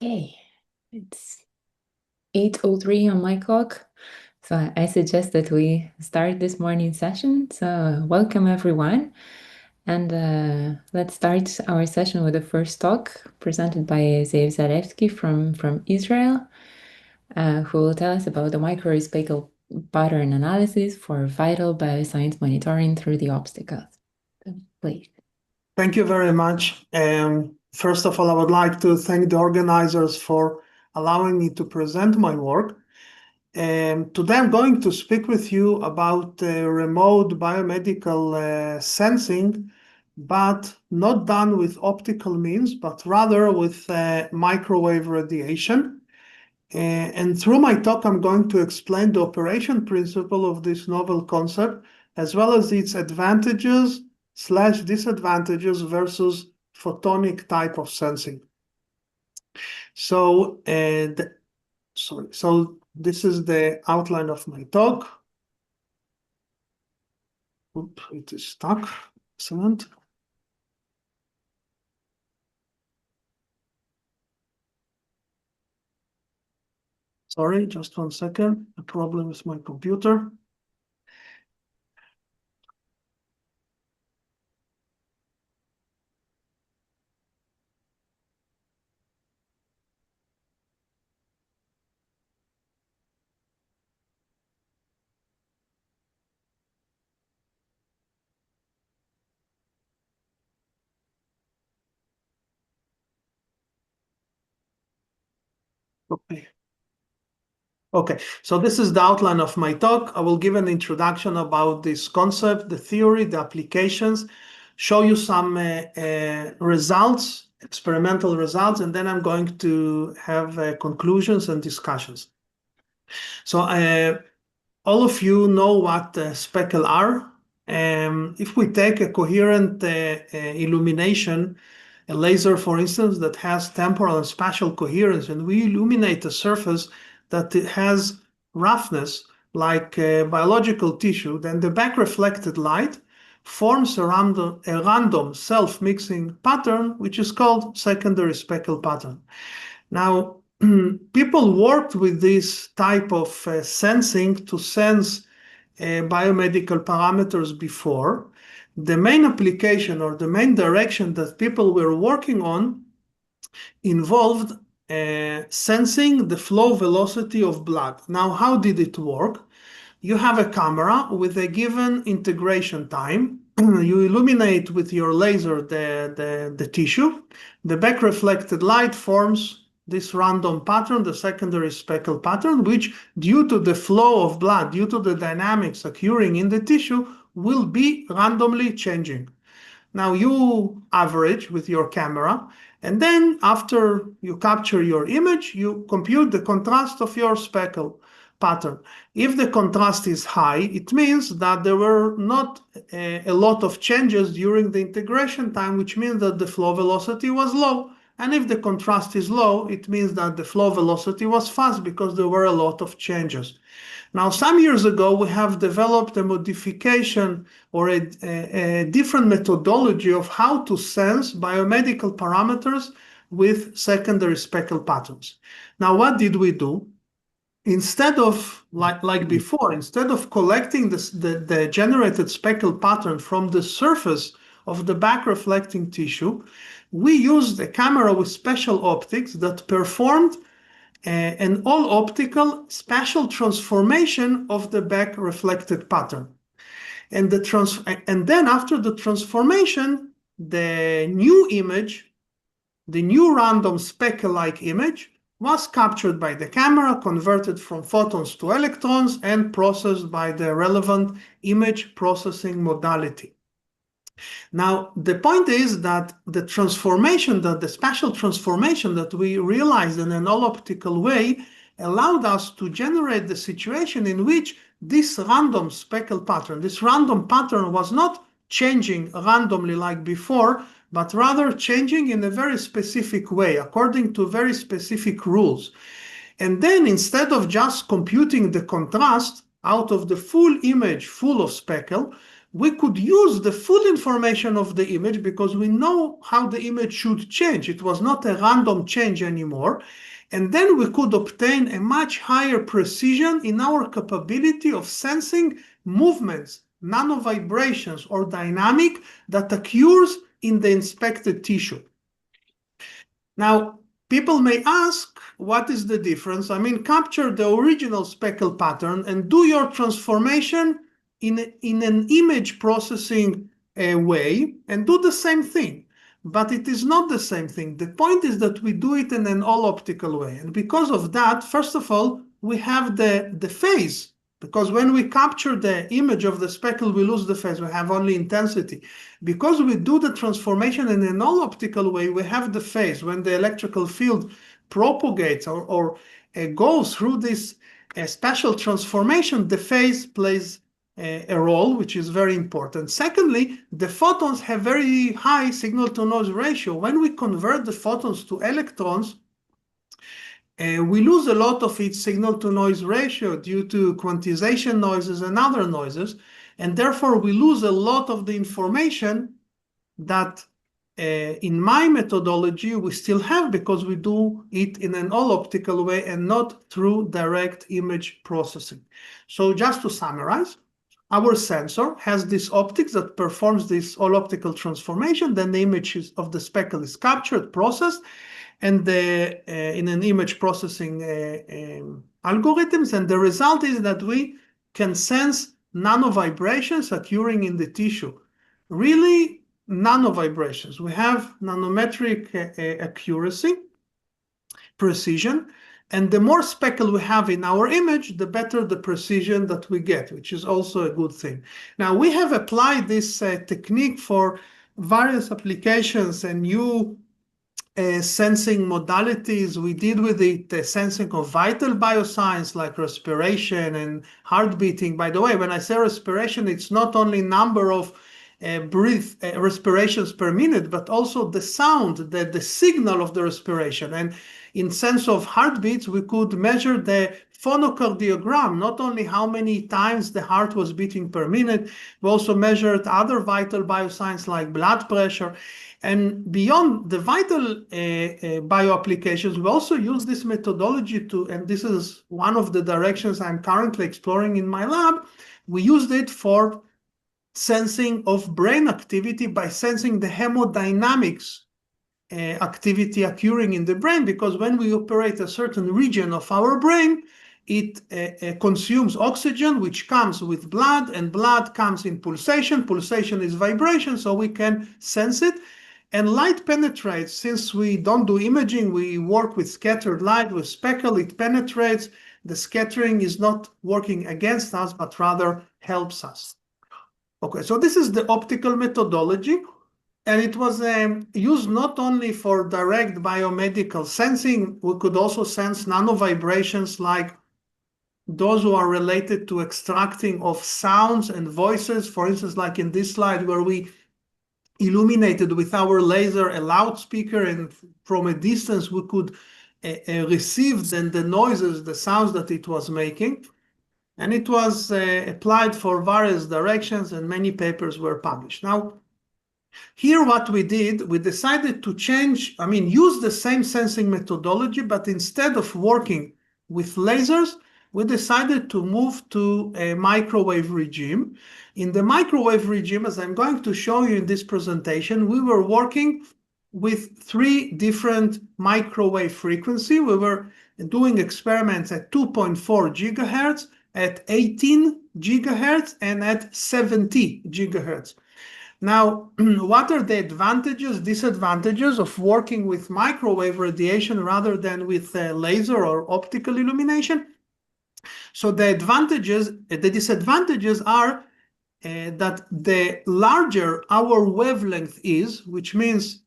Okay, it's 8:03 on my clock, so I suggest that we start this morning session. So welcome everyone, and let's start our session with the first talk presented by Zeev Zalevsky from Israel, who will tell us about the micro-speckle pattern analysis for vital bioscience monitoring through the obstacles. So, please. Thank you very much. First of all, I would like to thank the organizers for allowing me to present my work. Today I'm going to speak with you about remote biomedical sensing, but not done with optical means, but rather with microwave radiation. And through my talk, I'm going to explain the operation principle of this novel concept, as well as its advantages / disadvantages versus photonic type of sensing. So, so this is the outline of my talk. Oops, it is stuck. Excellent. Sorry, just 1 second. A problem with my computer. Okay, so this is the outline of my talk. I will give an introduction about this concept, the theory, the applications, show you some results, experimental results, and then I'm going to have conclusions and discussions. So all of you know what speckle are. If we take a coherent illumination, a laser, for instance, that has temporal and spatial coherence, and we illuminate a surface that it has roughness like biological tissue, then the back reflected light forms a random self-mixing pattern, which is called secondary speckle pattern. Now, people worked with this type of sensing to sense biomedical parameters before. The main application or the main direction that people were working on involved sensing the flow velocity of blood. Now, how did it work? You have a camera with a given integration time. You illuminate with your laser the tissue. The back reflected light forms this random pattern, the secondary speckle pattern, which due to the flow of blood, due to the dynamics occurring in the tissue, will be randomly changing. Now you average with your camera, and then after you capture your image, you compute the contrast of your speckle pattern. If the contrast is high, it means that there were not a lot of changes during the integration time, which means that the flow velocity was low. And if the contrast is low, it means that the flow velocity was fast because there were a lot of changes. Now, some years ago, we have developed a modification or a different methodology of how to sense biomedical parameters with secondary speckle patterns. Now, what did we do? Instead of, like before, instead of collecting the generated speckle pattern from the surface of the back reflecting tissue, we used a camera with special optics that performed an all-optical spatial transformation of the back reflected pattern. And then after the transformation, the new image, the new random speckle-like image, was captured by the camera, converted from photons to electrons, and processed by the relevant image processing modality. Now, the point is that the spatial transformation that we realized in an all-optical way allowed us to generate the situation in which this random speckle pattern, this random pattern was not changing randomly like before, but rather changing in a very specific way, according to very specific rules. And then instead of just computing the contrast out of the full image full of speckle, we could use the full information of the image because we know how the image should change. It was not a random change anymore. And then we could obtain a much higher precision in our capability of sensing movements, nanovibrations, or dynamic that occurs in the inspected tissue. Now, people may ask, what is the difference? I mean, capture the original speckle pattern and do your transformation in an image processing way and do the same thing. But it is not the same thing. The point is that we do it in an all-optical way. And because of that, first of all, we have the phase. Because when we capture the image of the speckle, we lose the phase. We have only intensity. Because we do the transformation in an all-optical way, we have the phase. When the electrical field propagates or goes through this special transformation, the phase plays a role, which is very important. Secondly, the photons have very high signal-to-noise ratio. When we convert the photons to electrons, we lose a lot of its signal-to-noise ratio due to quantization noises and other noises, and therefore we lose a lot of the information that in my methodology we still have because we do it in an all-optical way and not through direct image processing. So just to summarize, our sensor has this optics that performs this all-optical transformation, then the image of the speckle is captured, processed, and in an image processing algorithms, and the result is that we can sense nanovibrations occurring in the tissue. Really, nanovibrations. We have nanometric accuracy, precision, and the more speckle we have in our image, the better the precision that we get, which is also a good thing. Now, we have applied this technique for various applications and new sensing modalities. We did with it sensing of vital bioscience like respiration and heart beating. By the way, when I say respiration, it's not only number of respirations per minute, but also the sound, the signal of the respiration. And in sense of heartbeats, we could measure the phonocardiogram, not only how many times the heart was beating per minute, we also measured other vital bioscience like blood pressure. And beyond the vital bio applications, we also use this methodology to, and this is one of the directions I'm currently exploring in my lab, we used it for sensing of brain activity by sensing the hemodynamics activity occurring in the brain, because when we operate a certain region of our brain, it consumes oxygen, which comes with blood, and blood comes in pulsation. Pulsation is vibration, so we can sense it. And light penetrates. Since we don't do imaging, we work with scattered light, with speckle, it penetrates. The scattering is not working against us, but rather helps us. Okay, so this is the optical methodology. And it was used not only for direct biomedical sensing, we could also sense nanovibrations like those who are related to extracting of sounds and voices. For instance, like in this slide where we illuminated with our laser a loudspeaker, and from a distance we could receive then the noises, the sounds that it was making. And it was applied for various directions, and many papers were published. Now, here what we did, we decided to change, use the same sensing methodology, but instead of working with lasers, we decided to move to a microwave regime. In the microwave regime, as I'm going to show you in this presentation, we were working with 3 different microwave frequencies. We were doing experiments at 2.4 gigahertz, at 18 gigahertz, and at 70 gigahertz. Now, what are the advantages, disadvantages of working with microwave radiation rather than with laser or optical illumination? So the disadvantages are that the larger our wavelength is, which means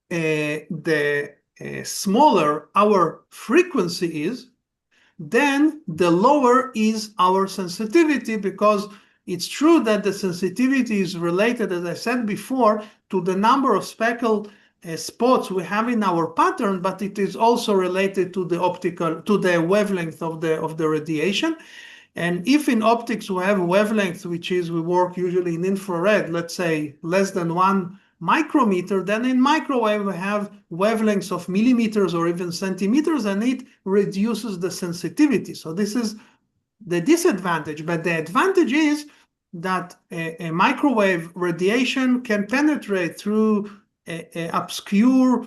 the smaller our frequency is, then the lower is our sensitivity, because it's true that the sensitivity is related, as I said before, to the number of speckle spots we have in our pattern, but it is also related to the wavelength of the radiation. And if in optics we have wavelength, which is we work usually in infrared, let's say less than 1 micrometer, then in microwave we have wavelengths of millimeters or even centimeters, and it reduces the sensitivity. So this is the disadvantage, but the advantage is that a microwave radiation can penetrate through obscure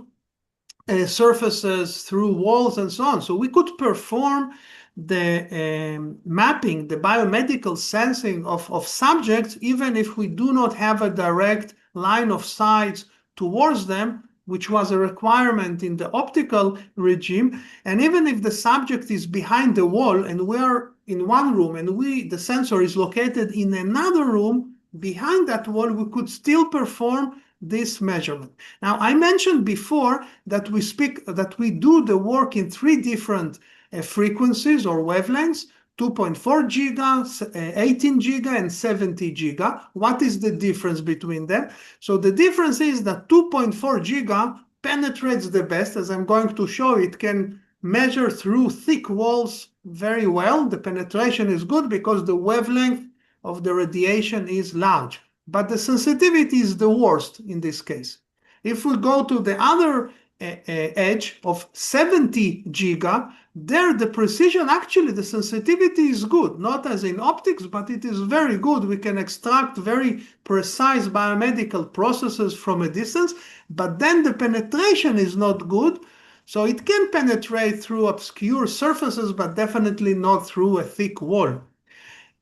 surfaces, through walls and so on. So we could perform the mapping, the biomedical sensing of subjects, even if we do not have a direct line of sight towards them, which was a requirement in the optical regime. And even if the subject is behind the wall and we are in one room and the sensor is located in another room behind that wall, we could still perform this measurement. Now, I mentioned before that we do the work in 3 different frequencies or wavelengths: 2.4 giga, 18 giga, and 70 giga. What is the difference between them? So the difference is that 2.4 giga penetrates the best. As I'm going to show, it can measure through thick walls very well. The penetration is good because the wavelength of the radiation is large, but the sensitivity is the worst in this case. If we go to the other edge of 70 giga, there the precision, actually the sensitivity is good, not as in optics, but it is very good. We can extract very precise biomedical processes from a distance, but then the penetration is not good. So it can penetrate through obscure surfaces, but definitely not through a thick wall.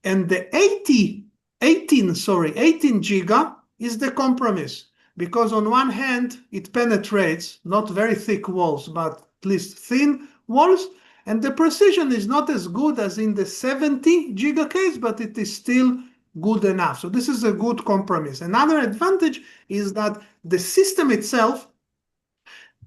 And the 18 giga is the compromise, because on one hand, it penetrates not very thick walls, but at least thin walls, and the precision is not as good as in the 70 giga case, but it is still good enough. So this is a good compromise. Another advantage is that the system itself,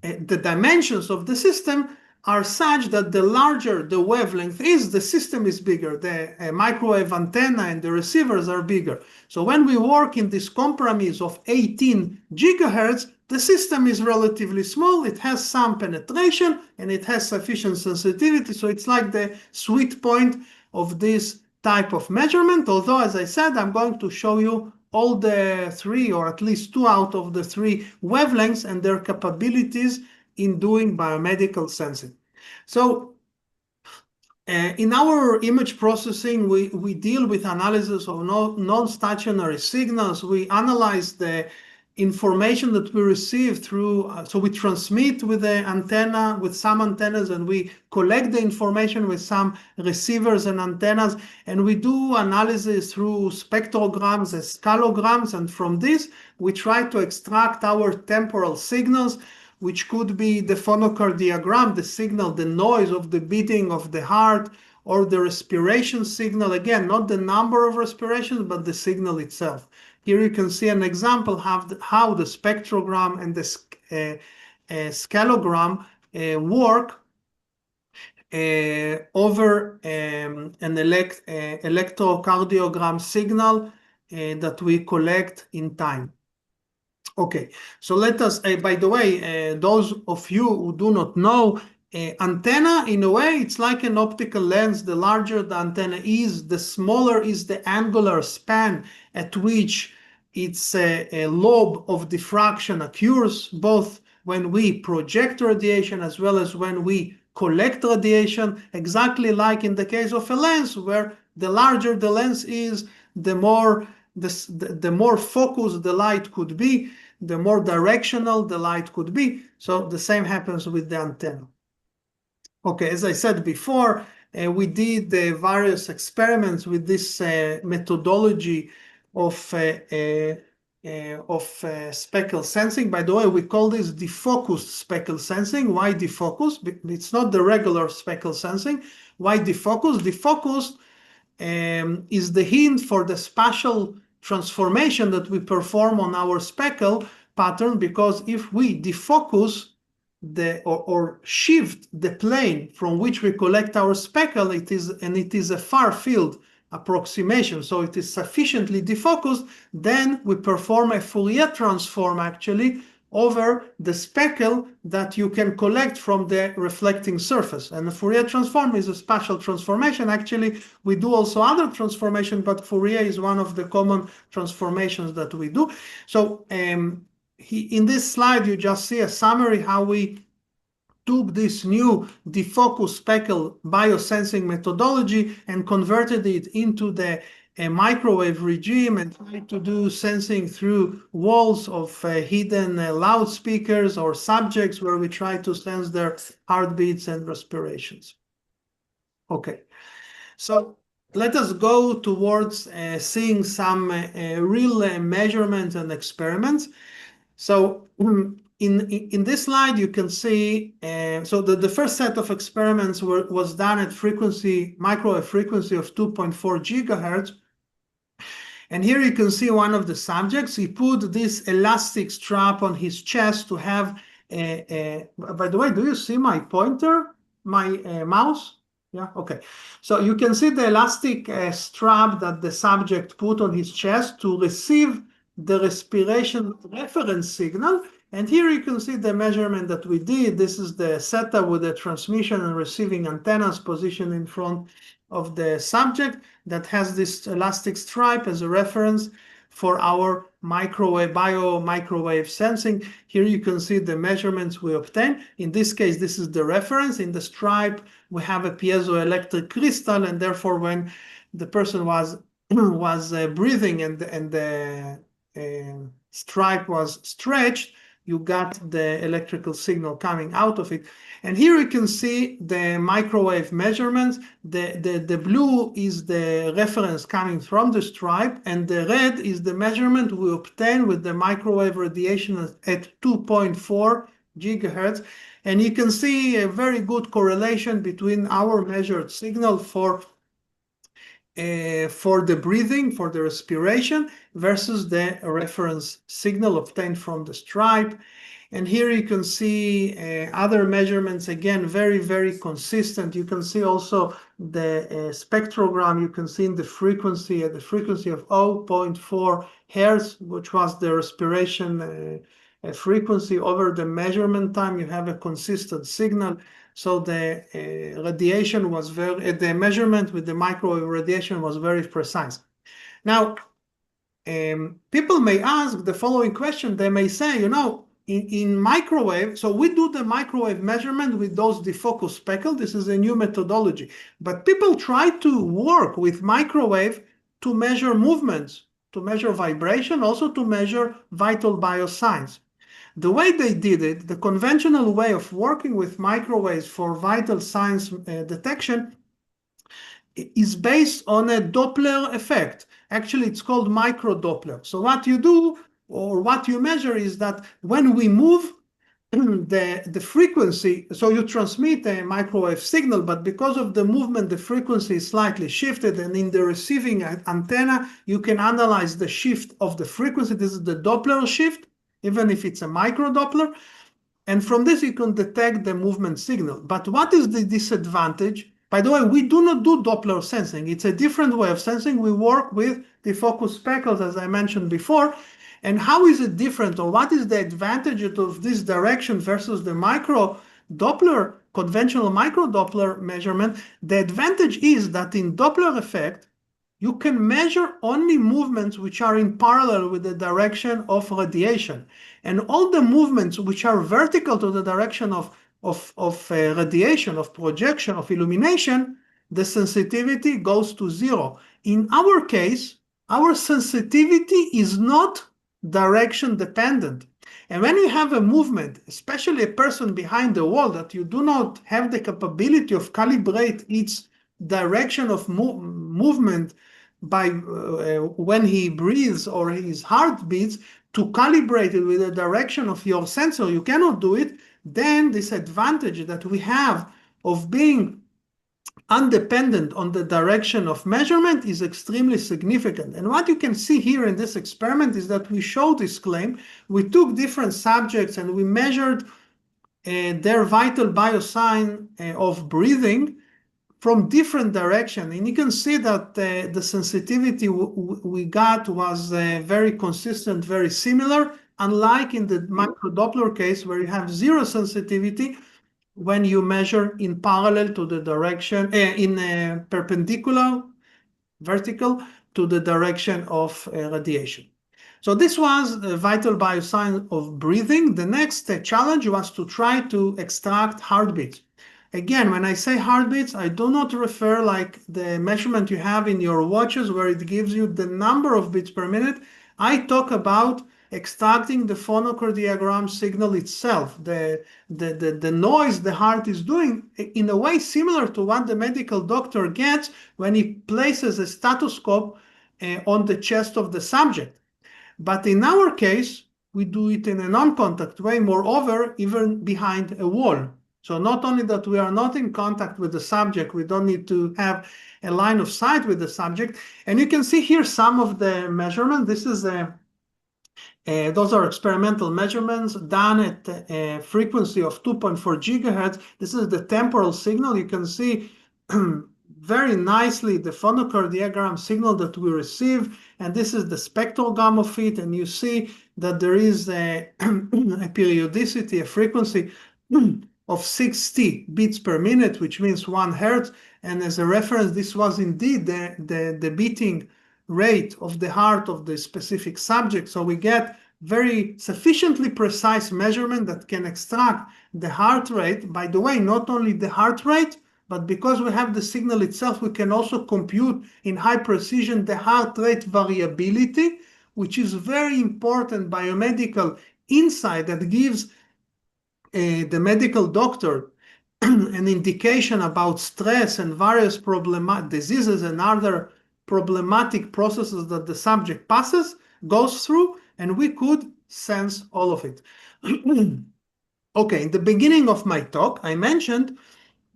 the dimensions of the system are such that the larger the wavelength is, the system is bigger. The microwave antenna and the receivers are bigger. So when we work in this compromise of 18 gigahertz, the system is relatively small. It has some penetration and it has sufficient sensitivity. So it's like the sweet point of this type of measurement. Although, as I said, I'm going to show you all the 3, or at least 2 out of the 3 wavelengths and their capabilities in doing biomedical sensing. So in our image processing, we deal with analysis of non-stationary signals. We analyze the information that we receive through, so we transmit with the antenna, with some antennas, and we collect the information with some receivers and antennas, and we do analysis through spectrograms and scalograms, and from this, we try to extract our temporal signals, which could be the phonocardiogram, the signal, the noise of the beating of the heart, or the respiration signal. Again, not the number of respirations, but the signal itself. Here you can see an example of how the spectrogram and the scalogram work over an electrocardiogram signal that we collect in time. Okay, so let us, by the way, those of you who do not know, antenna, in a way, it's like an optical lens. The larger the antenna is, the smaller is the angular span at which its a lobe of diffraction occurs, both when we project radiation as well as when we collect radiation, exactly like in the case of a lens, where the larger the lens is, the more focused the light could be, the more directional the light could be. So the same happens with the antenna. Okay, as I said before, we did various experiments with this methodology of speckle sensing. By the way, we call this defocused speckle sensing. Why defocused? It's not the regular speckle sensing. Why defocused? Defocused is the hint for the spatial transformation that we perform on our speckle pattern, because if we defocus or shift the plane from which we collect our speckle, it is a far field approximation, so it is sufficiently defocused, then we perform a Fourier transform actually over the speckle that you can collect from the reflecting surface. And the Fourier transform is a spatial transformation. Actually, we do also other transformation, but Fourier is one of the common transformations that we do. So in this slide, you just see a summary how we took this new defocus speckle biosensing methodology and converted it into the microwave regime and tried to do sensing through walls of hidden loudspeakers or subjects where we try to sense their heartbeats and respirations. Okay, so let us go towards seeing some real measurements and experiments. So in this slide, you can see, so the first set of experiments was done at microwave frequency of 2.4 gigahertz. And here you can see one of the subjects. He put this elastic strap on his chest to have by the way, do you see my pointer, my mouse? Yeah, okay. So you can see the elastic strap that the subject put on his chest to receive the respiration reference signal. And here you can see the measurement that we did. This is the setup with the transmission and receiving antennas positioned in front of the subject that has this elastic stripe as a reference for our microwave sensing. Here you can see the measurements we obtain. In this case, this is the reference. In the stripe, we have a piezoelectric crystal, and therefore when the person was breathing and the stripe was stretched, you got the electrical signal coming out of it. And here you can see the microwave measurements. The blue is the reference coming from the stripe, and the red is the measurement we obtain with the microwave radiation at 2.4 gigahertz. And you can see a very good correlation between our measured signal for the breathing, for the respiration, versus the reference signal obtained from the stripe. And here you can see other measurements, again, very, very consistent. You can see also the spectrogram. You can see in the frequency, at the frequency of 0.4 hertz, which was the respiration frequency over the measurement time, you have a consistent signal. So the radiation was the measurement with the microwave radiation was very precise. Now, people may ask the following question. They may say, you know, in microwave, so we do the microwave measurement with those defocus speckle. This is a new methodology. But people try to work with microwave to measure movements, to measure vibration, also to measure vital biosigns. The way they did it, the conventional way of working with microwaves for vital signs detection is based on a Doppler effect. Actually, it's called micro-Doppler. So what you do, or what you measure, is that when we move the frequency, so you transmit a microwave signal, but because of the movement, the frequency is slightly shifted, and in the receiving antenna, you can analyze the shift of the frequency. This is the Doppler shift, even if it's a micro-Doppler. And from this, you can detect the movement signal. But what is the disadvantage? By the way, we do not do Doppler sensing. It's a different way of sensing. We work with the focus speckles, as I mentioned before. And how is it different, or what is the advantage of this direction versus the micro-Doppler, conventional micro-Doppler measurement? The advantage is that in Doppler effect, you can measure only movements which are in parallel with the direction of radiation. And all the movements which are vertical to the direction of radiation, of projection, of illumination, the sensitivity goes to 0. In our case, our sensitivity is not direction dependent. And when you have a movement, especially a person behind the wall, that you do not have the capability of calibrate its direction of movement by when he breathes or his heart beats, to calibrate it with the direction of your sensor, you cannot do it. Then this advantage that we have of being independent on the direction of measurement is extremely significant. And what you can see here in this experiment is that we show this claim. We took different subjects and we measured their vital biosign of breathing from different directions. And you can see that the sensitivity we got was very consistent, very similar unlike in the microdoppler case where you have zero sensitivity when you measure in parallel to the direction, perpendicular, vertical, to the direction of radiation. So this was a vital bioscience of breathing. The next challenge was to try to extract heartbeats. Again, when I say heartbeats, I do not refer like the measurement you have in your watches where it gives you the number of beats per minute. I talk about extracting the phonocardiogram signal itself, the noise the heart is doing, in a way similar to what the medical doctor gets when he places a stethoscope on the chest of the subject. But in our case, we do it in a non-contact way, moreover, even behind a wall. So not only that we are not in contact with the subject, we don't need to have a line of sight with the subject. And you can see here some of the measurements. This is those are experimental measurements done at a frequency of 2.4 gigahertz. This is the temporal signal. You can see very nicely the phonocardiogram signal that we receive, and this is the spectrogram of it, and you see that there is a periodicity, a frequency of 60 beats per minute, which means 1 hertz. And as a reference, this was indeed the beating rate of the heart of the specific subject. So we get very sufficiently precise measurement that can extract the heart rate. By the way, not only the heart rate, but because we have the signal itself, we can also compute in high precision the heart rate variability, which is very important biomedical insight that gives the medical doctor an indication about stress and various diseases and other problematic processes that the subject goes through, and we could sense all of it. Okay, in the beginning of my talk, I mentioned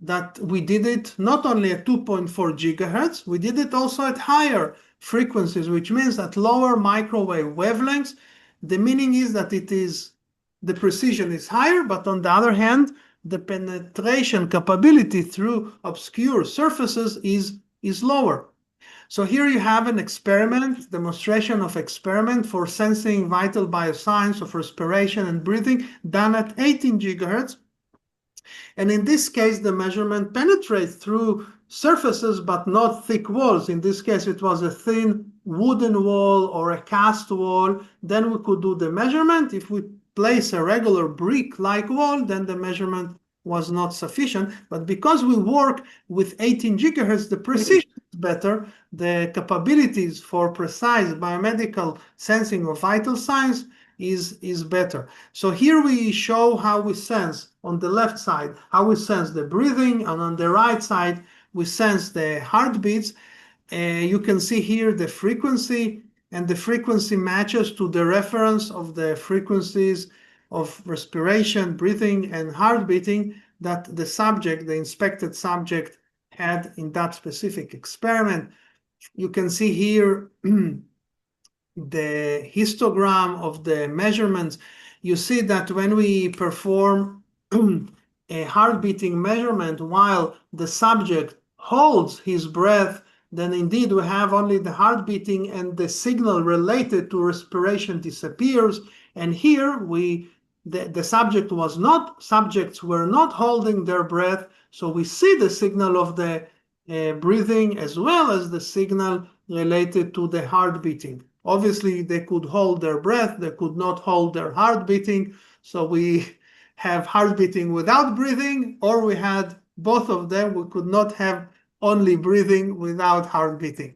that we did it not only at 2.4 gigahertz, we did it also at higher frequencies, which means at lower microwave wavelengths. The meaning is that the precision is higher, but on the other hand, the penetration capability through obscure surfaces is lower. So here you have an experiment, demonstration of experiment for sensing vital bioscience of respiration and breathing done at 18 gigahertz. And in this case, the measurement penetrates through surfaces, but not thick walls. In this case, it was a thin wooden wall or a cast wall. Then we could do the measurement. If we place a regular brick-like wall, then the measurement was not sufficient. But because we work with 18 gigahertz, the precision is better. The capabilities for precise biomedical sensing of vital signs is better. So here we show how we sense on the left side, how we sense the breathing, and on the right side, we sense the heartbeats. You can see here the frequency, and the frequency matches to the reference of the frequencies of respiration, breathing, and heart beating that the subject, the inspected subject, had in that specific experiment. You can see here the histogram of the measurements. You see that when we perform a heart beating measurement while the subject holds his breath, then indeed we have only the heart beating and the signal related to respiration disappears. And here the subjects were not holding their breath, so we see the signal of the breathing as well as the signal related to the heart beating. Obviously, they could hold their breath, they could not hold their heart beating, so we have heart beating without breathing, or we had both of them. We could not have only breathing without heart beating.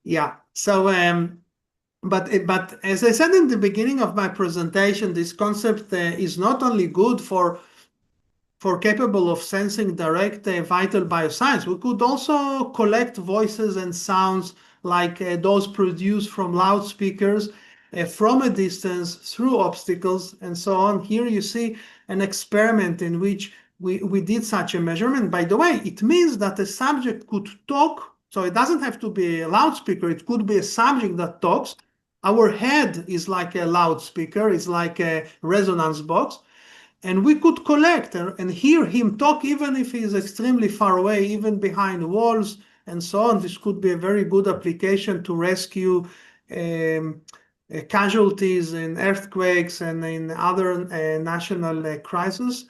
Yeah, so but as I said in the beginning of my presentation, this concept is not only good for capable of sensing direct vital bioscience. We could also collect voices and sounds like those produced from loudspeakers from a distance through obstacles and so on. Here you see an experiment in which we did such a measurement. By the way, it means that a subject could talk, so it doesn't have to be a loudspeaker. It could be a subject that talks. Our head is like a loudspeaker, it's like a resonance box. And we could collect and hear him talk even if he is extremely far away, even behind walls and so on. This could be a very good application to rescue casualties in earthquakes and in other national crises.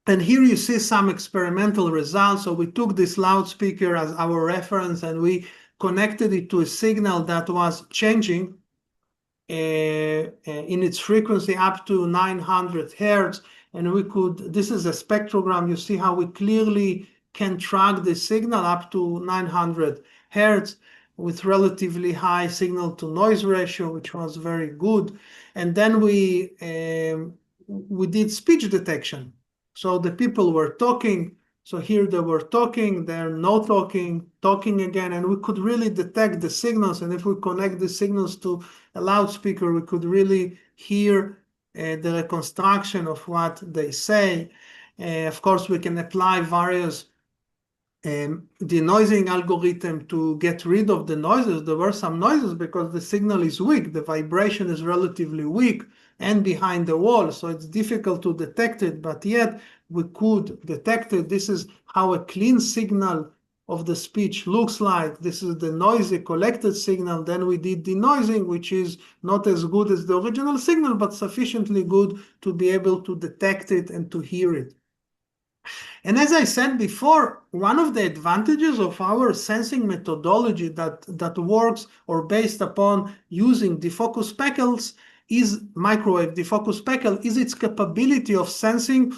And here you see some experimental results. So we took this loudspeaker as our reference and we connected it to a signal that was changing in its frequency up to 900 hertz. And we could, this is a spectrogram. You see how we clearly can track the signal up to 900 hertz with relatively high signal to noise ratio, which was very good. And then we did speech detection. So the people were talking. So here they were talking, they're not talking again, and we could really detect the signals. And if we connect the signals to a loudspeaker, we could really hear the reconstruction of what they say. Of course, we can apply various denoising algorithm to get rid of the noises. There were some noises because the signal is weak. The vibration is relatively weak and behind the wall, so it's difficult to detect it, but yet we could detect it. This is how a clean signal of the speech looks like. This is the noisy collected signal. Then we did denoising, which is not as good as the original signal, but sufficiently good to be able to detect it and to hear it. And as I said before, one of the advantages of our sensing methodology that works or based upon using defocus speckles is microwave defocus speckle is its capability of sensing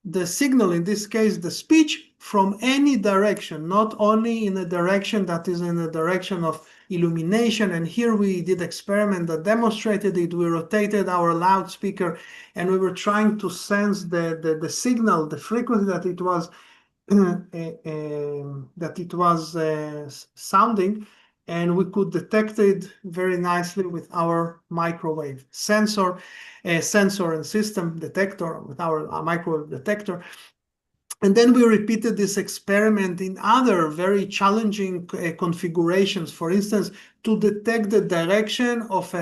the signal, in this case, the speech, from any direction, not only in a direction that is in the direction of illumination. And here we did experiment that demonstrated it. We rotated our loudspeaker and we were trying to sense the signal, the frequency that it was sounding, and we could detect it very nicely with our microwave sensor and system detector, with our microwave detector. And then we repeated this experiment in other very challenging configurations. For instance, to detect the direction of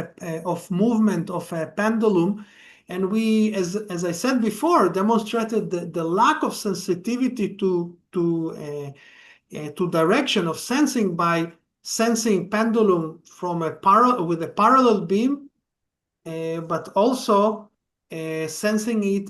movement of a pendulum. And we, as I said before, demonstrated the lack of sensitivity to direction of sensing by sensing pendulum from with a parallel beam, but also sensing it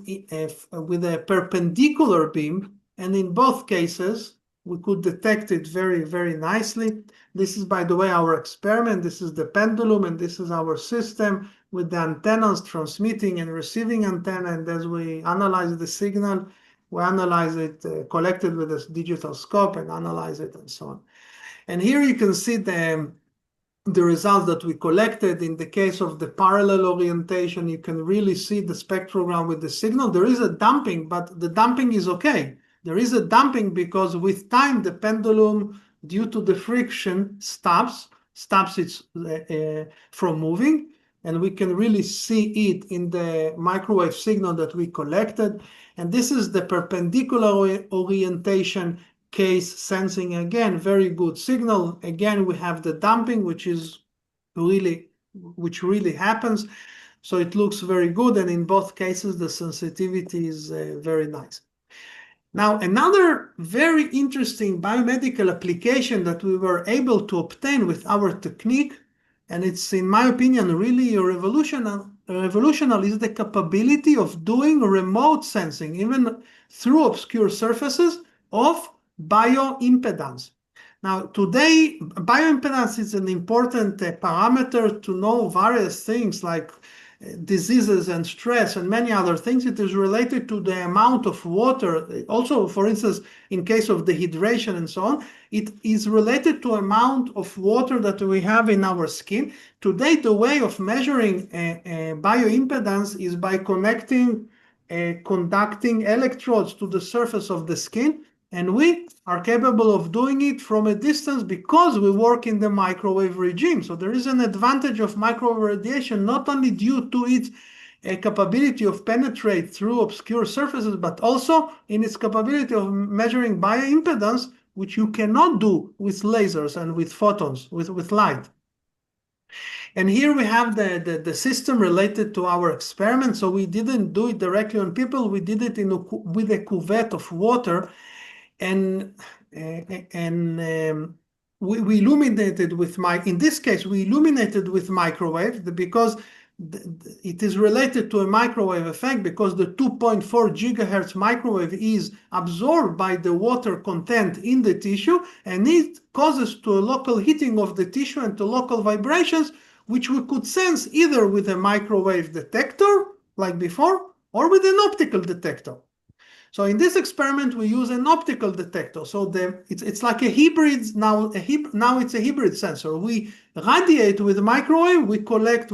with a perpendicular beam. And in both cases, we could detect it very, very nicely. This is, by the way, our experiment. This is the pendulum, and this is our system with the antennas, transmitting and receiving antenna. And as we analyze the signal, we analyze it, collect it with a digital scope and analyze it and so on. And here you can see the results that we collected. In the case of the parallel orientation, you can really see the spectrogram with the signal. There is a damping, but the damping is okay. There is a damping because with time, the pendulum, due to the friction, stops it from moving. And we can really see it in the microwave signal that we collected. And this is the perpendicular orientation case sensing. Again, very good signal. Again, we have the damping, which really happens. So it looks very good. And in both cases, the sensitivity is very nice. Now, another very interesting biomedical application that we were able to obtain with our technique, and it's, in my opinion, really revolutionary, is the capability of doing remote sensing, even through obscure surfaces, of bioimpedance. Now, today, bioimpedance is an important parameter to know various things like diseases and stress and many other things. It is related to the amount of water. Also, for instance, in case of dehydration and so on, it is related to amount of water that we have in our skin. Today, the way of measuring bioimpedance is by connecting conducting electrodes to the surface of the skin. And we are capable of doing it from a distance because we work in the microwave regime. So there is an advantage of microwave radiation, not only due to its capability of penetrate through obscure surfaces, but also in its capability of measuring bioimpedance, which you cannot do with lasers and with photons, with light. And here we have the system related to our experiment. So we didn't do it directly on people. We did it with a cuvette of water. And we illuminated with in this case, we illuminated with microwave because it is related to a microwave effect because the 2.4 gigahertz microwave is absorbed by the water content in the tissue, and it causes to a local heating of the tissue and to local vibrations, which we could sense either with a microwave detector, like before, or with an optical detector. So in this experiment, we use an optical detector. So it's like a hybrid now. Now it's a hybrid sensor. We radiate with microwave. We collect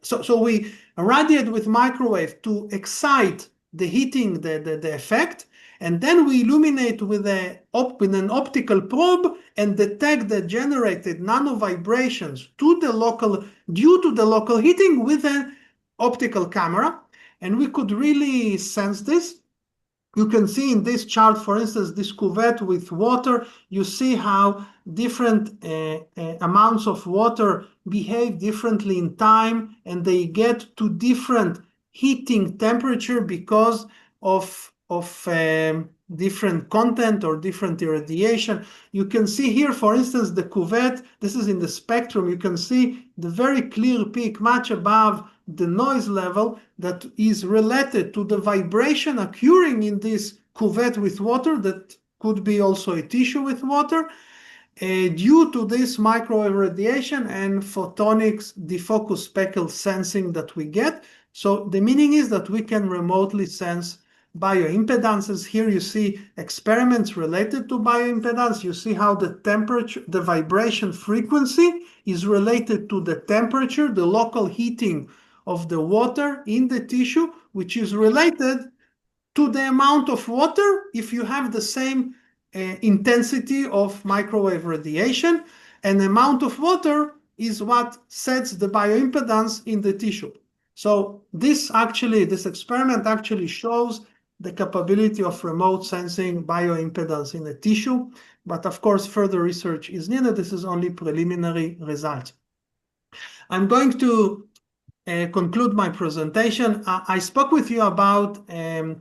so we radiate with microwave to excite the heating, the effect, and then we illuminate with an optical probe and detect the generated nano vibrations due to the local heating with an optical camera. And we could really sense this. You can see in this chart, for instance, this cuvette with water, you see how different amounts of water behave differently in time, and they get to different heating temperature because of different content or different irradiation. You can see here, for instance, the cuvette, this is in the spectrum, you can see the very clear peak much above the noise level that is related to the vibration occurring in this cuvette with water that could be also a tissue with water due to this microwave radiation and photonics defocus speckle sensing that we get. So the meaning is that we can remotely sense bioimpedances. Here you see experiments related to bioimpedance. You see how the temperature, the vibration frequency is related to the temperature, the local heating of the water in the tissue, which is related to the amount of water if you have the same intensity of microwave radiation, and the amount of water is what sets the bioimpedance in the tissue. So this experiment actually shows the capability of remote sensing bioimpedance in a tissue, but of course further research is needed. This is only preliminary results. I'm going to conclude my presentation. I spoke with you about a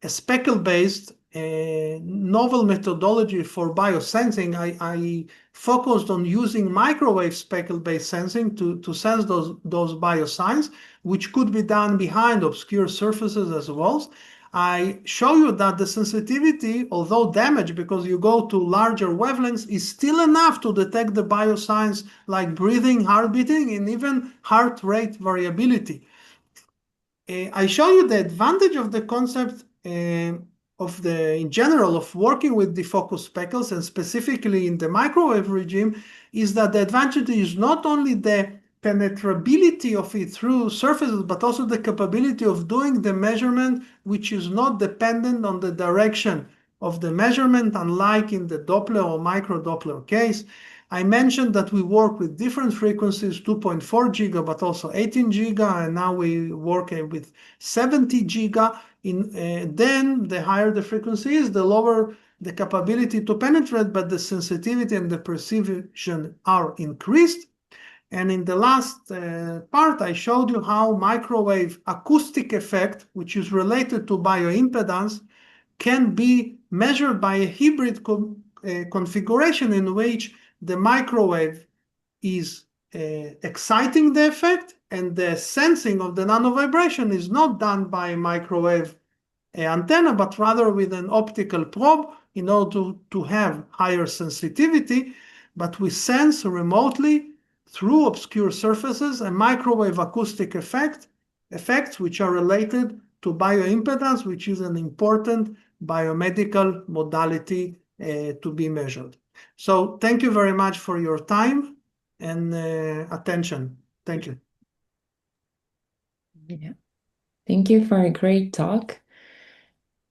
speckle-based novel methodology for biosensing. I focused on using microwave speckle-based sensing to sense those biosigns, which could be done behind obscure surfaces as well. I show you that the sensitivity, although damaged because you go to larger wavelengths, is still enough to detect the biosigns like breathing, heart beating, and even heart rate variability. I show you the advantage of the concept in general of working with defocus speckles, and specifically in the microwave regime, is that the advantage is not only the penetrability of it through surfaces, but also the capability of doing the measurement, which is not dependent on the direction of the measurement, unlike in the Doppler or micro-Doppler case. I mentioned that we work with different frequencies, 2.4 giga, but also 18 giga, and now we work with 70 giga. Then the higher the frequency is, the lower the capability to penetrate, but the sensitivity and the precision are increased. And in the last part, I showed you how microwave acoustic effect, which is related to bioimpedance, can be measured by a hybrid configuration in which the microwave is exciting the effect, and the sensing of the nanovibration is not done by a microwave antenna, but rather with an optical probe in order to have higher sensitivity. But we sense remotely through obscure surfaces and microwave acoustic effects which are related to bioimpedance, which is an important biomedical modality to be measured. So thank you very much for your time and attention. Thank you. Yeah. Thank you for a great talk.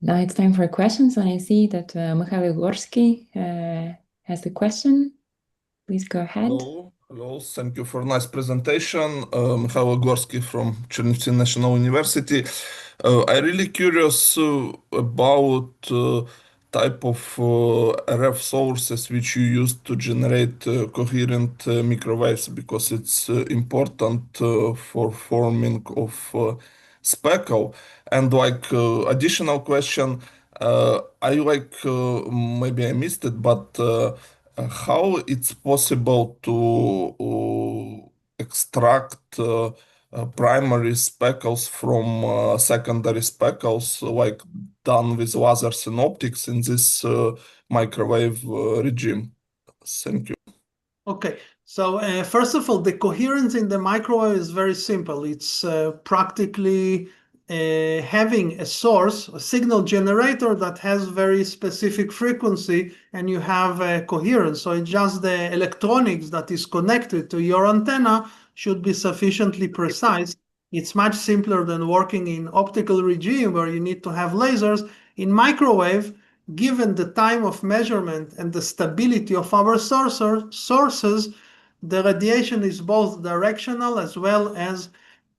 Now it's time for questions, and I see that Mikhail Gorsky has a question. Please go ahead. Hello. Thank you for a nice presentation. Mikhail Gorsky from Chernivtsi National University. I'm really curious about type of RF sources which you use to generate coherent microwaves, because it's important for forming of speckle. And like additional question, I maybe I missed it, but how it's possible to extract primary speckles from secondary speckles, like done with lasers and optics in this microwave regime? Thank you. Okay, so first of all, the coherence in the microwave is very simple. It's practically having a source, a signal generator that has very specific frequency, and you have a coherence. So it's just the electronics that is connected to your antenna should be sufficiently precise. It's much simpler than working in optical regime where you need to have lasers. In microwave, given the time of measurement and the stability of our sources, the radiation is both directional as well as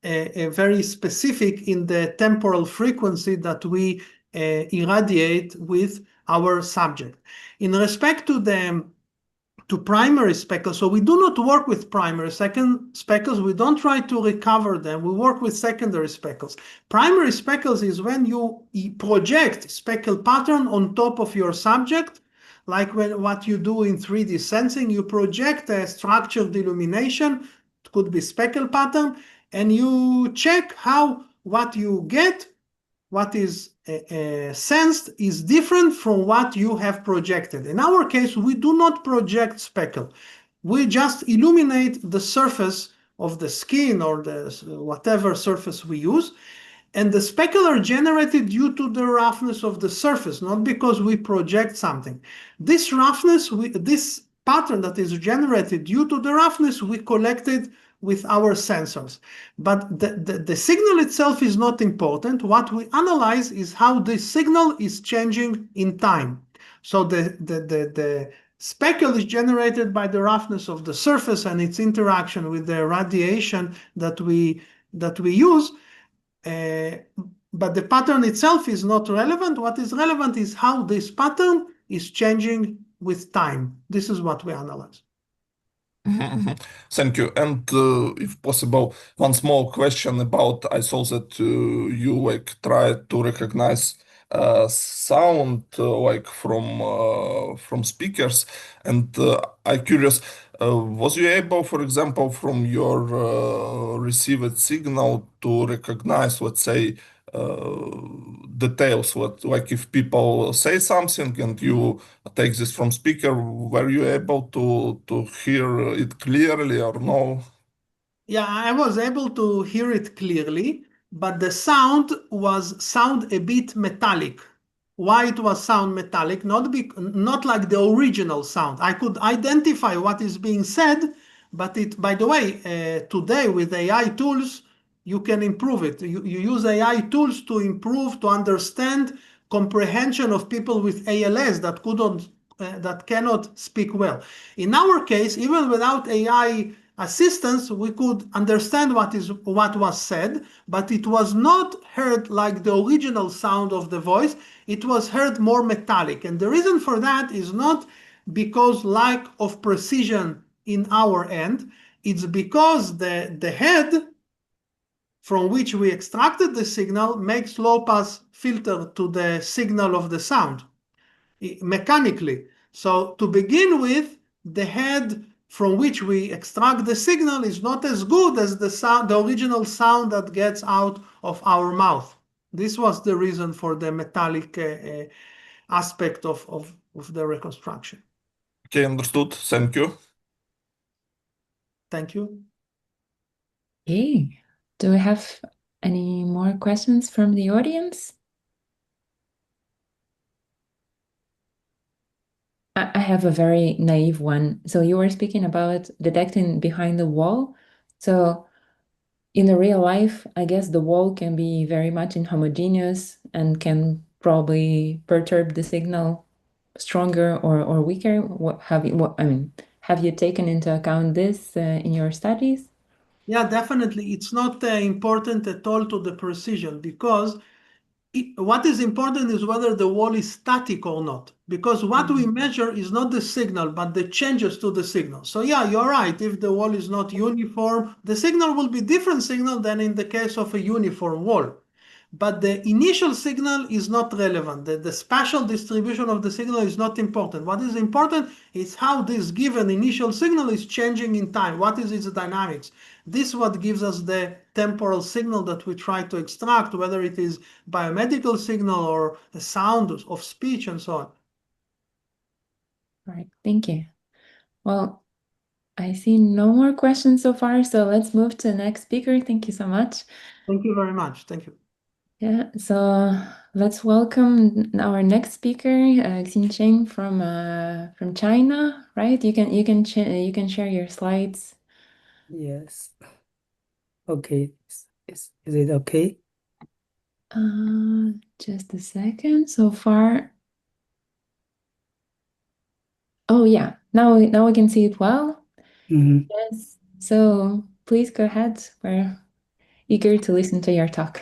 a very specific in the temporal frequency that we irradiate with our subject. In respect to primary speckles, so we do not work with primary speckles. We don't try to recover them. We work with secondary speckles. Primary speckles is when you project speckle pattern on top of your subject, like what you do in 3D sensing. You project a structured illumination, it could be speckle pattern, and you check how what you get, what is sensed is different from what you have projected. In our case, we do not project speckle. We just illuminate the surface of the skin or the whatever surface we use. And the speckle are generated due to the roughness of the surface, not because we project something. This roughness, this pattern that is generated due to the roughness, we collected with our sensors. But the signal itself is not important. What we analyze is how the signal is changing in time. So the speckle is generated by the roughness of the surface and its interaction with the radiation that we use. But the pattern itself is not relevant. What is relevant is how this pattern is changing with time. This is what we analyze. Thank you. And if possible, one small question about, I saw that you like tried to recognize sound like from speakers, and I'm curious, was you able, for example, from your received signal to recognize, let's say, details, what like if people say something and you take this from speaker, were you able to hear it clearly or no? Yeah, I was able to hear it clearly, but the sound a bit metallic. Why it was sound metallic? Not like the original sound. I could identify what is being said, but by the way, today with AI tools, you can improve it. You use AI tools to improve, to understand comprehension of people with ALS that cannot speak well. In our case, even without AI assistance, we could understand what was said, but it was not heard like the original sound of the voice. It was heard more metallic. And the reason for that is not because lack of precision in our end. It's because the head from which we extracted the signal makes low pass filter to the signal of the sound mechanically. So to begin with, the head from which we extract the signal is not as good as the original sound that gets out of our mouth. This was the reason for the metallic aspect of the reconstruction. Okay, understood. Thank you. Thank you. Okay. Do we have any more questions from the audience? I have a very naive one. So you were speaking about detecting behind the wall. So in the real life, I guess the wall can be very much inhomogeneous and can probably perturb the signal stronger or weaker. Have you taken into account this in your studies? Yeah, definitely. It's not important at all to the precision because what is important is whether the wall is static or not, because what we measure is not the signal, but the changes to the signal. So yeah, you're right. If the wall is not uniform, the signal will be different signal than in the case of a uniform wall. but the initial signal is not relevant. The spatial distribution of the signal is not important. What is important is how this given initial signal is changing in time. What is its dynamics? This is what gives us the temporal signal that we try to extract, whether it is biomedical signal or a sound of speech and so on. All right, thank you. Well, I see no more questions so far, so let's move to the next speaker. Thank you so much. Thank you very much. Thank you. Yeah, so let's welcome our next speaker, Xinzheng from China, right? You can share your slides. Yes. Okay. Is it okay? Just a second. So far. Oh yeah, now we can see it well. Mm-hmm. Yes. So please go ahead. We're eager to listen to your talk.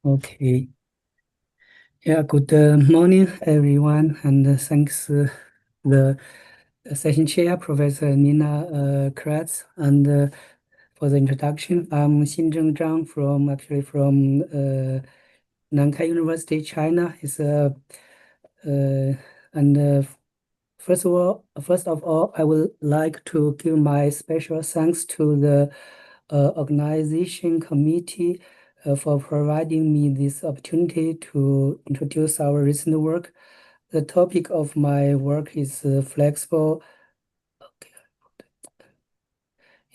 Okay. Yeah, good morning, everyone, and thanks the session chair, Professor Nina Kravets, and for the introduction. I'm Xinzheng Zhang from Nankai University, China. First of all, I would like to give my special thanks to the organization committee for providing me this opportunity to introduce our recent work. The topic of my work is flexible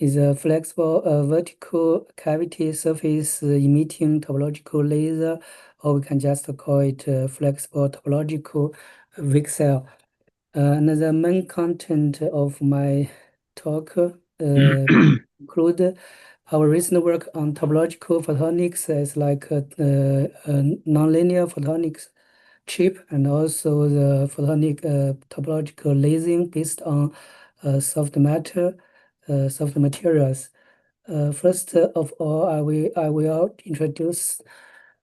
vertical cavity surface emitting topological laser, or we can just call it flexible topological VCSEL. And the main content of my talk include our recent work on topological photonics as like a nonlinear photonics chip, and also the photonic topological lasing based on soft materials. First of all, I will introduce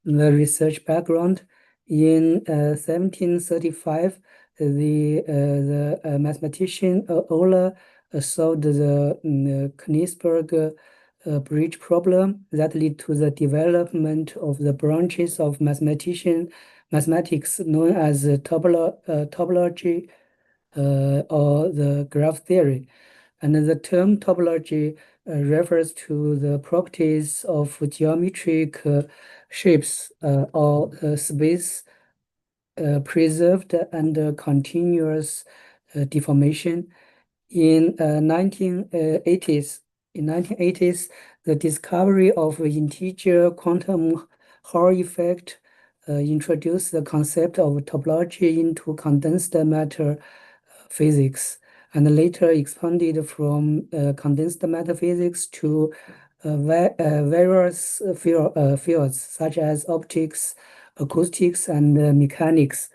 the research background. In 1735, the mathematician Euler solved the Königsberg bridge problem that led to the development of the branches of mathematics known as topology or the graph theory. And the term topology refers to the properties of geometric shapes or space preserved under continuous deformation. In 1980s, the discovery of integer quantum Hall effect introduced the concept of topology into condensed matter physics, and later expanded from condensed matter physics to various fields such as optics, acoustics, and mechanics.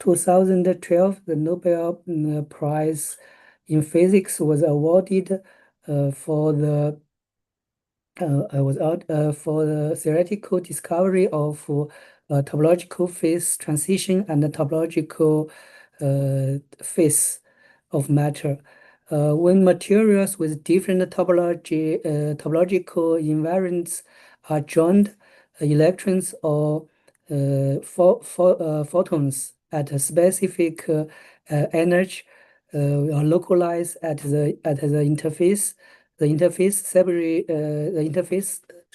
2012, the Nobel Prize in Physics was awarded for the theoretical discovery of topological phase transition and the topological phase of matter. When materials with different topological invariants are joined, electrons or photons at a specific energy are localized at the interface. The interface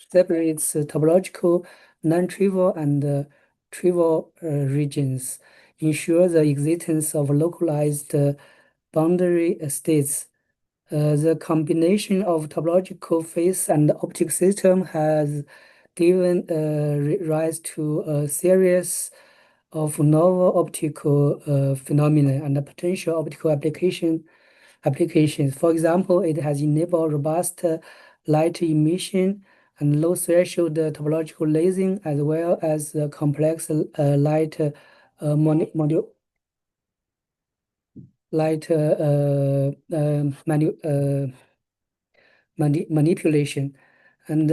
separates topological, non-trivial, and trivial regions, ensure the existence of localized boundary states. The combination of topological phase and optic system has given rise to a series of novel optical phenomena and potential optical applications. For example, it has enabled robust light emission and low threshold topological lasing, as well as complex light manipulation. And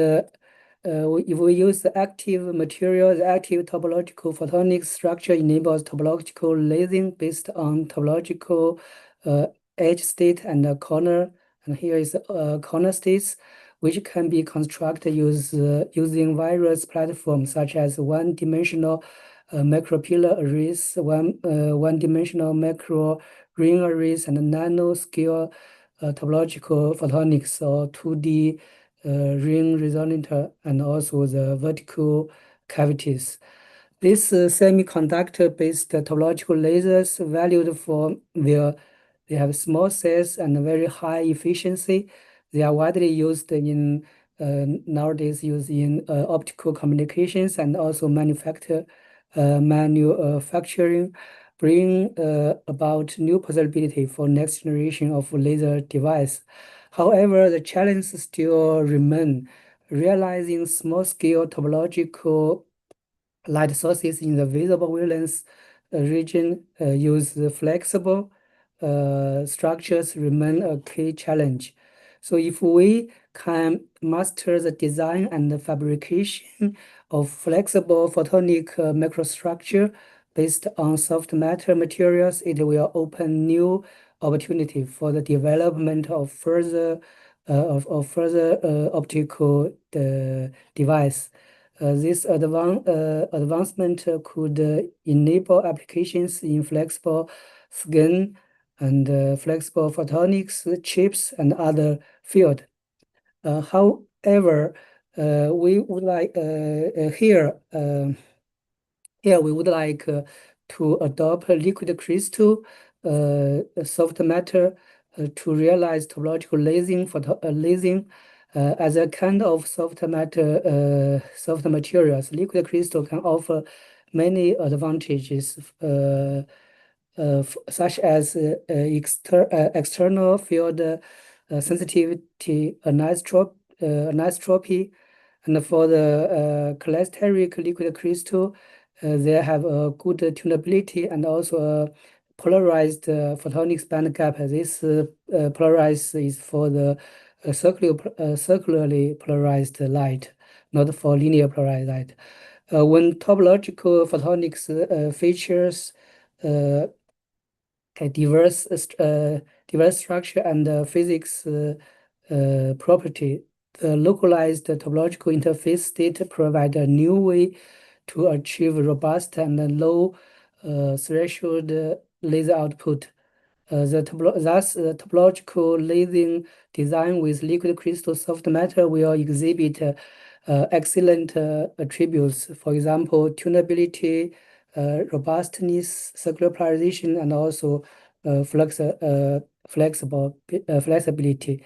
if we use the active material, the active topological photonic structure enables topological lasing based on topological edge state and corner. And here is corner states. which can be constructed using various platforms such as one-dimensional macropillar arrays, one-dimensional macro ring arrays, and nanoscale topological photonics, or 2D ring resonator, and also the vertical cavities. These semiconductor-based topological lasers, valued for they have small size and very high efficiency. They are widely used in nowadays in optical communications and also manufacturing, bring about new possibility for next generation of laser device. However, the challenges still remain. Realizing small-scale topological light sources in the visible wavelength region use flexible structures remain a key challenge. So if we can master the design and the fabrication of flexible photonic microstructure based on soft matter materials, it will open new opportunity for the development of further optical device. This advancement could enable applications in flexible skin and flexible photonics chips and other field. However, we would like here we would like to adopt a liquid crystal soft matter to realize topological lasing as a kind of soft materials. Liquid crystal can offer many advantages, such as external field sensitivity, anisotropy, and for the cholesteric liquid crystal, they have a good tunability and also a polarized photonics band gap. This polarized is for the circularly polarized light, not for linear polarized light. When topological photonics features diverse structure and physics property, the localized topological interface state provide a new way to achieve robust and low threshold laser output. Thus, the topological lasing design with liquid crystal soft matter will exhibit excellent attributes. For example, tunability, robustness, circular polarization, and also flexibility.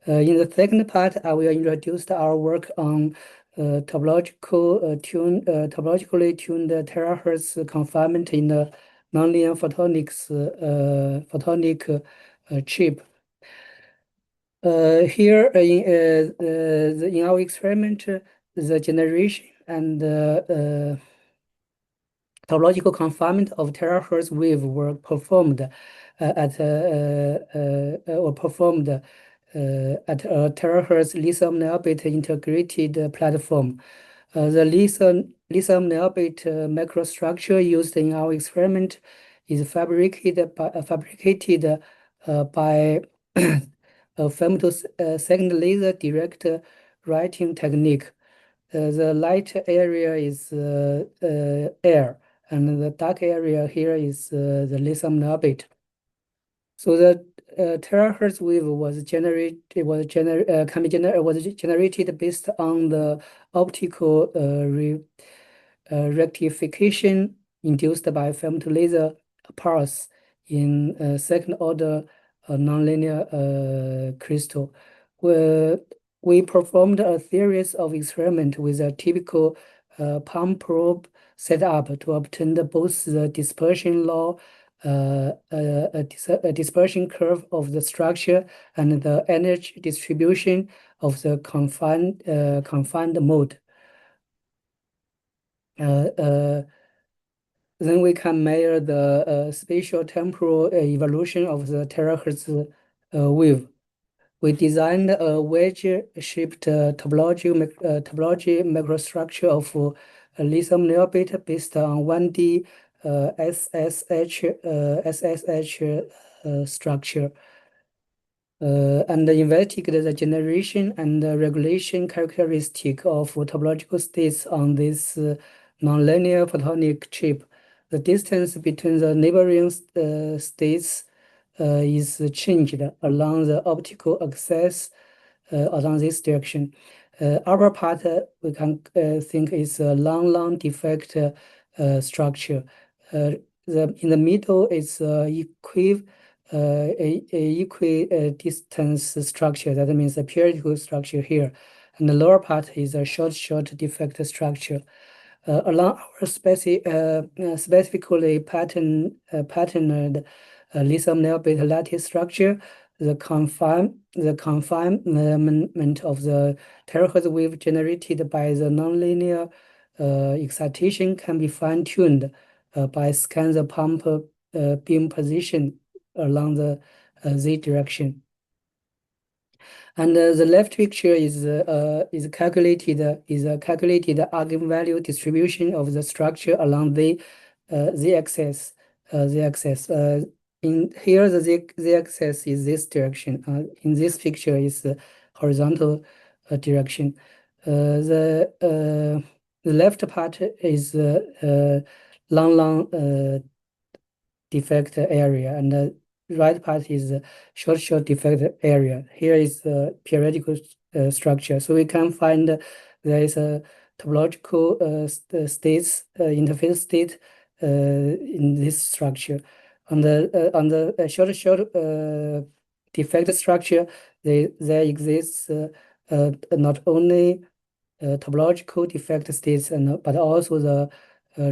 In the second part, I will introduce our work on topologically tuned terahertz confinement in the nonlinear photonics photonic chip. Here in our experiment, the generation and topological confinement of terahertz wave were performed at a terahertz lithium niobate integrated platform. The lithium niobate microstructure used in our experiment is fabricated by a femtosecond laser direct writing technique. The light area is air, and the dark area here is the lithium niobate. So the terahertz wave was generated based on the optical rectification induced by femtolaser pulse in second order nonlinear crystal. We performed a series of experiments with a typical palm probe setup to obtain both the dispersion law, a dispersion curve of the structure, and the energy distribution of the confined mode. Then we can measure the spatial temporal evolution of the terahertz wave. We designed a wedge-shaped topology microstructure of lithium niobate based on 1D SSH structure. and investigate the generation and the regulation characteristic of topological states on this nonlinear photonic chip. The distance between the neighboring states is changed along the optical axis along this direction. Upper part we can think is a long defect structure. In the middle is equidistance structure. That means a periodical structure here, and the lower part is a short defect structure. Along our specifically patterned lithium niobate lattice structure, the confinement of the terahertz wave generated by the nonlinear excitation can be fine-tuned by scan the pump beam position along the Z direction. And the left picture is a calculated eigenvalue distribution of the structure along the z-axis. In here, the z-axis is this direction. In this picture, is the horizontal direction. The left part is long defect area, and the right part is short defect area. Here is the periodical structure. So we can find there is a topological states, interface state in this structure. On the short defect structure, there exists not only topological defect states, but also the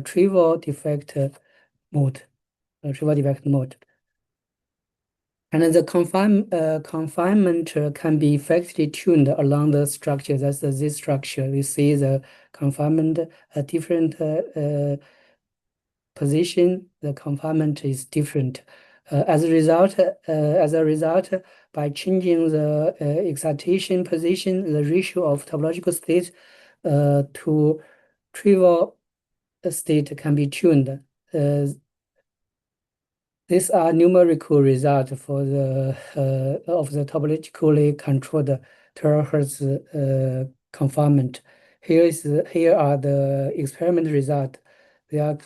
trivial defect mode. And then the confinement can be effectively tuned along the structure. That's this structure. We see the confinement at different position. The confinement is different. As a result, by changing the excitation position, the ratio of topological state to trivial state can be tuned. These are numerical results for the of the topologically controlled terahertz confinement. Here are the experiment results. They are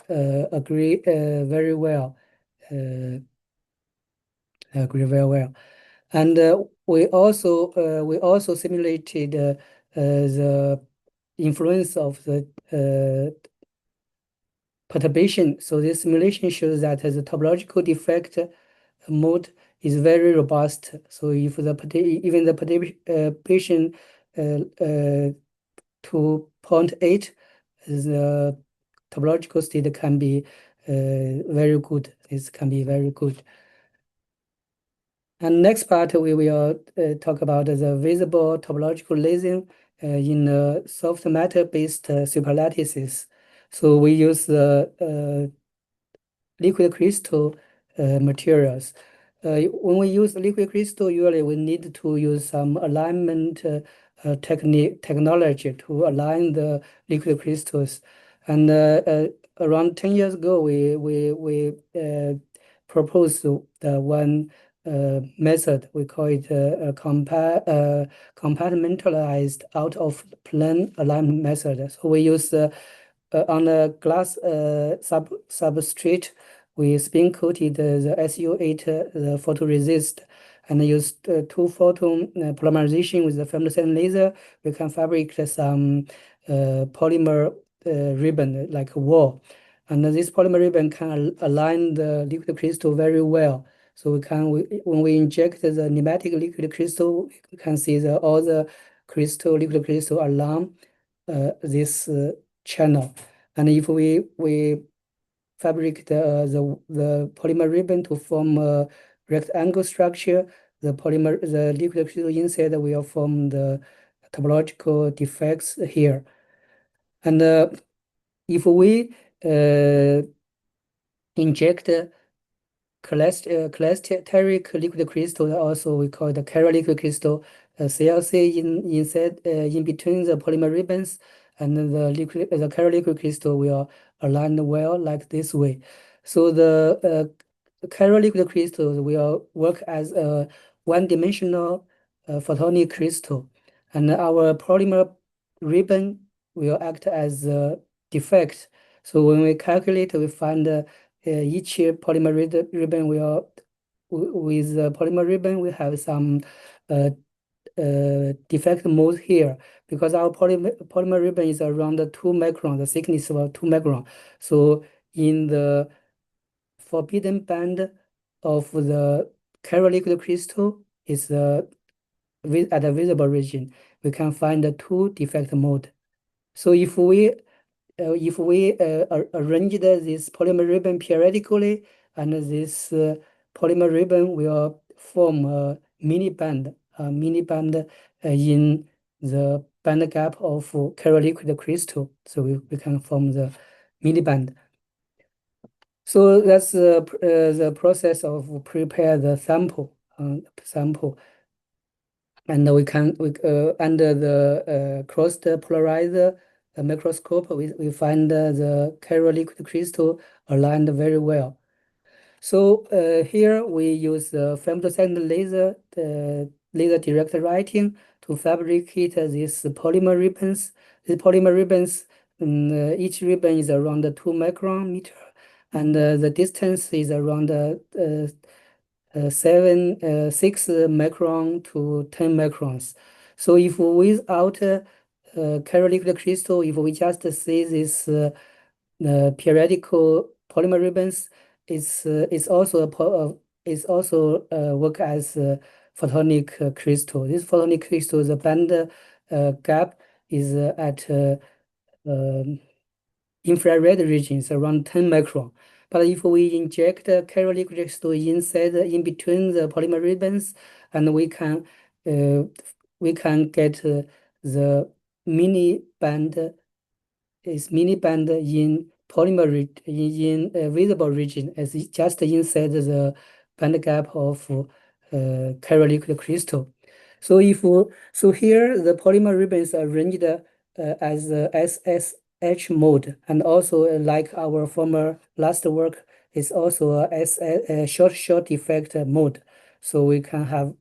agree very well. And we also simulated the influence of the perturbation. So this simulation shows that the topological defect mode is very robust. So if even the perturbation to 0.8, the topological state can be very good. This can be very good. And next part we will talk about the visible topological lasing in soft matter-based superlattices. So we use the liquid crystal materials. When we use liquid crystal, usually we need to use some alignment technology to align the liquid crystals. And around 10 years ago, we proposed the one method. We call it compartmentalized out-of-plane alignment method. So we use on a glass substrate, we spin coated the SU8 the photoresist, and used two photon polymerization with the femtosecond laser. We can fabricate some polymer ribbon like a wall, and this polymer ribbon can align the liquid crystal very well. So when we inject the pneumatic liquid crystal, you can see all the liquid crystal along this channel. And if we fabricate the polymer ribbon to form a rectangle structure, the liquid crystal inside will form the topological defects here. And if we inject cholesteric liquid crystal, also we call the chiral liquid crystal, CLC inside in between the polymer ribbons, and the chiral liquid crystal will align well like this way. So the chiral liquid crystal will work as a one-dimensional photonic crystal, and our polymer ribbon will act as a defect. So when we calculate, we find each polymer ribbon will, with the polymer ribbon, we have some defect mode here, because our polymer ribbon is around 2 micron, the thickness of 2 micron. So in the forbidden band of the chiral liquid crystal is at the visible region, we can find the 2 defect mode. So if we arrange this polymer ribbon periodically, and this polymer ribbon will form a mini band in the band gap of chiral liquid crystal. So we can form the mini band. So that's the process of prepare the sample. And we can under the crossed polarizer microscope, we find the chiral liquid crystal aligned very well. So here we use the femtosecond laser, laser direct writing, to fabricate these polymer ribbons. The polymer ribbons, each ribbon is around 2 micrometer, and the distance is around 6 micron to 10 microns. So if without chiral liquid crystal, if we just see this periodical polymer ribbons, it's also work as a photonic crystal. This photonic crystal, the band gap is at infrared regions around 10 micron. But if we inject chiral liquid crystal inside, in between the polymer ribbons, and we can get the mini band in polymer in visible region, as just inside the band gap of chiral liquid crystal. So here the polymer ribbons are arranged as SSH mode, and also like our former last work is also a short effect mode. So we can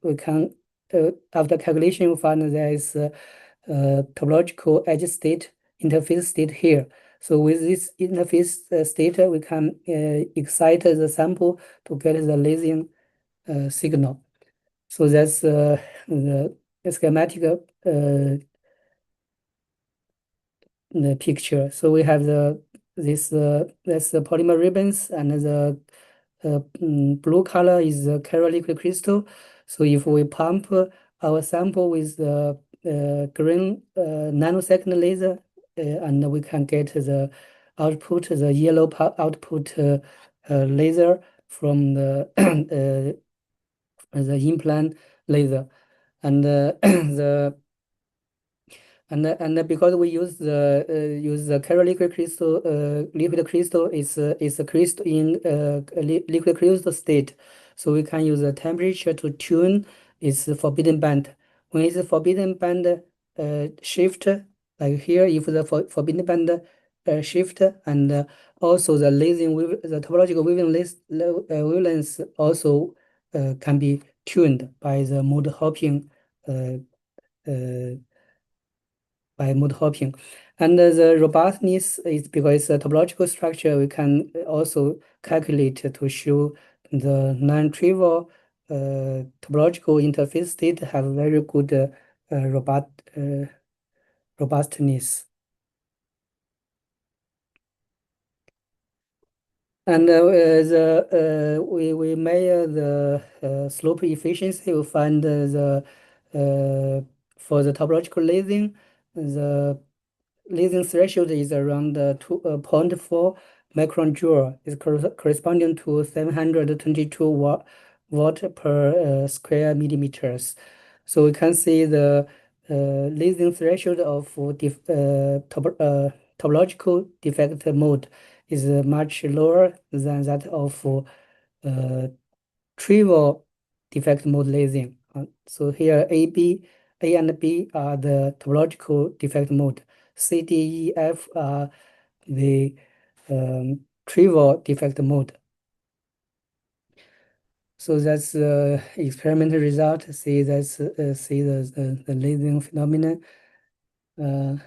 after calculation we find there is topological edge state, interface state here. So with this interface state, we can excite the sample to get the lasing signal. So that's the schematic the picture. So we have that's the polymer ribbons, and the blue color is the chiral liquid crystal. So if we pump our sample with the green nanosecond laser, and we can get the output, the yellow output laser from the the implant laser, and because we use the chiral liquid crystal, is a crystal in liquid crystal state, so we can use the temperature to tune its forbidden band. When it's forbidden band shift, like here, if the forbidden band shift, and also the the topological wavelength also can be tuned by the mode hopping. By mode hopping, and the robustness is because the topological structure we can also calculate to show the non-trivial topological interface state have very good robustness. And we measure the slope efficiency. We find for the topological lasing, the lasing threshold is around 2.4 micron joule, is corresponding to 722 watt per square millimeters. So we can see the lasing threshold of topological defect mode is much lower than that of trivial defect mode lasing. So here A and B are the topological defect mode. C, D, E, F are the trivial defect mode. So that's the experimental result. See that's see the lasing phenomenon. And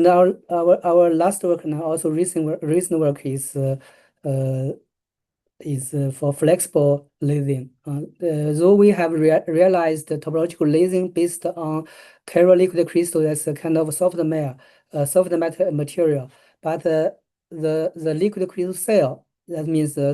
our last work now, also recent work is for flexible lasing. Though we have realized the topological lasing based on chiral liquid crystal, that's a kind of soft material, but the liquid crystal cell, that means the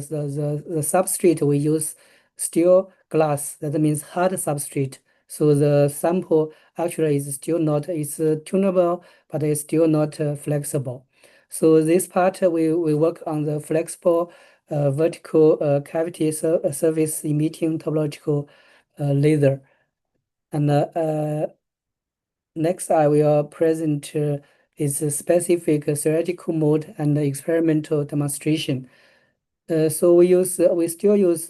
substrate we use steel glass, that means hard substrate. So the sample actually is still not, it's tunable, but it's still not flexible. So this part we work on the flexible vertical cavity surface emitting topological laser. And next I will present is a specific theoretical mode and experimental demonstration. So we still use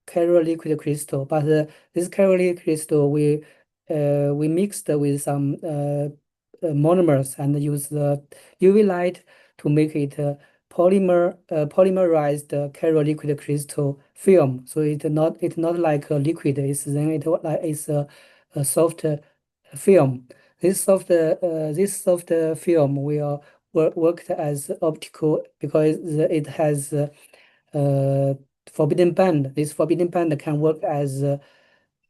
chiral liquid crystal, but this chiral liquid crystal we mixed with some monomers and use the UV light to make it polymerized chiral liquid crystal film. So it's not like a liquid. It's a soft film. This soft film will worked as optical because it has forbidden band. This forbidden band can work as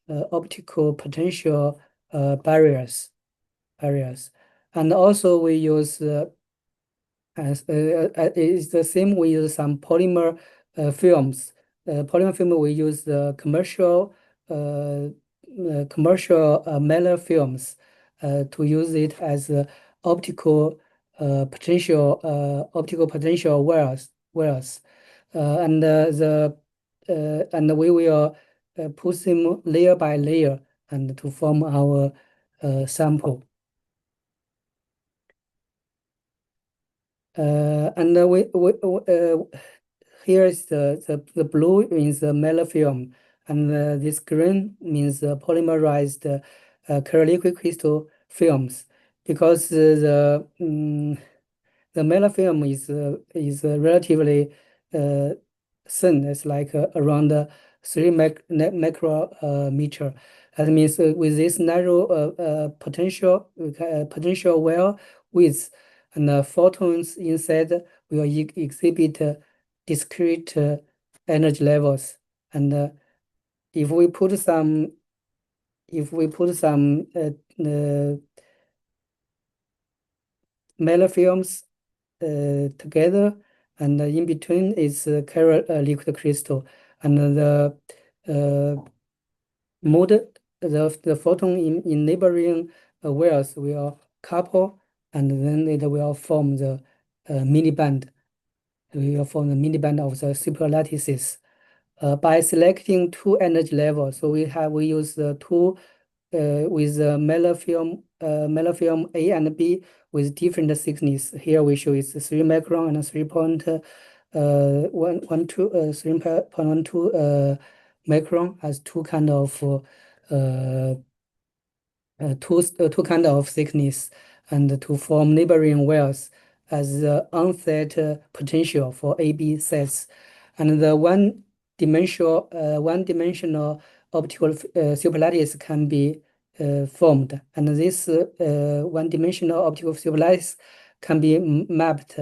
optical potential barriers. And also we use it's the same. We use some polymer films. Polymer film we use the commercial Meller films to use it as optical potential wells. And we will put them layer by layer and to form our sample. And here is the blue means the Meller film, and this green means the polymerized chiral liquid crystal films, because the Meller film is relatively thin. It's like around 3 micrometer. That means with this narrow potential well width, and the photons inside will exhibit discrete energy levels. And if we put some Meller films together, and in between is chiral liquid crystal, and the photon in neighboring wells will couple, and then it will form the mini band. We will form the mini band of the superlattices by selecting two energy levels. So we use the two with the Meller film A and B with different thickness. Here we show it's 3 micron and 3.12 micron as two kind of thickness, and to form neighboring wells as the onset potential for AB sets. And the one-dimensional optical superlattice can be formed, and this one-dimensional optical superlattice can be mapped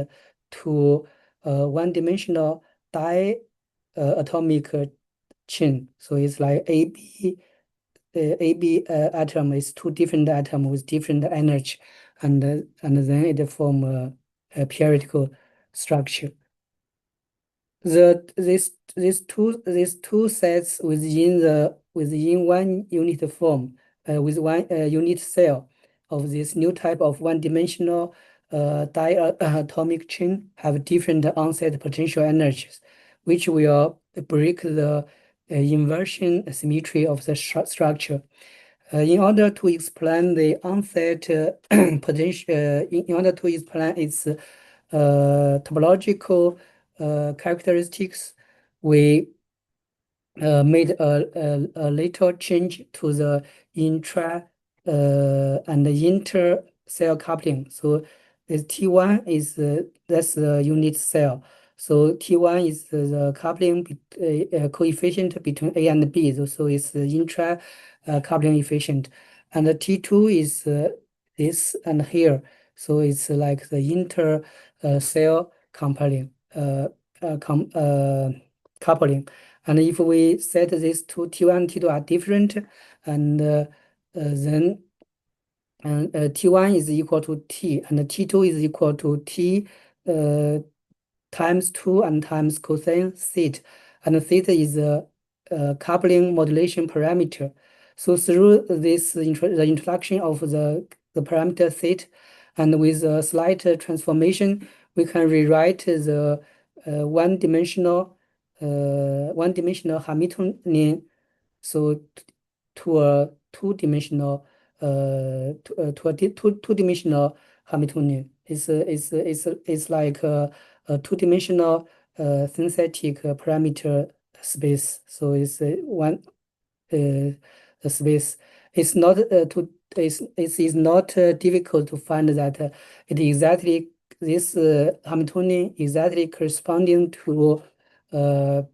to one-dimensional diatomic chain. So it's like AB atom is two different atoms with different energy, and then it form a periodical structure. These two sets within one unit form with one unit cell of this new type of one-dimensional diatomic chain have different onset potential energies, which will break the inversion symmetry of the structure. In order to explain the onset potential, in order to explain its topological characteristics, we made a little change to the intra and inter cell coupling. So the T1 is that's the unit cell, So T1 is the coupling coefficient between A and B, so it's the intra coupling efficient, and the T2 is this and here, so it's like the inter cell coupling. Coupling, and if we set these two T1 and T2 are different, and then T1 is equal to T, and T2 is equal to T times 2 and times cosine theta, and theta is a coupling modulation parameter. So through this the introduction of the parameter theta, and with a slight transformation, we can rewrite the one-dimensional Hamiltonian, so to a two-dimensional two-dimensional Hamiltonian. It's like a two-dimensional synthetic parameter space. So it's one space. It's not it is not difficult to find that it exactly this Hamiltonian exactly corresponding to the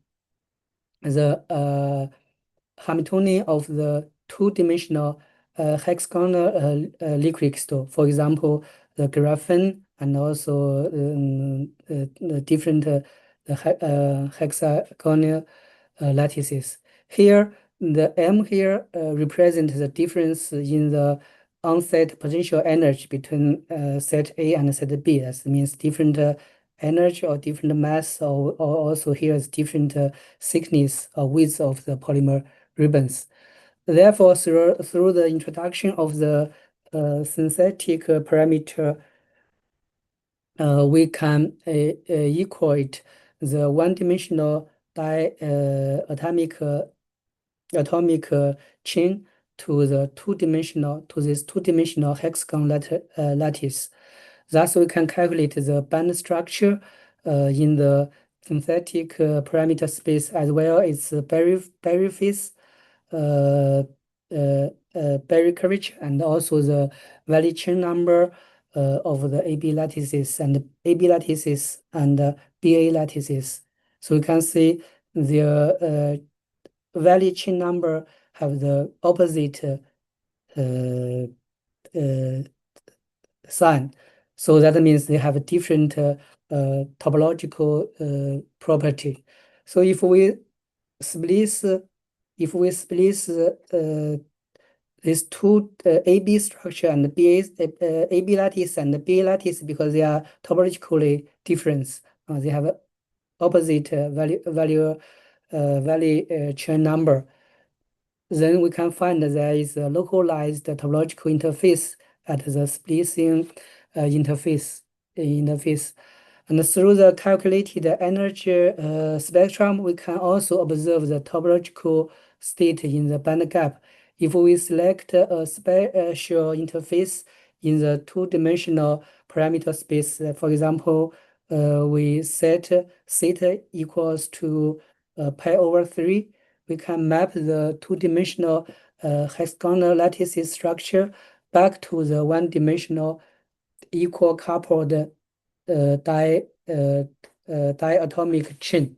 Hamiltonian of the two-dimensional hexagonal liquid crystal. For example, the graphene and also the different hexagonal lattices. Here, the M here represents the difference in the onset potential energy between set A and set B. That means different energy or different mass, or also here is different thickness or width of the polymer ribbons. Therefore, through the introduction of the synthetic parameter, we can equate the one-dimensional atomic chain to this two-dimensional hexagon lattice. Thus, we can calculate the band structure in the synthetic parameter space, as well as the Berry phase, Berry curvature, and also the valley chain number of the AB lattices and BA lattices. So you can see the valley chain number have the opposite sign. So that means they have a different topological property. So if we split these two AB structure and AB lattice and BA lattice, because they are topologically different, they have a opposite valley chain number, then we can find that there is a localized topological interface at the splitting interface. And through the calculated energy spectrum, we can also observe the topological state in the band gap. If we select a spatial interface in the two-dimensional parameter space, for example, we set theta equals to pi over 3, we can map the two-dimensional hexagonal lattice structure back to the one-dimensional equal coupled diatomic chain.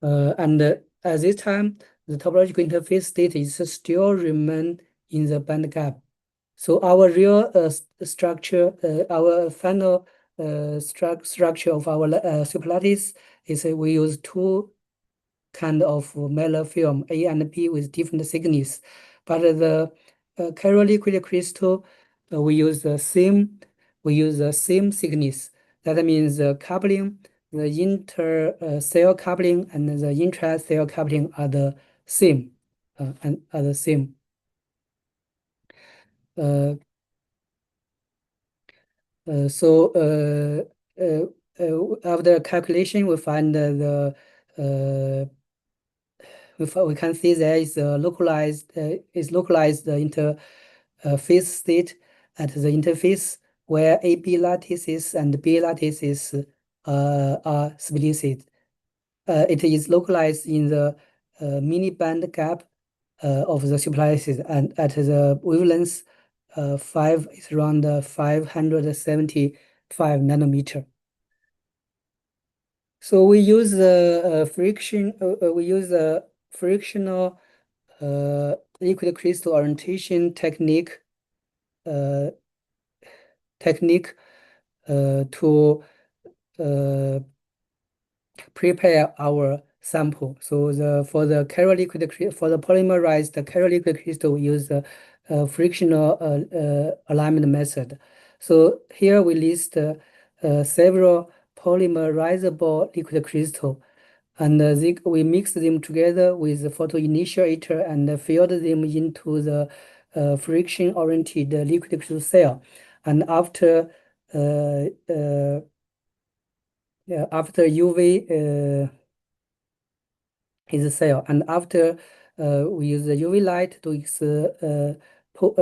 And at this time, the topological interface state is still remain in the band gap. So our real structure, our final structure of our superlattice is we use two kind of metal film, A and B, with different thickness. But the Cairo liquid crystal, we use the same thickness. That means the coupling, the inter cell coupling and the intra cell coupling are the same. So after calculation, we find we can see there is a localized interface state at the interface where AB lattices and B lattices are split. It is localized in the mini band gap of the superlattices, and at the wavelength 5 is around 575 nanometer. So we use the friction. We use the frictional liquid crystal orientation technique. To prepare our sample. So for the polymerized chiral liquid crystal, we use the frictional alignment method. So here we list several polymerizable liquid crystal, and we mix them together with the photoinitiator and fill them into the friction-oriented liquid crystal cell. And after UV is the cell, and after we use the UV light to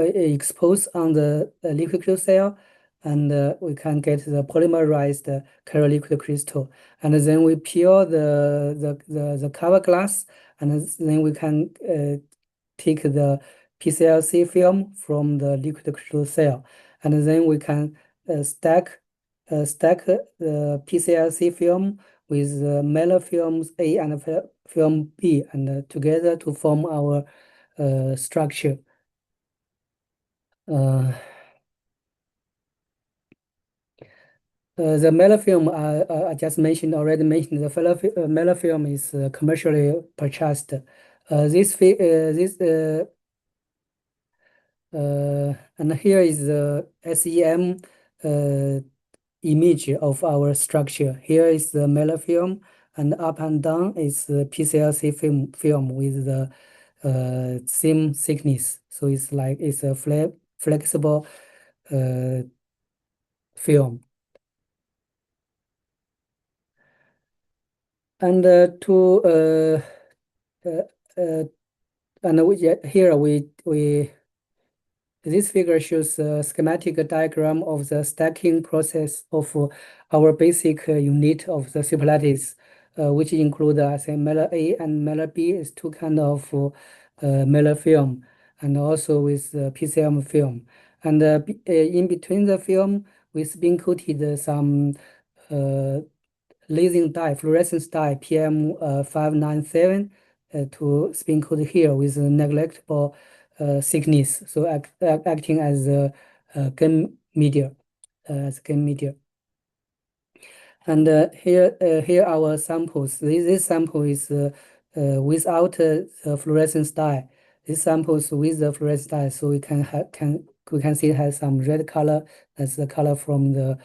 expose on the liquid crystal cell, and we can get the polymerized chiral liquid crystal. And then we peel the cover glass, and then we can take the PCLC film from the liquid crystal cell, and then we can stack the PCLC film with metal films A and film B, and together to form our structure. The metal film I just already mentioned. The metal film is commercially purchased. And here is the SEM image of our structure. Here is the metal film, and up and down is the PCLC film with the same thickness. So it's a flexible film. And this figure shows a schematic diagram of the stacking process of our basic unit of the superlattice, which include metal A and metal B is two kind of metal film, and also with PCM film. And in between the film, we spin coated some lasing dye, fluorescence dye PM 597 to spin coat here with negligible thickness, so acting as a gun media, And here our samples. This sample is without the fluorescence dye. This sample is with the fluorescence dye, so we can see it has some red color. That's the color from the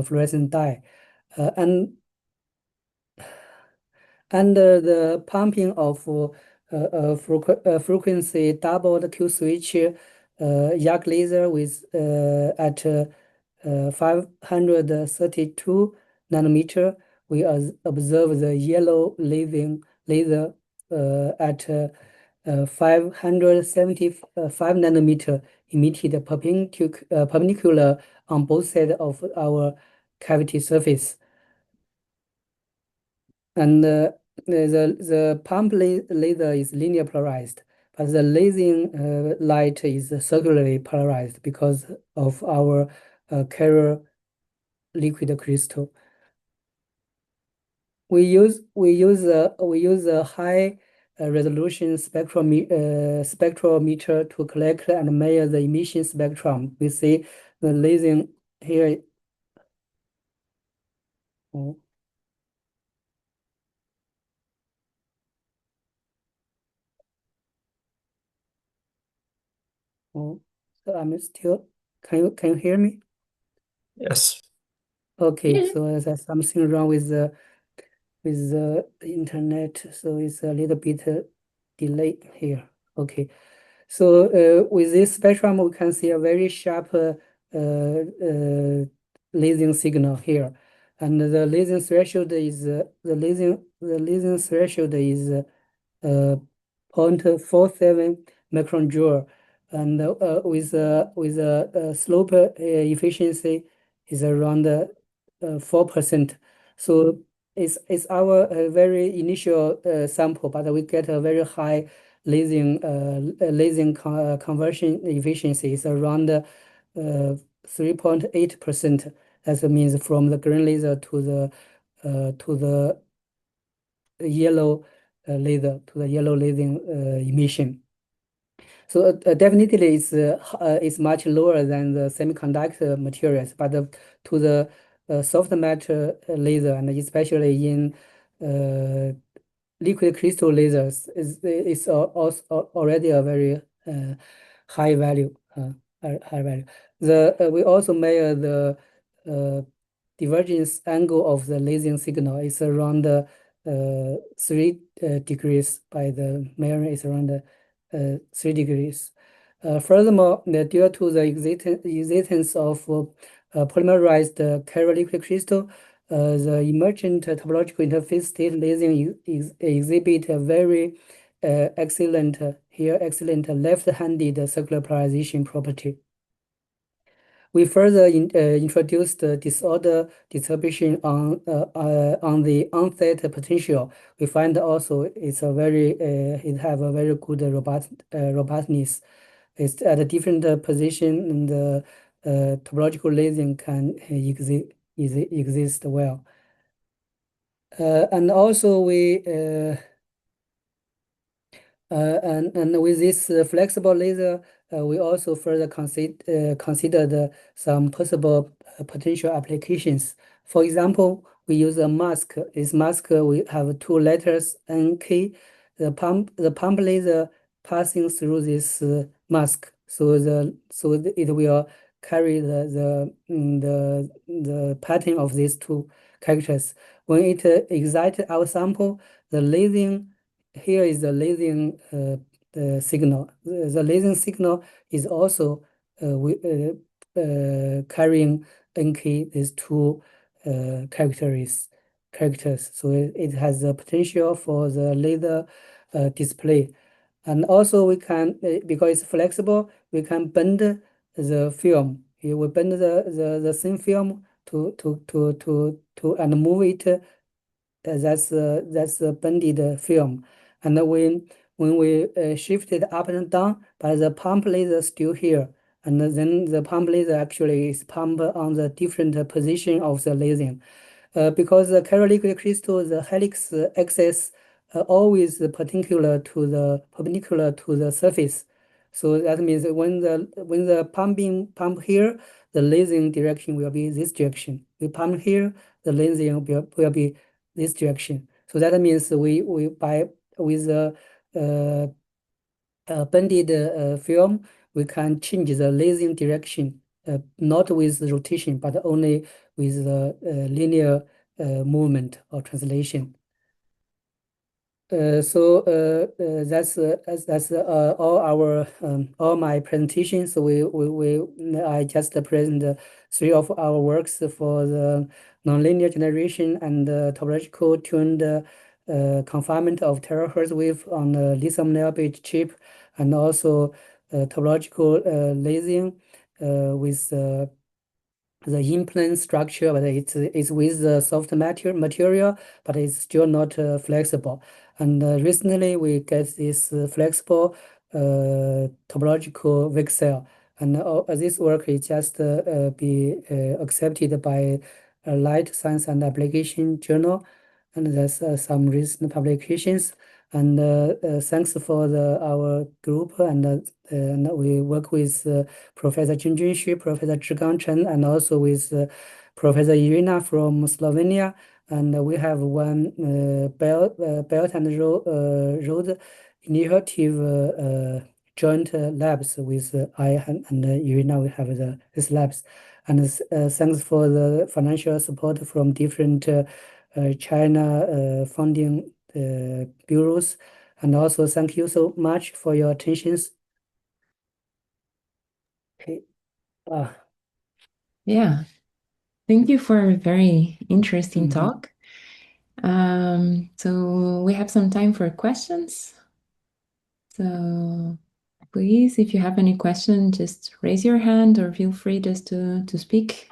fluorescent dye, and under the pumping of frequency doubled Q switch YAG laser with at 532 nanometer, we observe the yellow laser at 575 nanometer emitted perpendicular on both sides of our cavity surface. And the pump laser is linear polarized, but the lasing light is circularly polarized because of our chiral liquid crystal. We use a high resolution spectrometer to collect and measure the emission spectrum. We see the lasing here. Oh. Oh, so I'm still. Can you hear me? Yes. Okay, Yeah. so there's something wrong with the internet, so it's a little bit delay here. Okay, so with this spectrum, we can see a very sharp lasing signal here, and the lasing threshold is 0.47 micron joule, and with a slope efficiency is around 4%. So it's our very initial sample, but we get a very high lasing conversion efficiency is around 3.8%. That means from the green laser to the to the yellow laser, to the yellow lasing emission. So definitely it's much lower than the semiconductor materials, but to the soft matter laser, and especially in liquid crystal lasers, is also already a very high value. High value. We also measure the divergence angle of the lasing signal. It's around 3 degrees. By the measuring, it's around 3 degrees. Furthermore, due to the existence of polymerized chiral liquid crystal, the emergent topological interface state lasing exhibit a very excellent left-handed circular polarization property. We further introduced disorder distribution on the onset potential. We find also it have a very good robustness. It's at a different position, and the topological lasing can exist well. And also we and with this flexible laser, we also further considered some possible potential applications. For example, we use a mask. This mask, we have 2 letters NK. The pump laser passing through this mask, so it will carry the pattern of these 2 characters. When it excites our sample, the lasing here is the lasing signal. The lasing signal is also carrying NK, these 2 characters. So it has the potential for the laser display. And also we can, because it's flexible, we can bend the film. We bend the thin film and move it. That's the bended film. And when we shift it up and down, but the pump laser still here, and then the pump laser actually is pumped on the different position of the lasing. Because the chiral liquid crystal, the helix axis always perpendicular to the surface. So that means when the pump here, the lasing direction will be this direction. We pump here, the lasing will be this direction. So that means with the bended film, we can change the lasing direction, not with rotation, but only with the linear movement or translation. So that's all my presentation. So I just present 3 of our works for the nonlinear generation and topological tuned confinement of terahertz wave on the lithium niobate chip, and also topological lasing with the in-plane structure, but it's with the soft material, but it's still not flexible. And recently we get this flexible topological VCSEL, and this work is just be accepted by Light Science and Application Journal, and there's some recent publications. And thanks for our group, and we work with Professor Xinzheng, Professor Zhigang Chen, and also with Professor Irina from Slovenia. And we have one Belt and Road Initiative joint labs with I and Irina. We have these labs. And thanks for the financial support from different China funding bureaus. And also thank you so much for your attentions. Okay. Yeah, thank you for a very interesting talk. So we have some time for questions. So please, if you have any question, just raise your hand or feel free just to speak.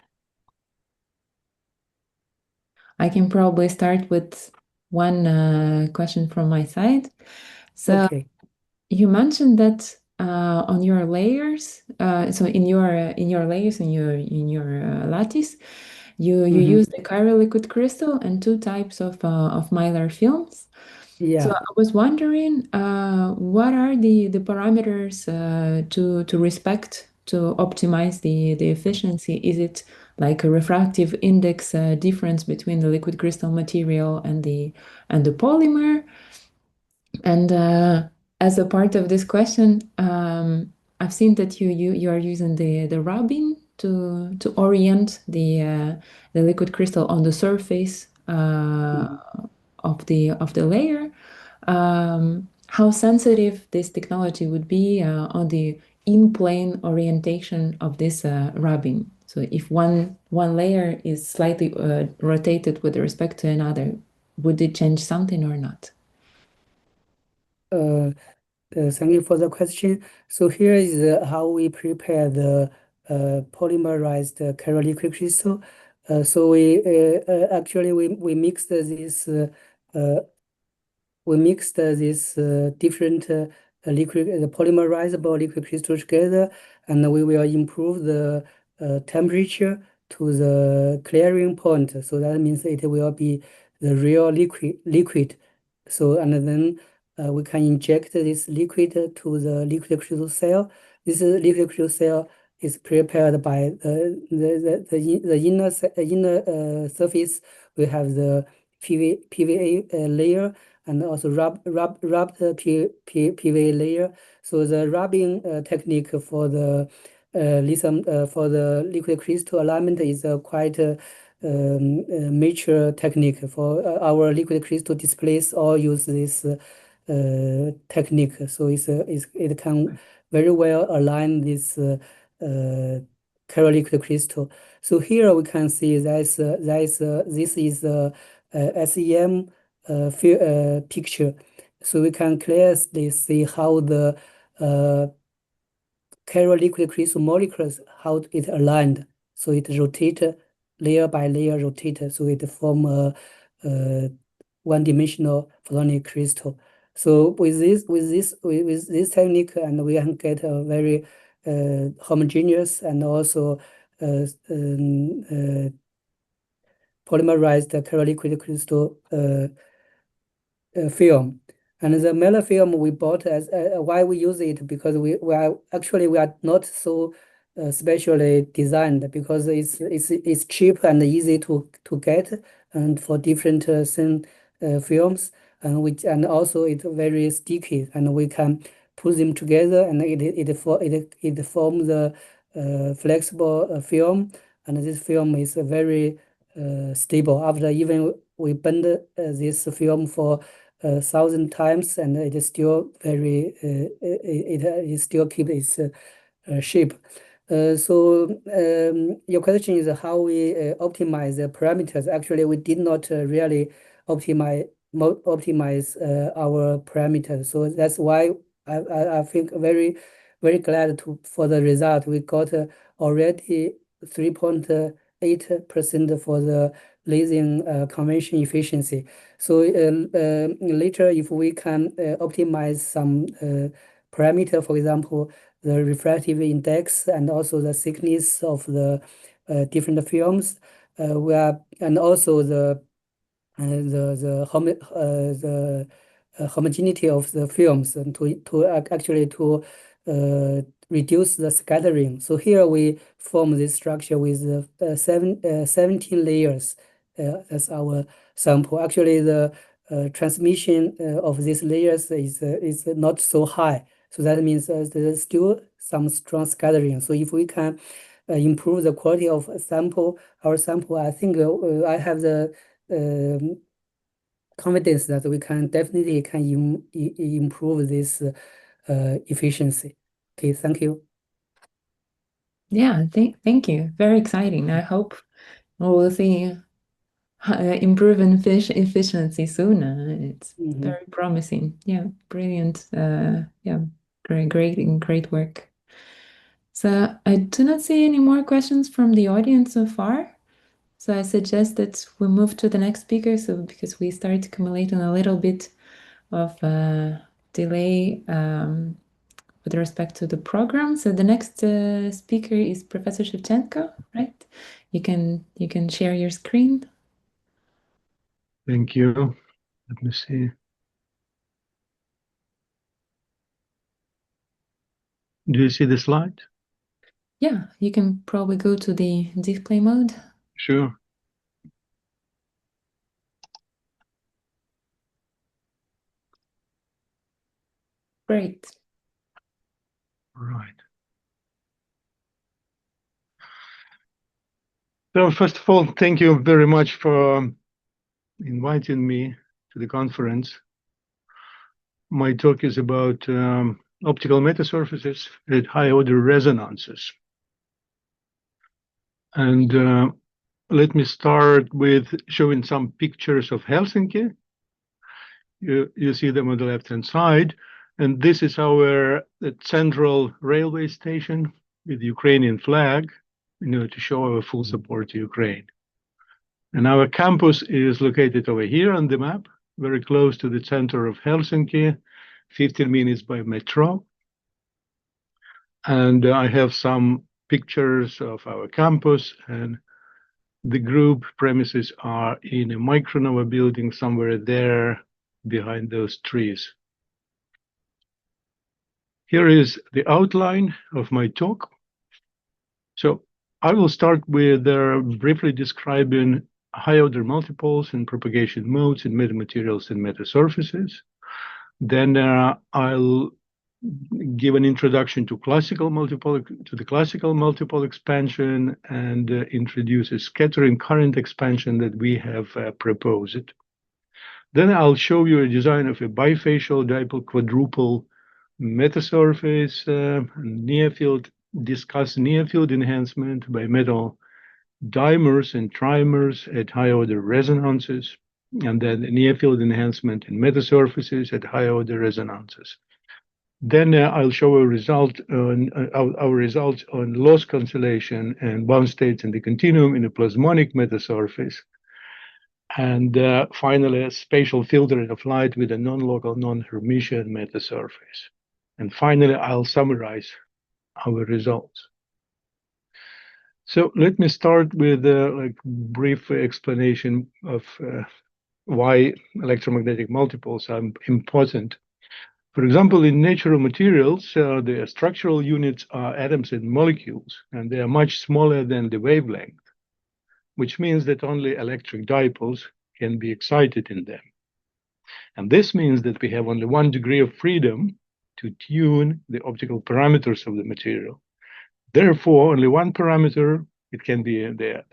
I can probably start with one question from my side. So Okay. you mentioned that on your layers, so in your layers in your lattice, You use the chiral liquid crystal and two types of mylar films. Yeah. So I was wondering, what are the parameters to respect to optimize the efficiency? Is it like a refractive index difference between the liquid crystal material and the polymer? And as a part of this question, I've seen that you are using the rubbing to orient the liquid crystal on the surface of the layer. How sensitive this technology would be on the in-plane orientation of this rubbing. So if one layer is slightly rotated with respect to another, would it change something or not? Thank you for the question. So here is how we prepare the polymerized chiral liquid crystal. So we actually we mixed this different liquid, the polymerizable liquid crystal together, and we will improve the temperature to the clearing point. So that means it will be the real liquid. So and then we can inject this liquid to the liquid crystal cell. This liquid crystal cell is prepared by the inner surface. We have the PVA layer and also rubbed PVA layer. So the rubbing technique for the lithium for the liquid crystal alignment is quite mature technique for our liquid crystal displays. All use this technique. So it can very well align this chiral liquid crystal. So here we can see this is a SEM picture. So we can clearly see how the chiral liquid crystal molecules, how it aligned. So it rotated layer by layer rotated. So it form a one-dimensional photonic crystal. So with this technique, and we can get a very homogeneous and also polymerized chiral liquid crystal film. And the metal film we bought as why we use it, because we are not so specially designed, because it's cheap and easy to get, and for different thin films, and also it's very sticky, and we can put them together, and it forms the flexible film, and this film is very stable. After even we bend this film for 1,000 times, and it is still very it still keep its shape. So your question is how we optimize the parameters. Actually, we did not really optimize our parameters. So that's why I think very glad for the result. We got already 3.8% for the lasing convention efficiency. So later, if we can optimize some parameter, for example, the refractive index and also the thickness of the different films, and also the homogeneity of the films, and to actually to reduce the scattering. So here we form this structure with 17 layers as our sample. Actually, the transmission of these layers is not so high. So that means there's still some strong scattering. So if we can improve the quality of our sample, I think I have the confidence that we can definitely improve this efficiency. Okay, thank you. Yeah, thank you. Very exciting. I hope we'll see improving efficiency soon. It's very promising. Yeah, brilliant. Yeah, great work. So I do not see any more questions from the audience so far. So I suggest that we move to the next speaker. So because we start accumulating a little bit of delay with respect to the program. So the next speaker is Professor Shevchenko, right? you can share your screen. Thank you. Let me see. Do you see the slide? Yeah, you can probably go to the display mode. Sure. Great. Right. So first of all, thank you very much for inviting me to the conference. My talk is about optical metasurfaces at high order resonances. And let me start with showing some pictures of Helsinki. You see them on the left-hand side. And this is our central railway station with the Ukrainian flag, to show our full support to Ukraine. And our campus is located over here on the map, very close to the center of Helsinki, 15 minutes by metro. And I have some pictures of our campus, and the group premises are in a Micronova building somewhere there behind those trees. Here is the outline of my talk. So I will start with briefly describing high-order multipoles and propagation modes in metamaterials and metasurfaces. Then I'll give an introduction to the classical multipole expansion and introduce a scattering current expansion that we have proposed. Then I'll show you a design of a bifacial dipole quadruple metasurface, discuss near-field enhancement by metal dimers and trimers at high-order resonances, and then near-field enhancement in metasurfaces at high-order resonances. Then I'll show our results on loss cancellation and bound states in the continuum in a plasmonic metasurface. And finally, a spatial filtering of light with a non-local, non-Hermitian metasurface. And finally, I'll summarize our results. So let me start with a brief explanation of why electromagnetic multipoles are important. For example, in natural materials, the structural units are atoms and molecules, and they are much smaller than the wavelength, which means that only electric dipoles can be excited in them. And this means that we have only 1 degree of freedom to tune the optical parameters of the material. Therefore, only one parameter, it can be the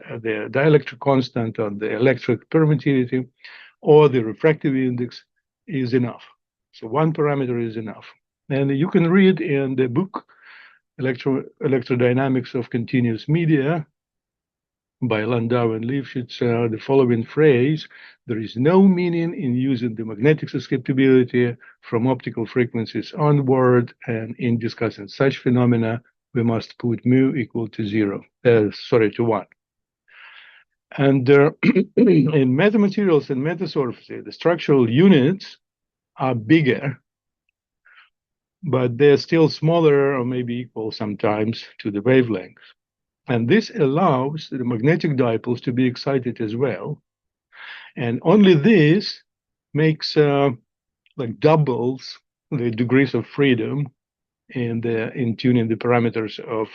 dielectric constant on the electric permittivity or the refractive index, is enough. So one parameter is enough. And you can read in the book Electrodynamics of Continuous Media by Landau and Lifshitz the following phrase: there is no meaning in using the magnetic susceptibility from optical frequencies onward, and in discussing such phenomena, we must put mu equal to 1. And in metamaterials and metasurfaces, the structural units are bigger, but they're still smaller or maybe equal sometimes to the wavelength. And this allows the magnetic dipoles to be excited as well. And only this makes doubles the degrees of freedom in tuning the parameters of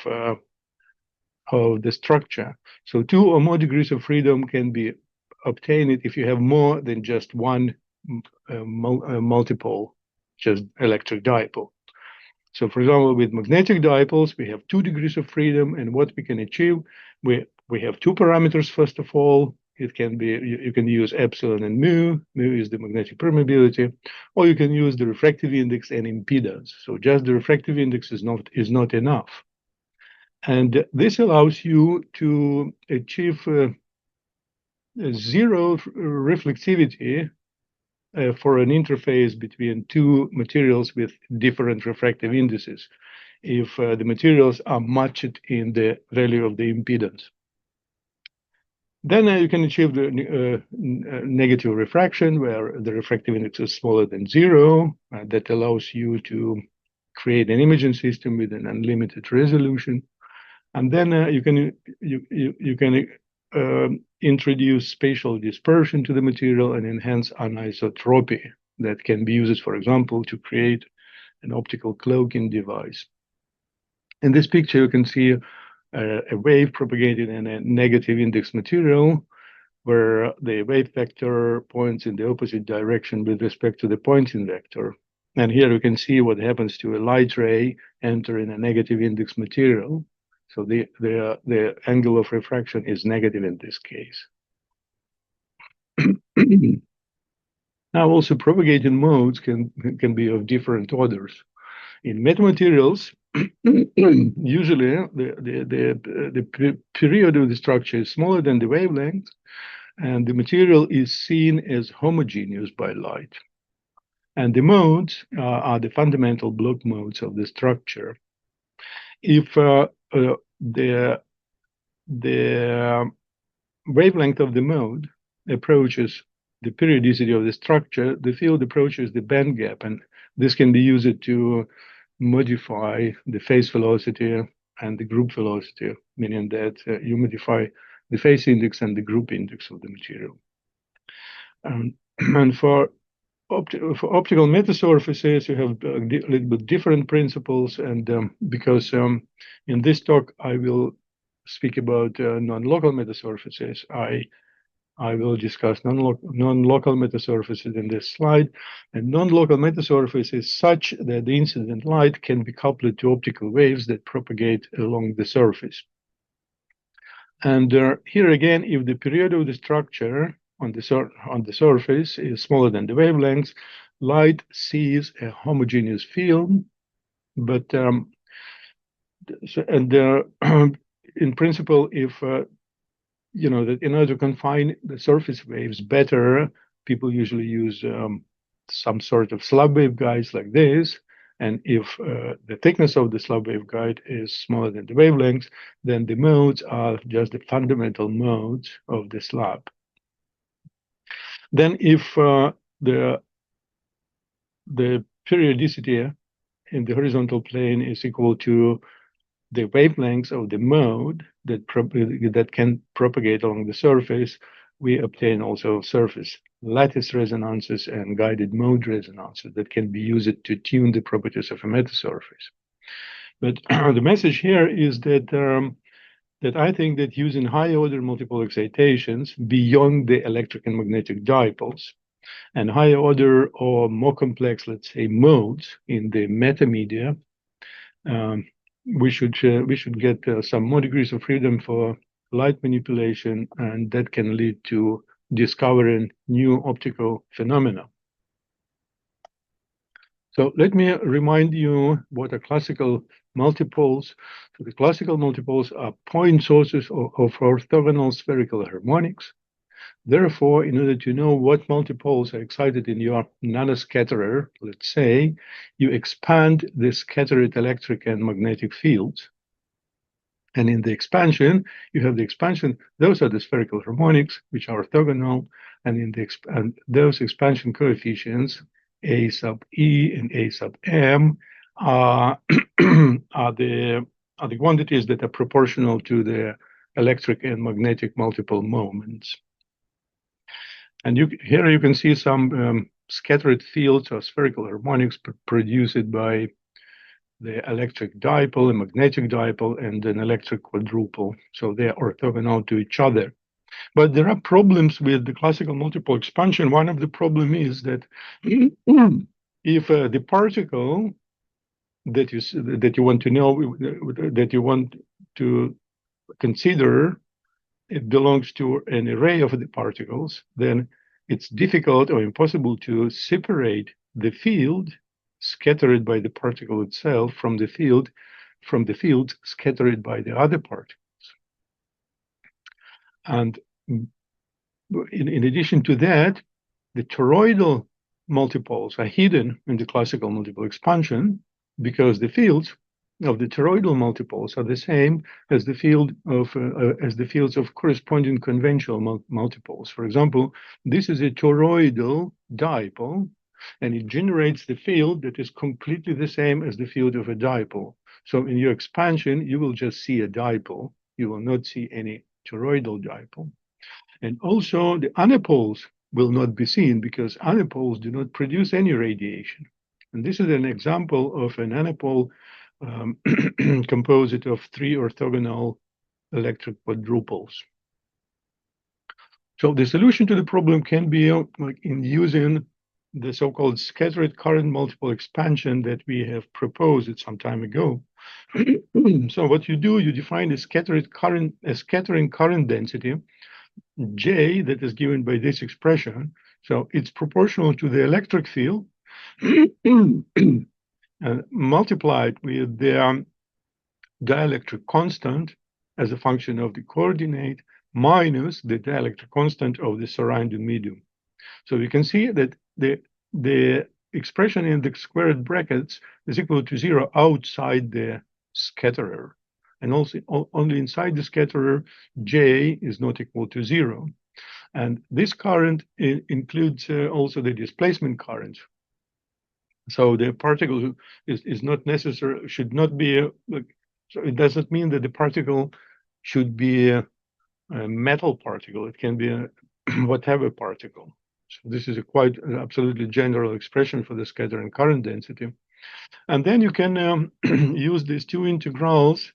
the structure. So 2 or more degrees of freedom can be obtained if you have more than just one multipole, just electric dipole. So for example, with magnetic dipoles, we have 2 degrees of freedom, and what we can achieve, we have 2 parameters. First of all, it can be, you can use epsilon and mu. Mu is the magnetic permeability, or you can use the refractive index and impedance. So just the refractive index is not enough. And this allows you to achieve zero reflectivity for an interface between 2 materials with different refractive indices, if the materials are matched in the value of the impedance. Then you can achieve the negative refraction, where the refractive index is smaller than 0. That allows you to create an imaging system with an unlimited resolution. And then you can introduce spatial dispersion to the material and enhance anisotropy that can be used, for example, to create an optical cloaking device. In this picture, you can see a wave propagated in a negative index material where the wave vector points in the opposite direction with respect to the Poynting vector. And here you can see what happens to a light ray entering a negative index material. So the angle of refraction is negative in this case. Now also propagating modes can be of different orders. In metamaterials, usually the period of the structure is smaller than the wavelength, and the material is seen as homogeneous by light. And the modes are the fundamental block modes of the structure. If the wavelength of the mode approaches the periodicity of the structure, the field approaches the band gap, and this can be used to modify the phase velocity and the group velocity, meaning that you modify the phase index and the group index of the material. And for optical metasurfaces, you have a little bit different principles, and because in this talk I will speak about non-local metasurfaces, I will discuss non-local metasurfaces in this slide. And non-local metasurface is such that the incident light can be coupled to optical waves that propagate along the surface. And here again, if the period of the structure on the surface is smaller than the wavelengths, light sees a homogeneous field. But in principle, if you know that in order to confine the surface waves better, people usually use some sort of slab waveguides like this. And if the thickness of the slab waveguide is smaller than the wavelengths, then the modes are just the fundamental modes of the slab. Then if the periodicity in the horizontal plane is equal to the wavelengths of the mode that can propagate along the surface, we obtain also surface lattice resonances and guided mode resonances that can be used to tune the properties of a metasurface. But the message here is that that I think that using high-order multiple excitations beyond the electric and magnetic dipoles and higher order or more complex, let's say, modes in the metamedia, we should get some more degrees of freedom for light manipulation, and that can lead to discovering new optical phenomena. So let me remind you what are classical multipoles. So the classical multipoles are point sources of orthogonal spherical harmonics. Therefore, in order to know what multipoles are excited in your nanoscatterer, let's say, you expand the scattered electric and magnetic fields. And in the expansion, you have the expansion. Those are the spherical harmonics, which are orthogonal. And in the those expansion coefficients, A sub E and A sub M, are the quantities that are proportional to the electric and magnetic multiple moments. And here you can see some scattered fields or spherical harmonics produced by the electric dipole, a magnetic dipole, and an electric quadrupole. So they are orthogonal to each other. But there are problems with the classical multipole expansion. One of the problems is that if the particle that you want to know, that you want to consider, it belongs to an array of the particles, then it's difficult or impossible to separate the field scattered by the particle itself from the field scattered by the other particles. And in addition to that, the toroidal multipoles are hidden in the classical multiple expansion because the fields of the toroidal multipoles are the same as the fields of corresponding conventional multipoles. For example, this is a toroidal dipole, and it generates the field that is completely the same as the field of a dipole. So in your expansion, you will just see a dipole. You will not see any toroidal dipole. And also the anipoles will not be seen because anipoles do not produce any radiation. And this is an example of an anipole composed of 3 orthogonal electric quadruples. So the solution to the problem can be like in using the so-called scattered current multiple expansion that we have proposed some time ago. So what you do, you define a scattering current density, J, that is given by this expression. So it's proportional to the electric field multiplied with the dielectric constant as a function of the coordinate minus the dielectric constant of the surrounding medium. So you can see that the expression in the squared brackets is equal to 0 outside the scatterer. And also only inside the scatterer, J is not equal to 0. And this current includes also the displacement current. So the particle is not necessary, should not be, so it doesn't mean that the particle should be a metal particle. It can be a whatever particle. So this is a quite absolutely general expression for the scattering current density. And then you can use these two integrals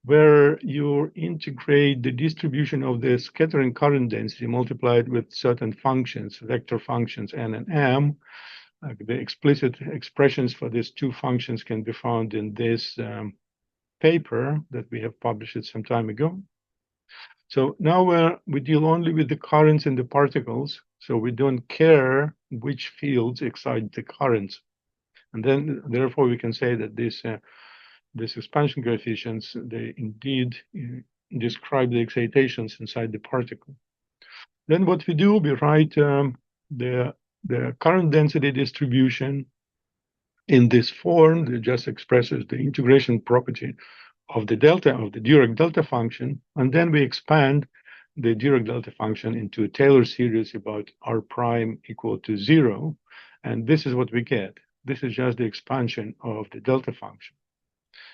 where you integrate the distribution of the scattering current density multiplied with certain functions, vector functions n and m. The explicit expressions for these two functions can be found in this paper that we have published some time ago. So now we deal only with the currents in the particles, so we don't care which fields excite the currents. And then, therefore, we can say that these expansion coefficients, they indeed describe the excitations inside the particle. Then what we do, we write the current density distribution in this form that just expresses the integration property of the delta, of the Dirac delta function, and then we expand the Dirac delta function into a Taylor series about r prime equal to 0, and this is what we get. This is just the expansion of the delta function.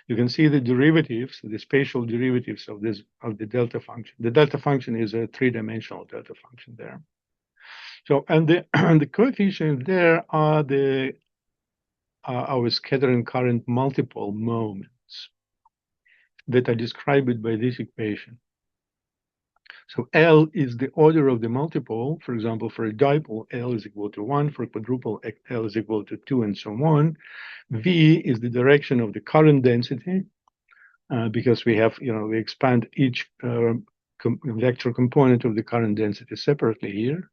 You can see the derivatives, the spatial derivatives of the delta function. The delta function is a three-dimensional delta function there. So, and the coefficients there are our scattering current multiple moments that are described by this equation. So L is the order of the multiple. For example, for a dipole, L is equal to 1. For a quadruple, L is equal to 2, and so on. V is the direction of the current density, because we have, we expand each vector component of the current density separately here.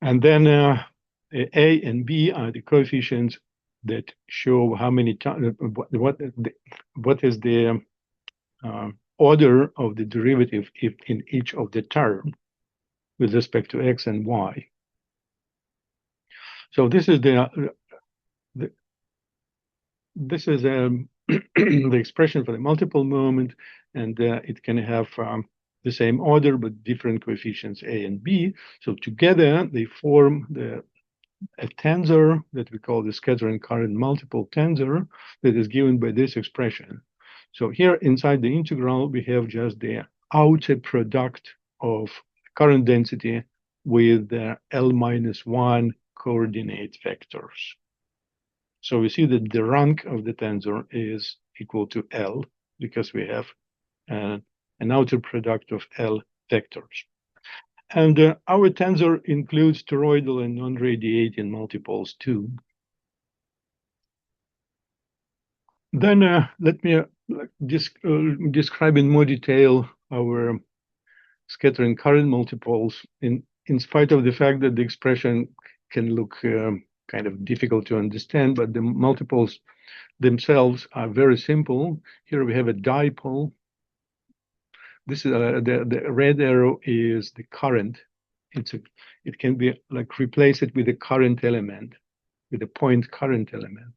And then A and B are the coefficients that show how many times, what is the order of the derivative if in each of the term with respect to x and y. So this is the expression for the multiple moment, and it can have the same order but different coefficients a and b. So together they form a tensor that we call the scattering current multiple tensor that is given by this expression. So here inside the integral, we have just the outer product of current density with the L-1 coordinate vectors. So we see that the rank of the tensor is equal to L because we have an outer product of L vectors. And our tensor includes toroidal and non-radiating multiples too. Then let me describe in more detail our scattering current multiples in spite of the fact that the expression can look kind of difficult to understand, but the multiples themselves are very simple. Here we have a dipole. This is the red arrow is the current. It can be like replace it with a current element, with a point current element.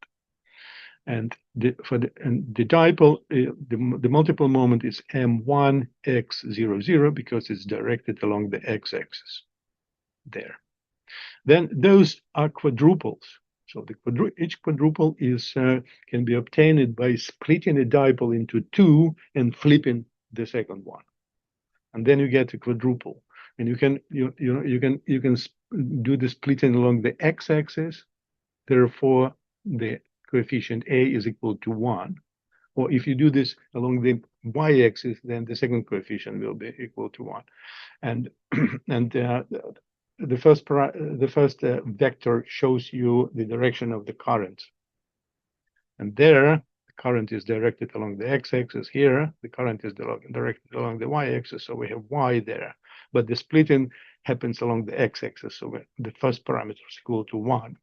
And the dipole, the multiple moment is m1 x00 because it's directed along the x-axis there. Then those are quadruples. So each quadruple is can be obtained by splitting a dipole into two and flipping the second one, and then you get a quadruple. And you can do the splitting along the x-axis. Therefore, the coefficient A is equal to 1. Or if you do this along the y-axis, then the second coefficient will be equal to 1. And the first vector shows you the direction of the current. And there, the current is directed along the x-axis. Here, the current is directed along the y-axis, so we have y there. But the splitting happens along the x-axis, so the first parameter is equal to 1.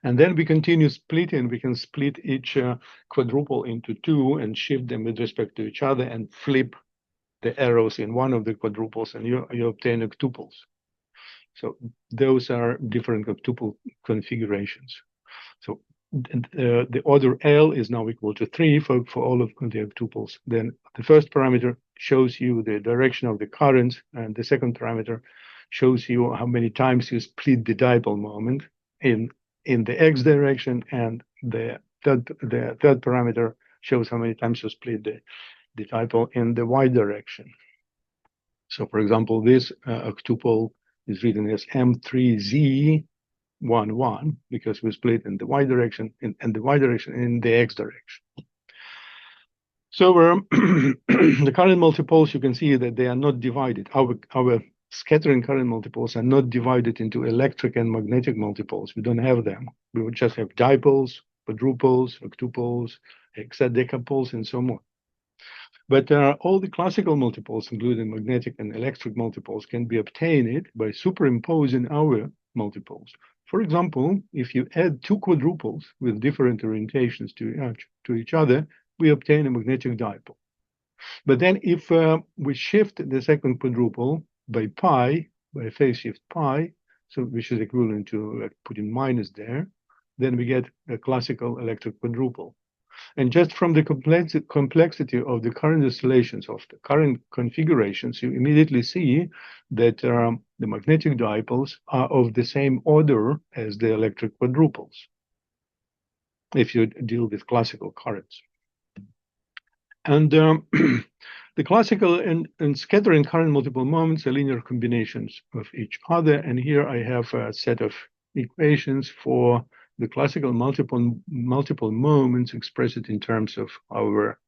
And then we continue splitting. We can split each quadruple into two and shift them with respect to each other and flip the arrows in one of the quadruples, and you obtain octuples. So those are different octuple configurations. So the order L is now equal to 3 for all of the octuples. Then the first parameter shows you the direction of the current, and the second parameter shows you how many times you split the dipole moment in the x direction, and the third parameter shows how many times you split the dipole in the y direction. So, for example, this octuple is written as M3Z11 because we split in the y direction and the y direction in the x direction. So the current multipoles, you can see that they are not divided. Our scattering current multipoles are not divided into electric and magnetic multipoles. We don't have them. We would just have dipoles, quadruples, octuples, hexadecapoles, and so on. But all the classical multipoles, including magnetic and electric multipoles, can be obtained by superimposing our multipoles. For example, if you add two quadruples with different orientations to each other, we obtain a magnetic dipole. But then if we shift the second quadruple by pi, by phase shift pi, so which is equivalent to putting minus there, then we get a classical electric quadruple. And just from the complexity of the current oscillations, of the current configurations, you immediately see that the magnetic dipoles are of the same order as the electric quadruples, if you deal with classical currents. And the classical and scattering current multiple moments are linear combinations of each other. And here I have a set of equations for the classical multiple moments expressed in terms of our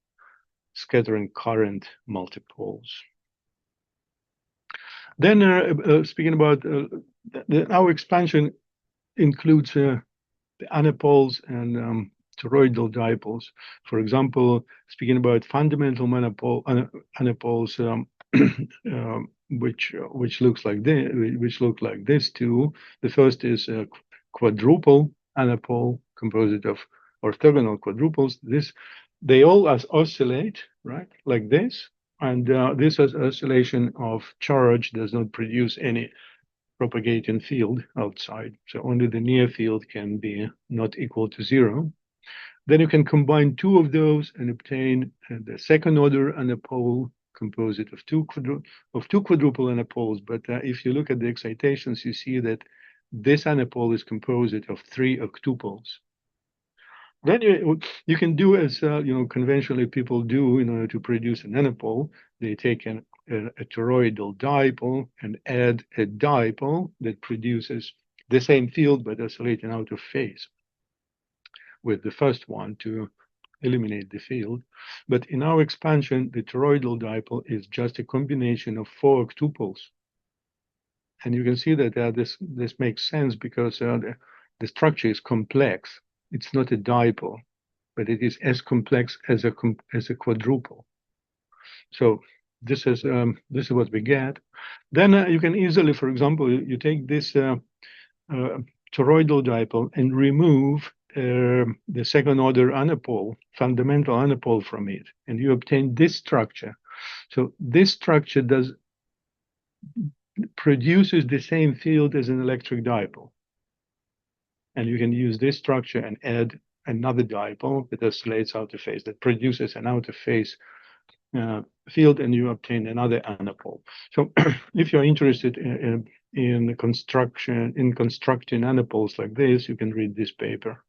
scattering current multipoles. Then speaking about our expansion includes the anipoles and toroidal dipoles. For example, speaking about fundamental anipoles, which look like this two. The first is a quadruple anipole composed of orthogonal quadruples. They all oscillate, right, like this, and this oscillation of charge does not produce any propagating field outside, so only the near field can be not equal to 0. Then you can combine two of those and obtain the second order anipole composed of two quadruple anipoles. But if you look at the excitations, you see that this anipole is composed of 3 octuples. Then you can do as conventionally people do in order to produce an anipole. They take a toroidal dipole and add a dipole that produces the same field but oscillating out of phase with the first one to eliminate the field. But in our expansion, the toroidal dipole is just a combination of 4 octuples. And you can see that this makes sense because the structure is complex. It's not a dipole, but it is as complex as a quadruple. So this is what we get. Then you can easily, for example, you take this toroidal dipole and remove the second order anipole, fundamental anipole from it, and you obtain this structure. So this structure produces the same field as an electric dipole. And you can use this structure and add another dipole that oscillates out of phase, that produces an out of phase field, and you obtain another anipole. So if you're interested in in constructing nanopoles like this, you can read this paper.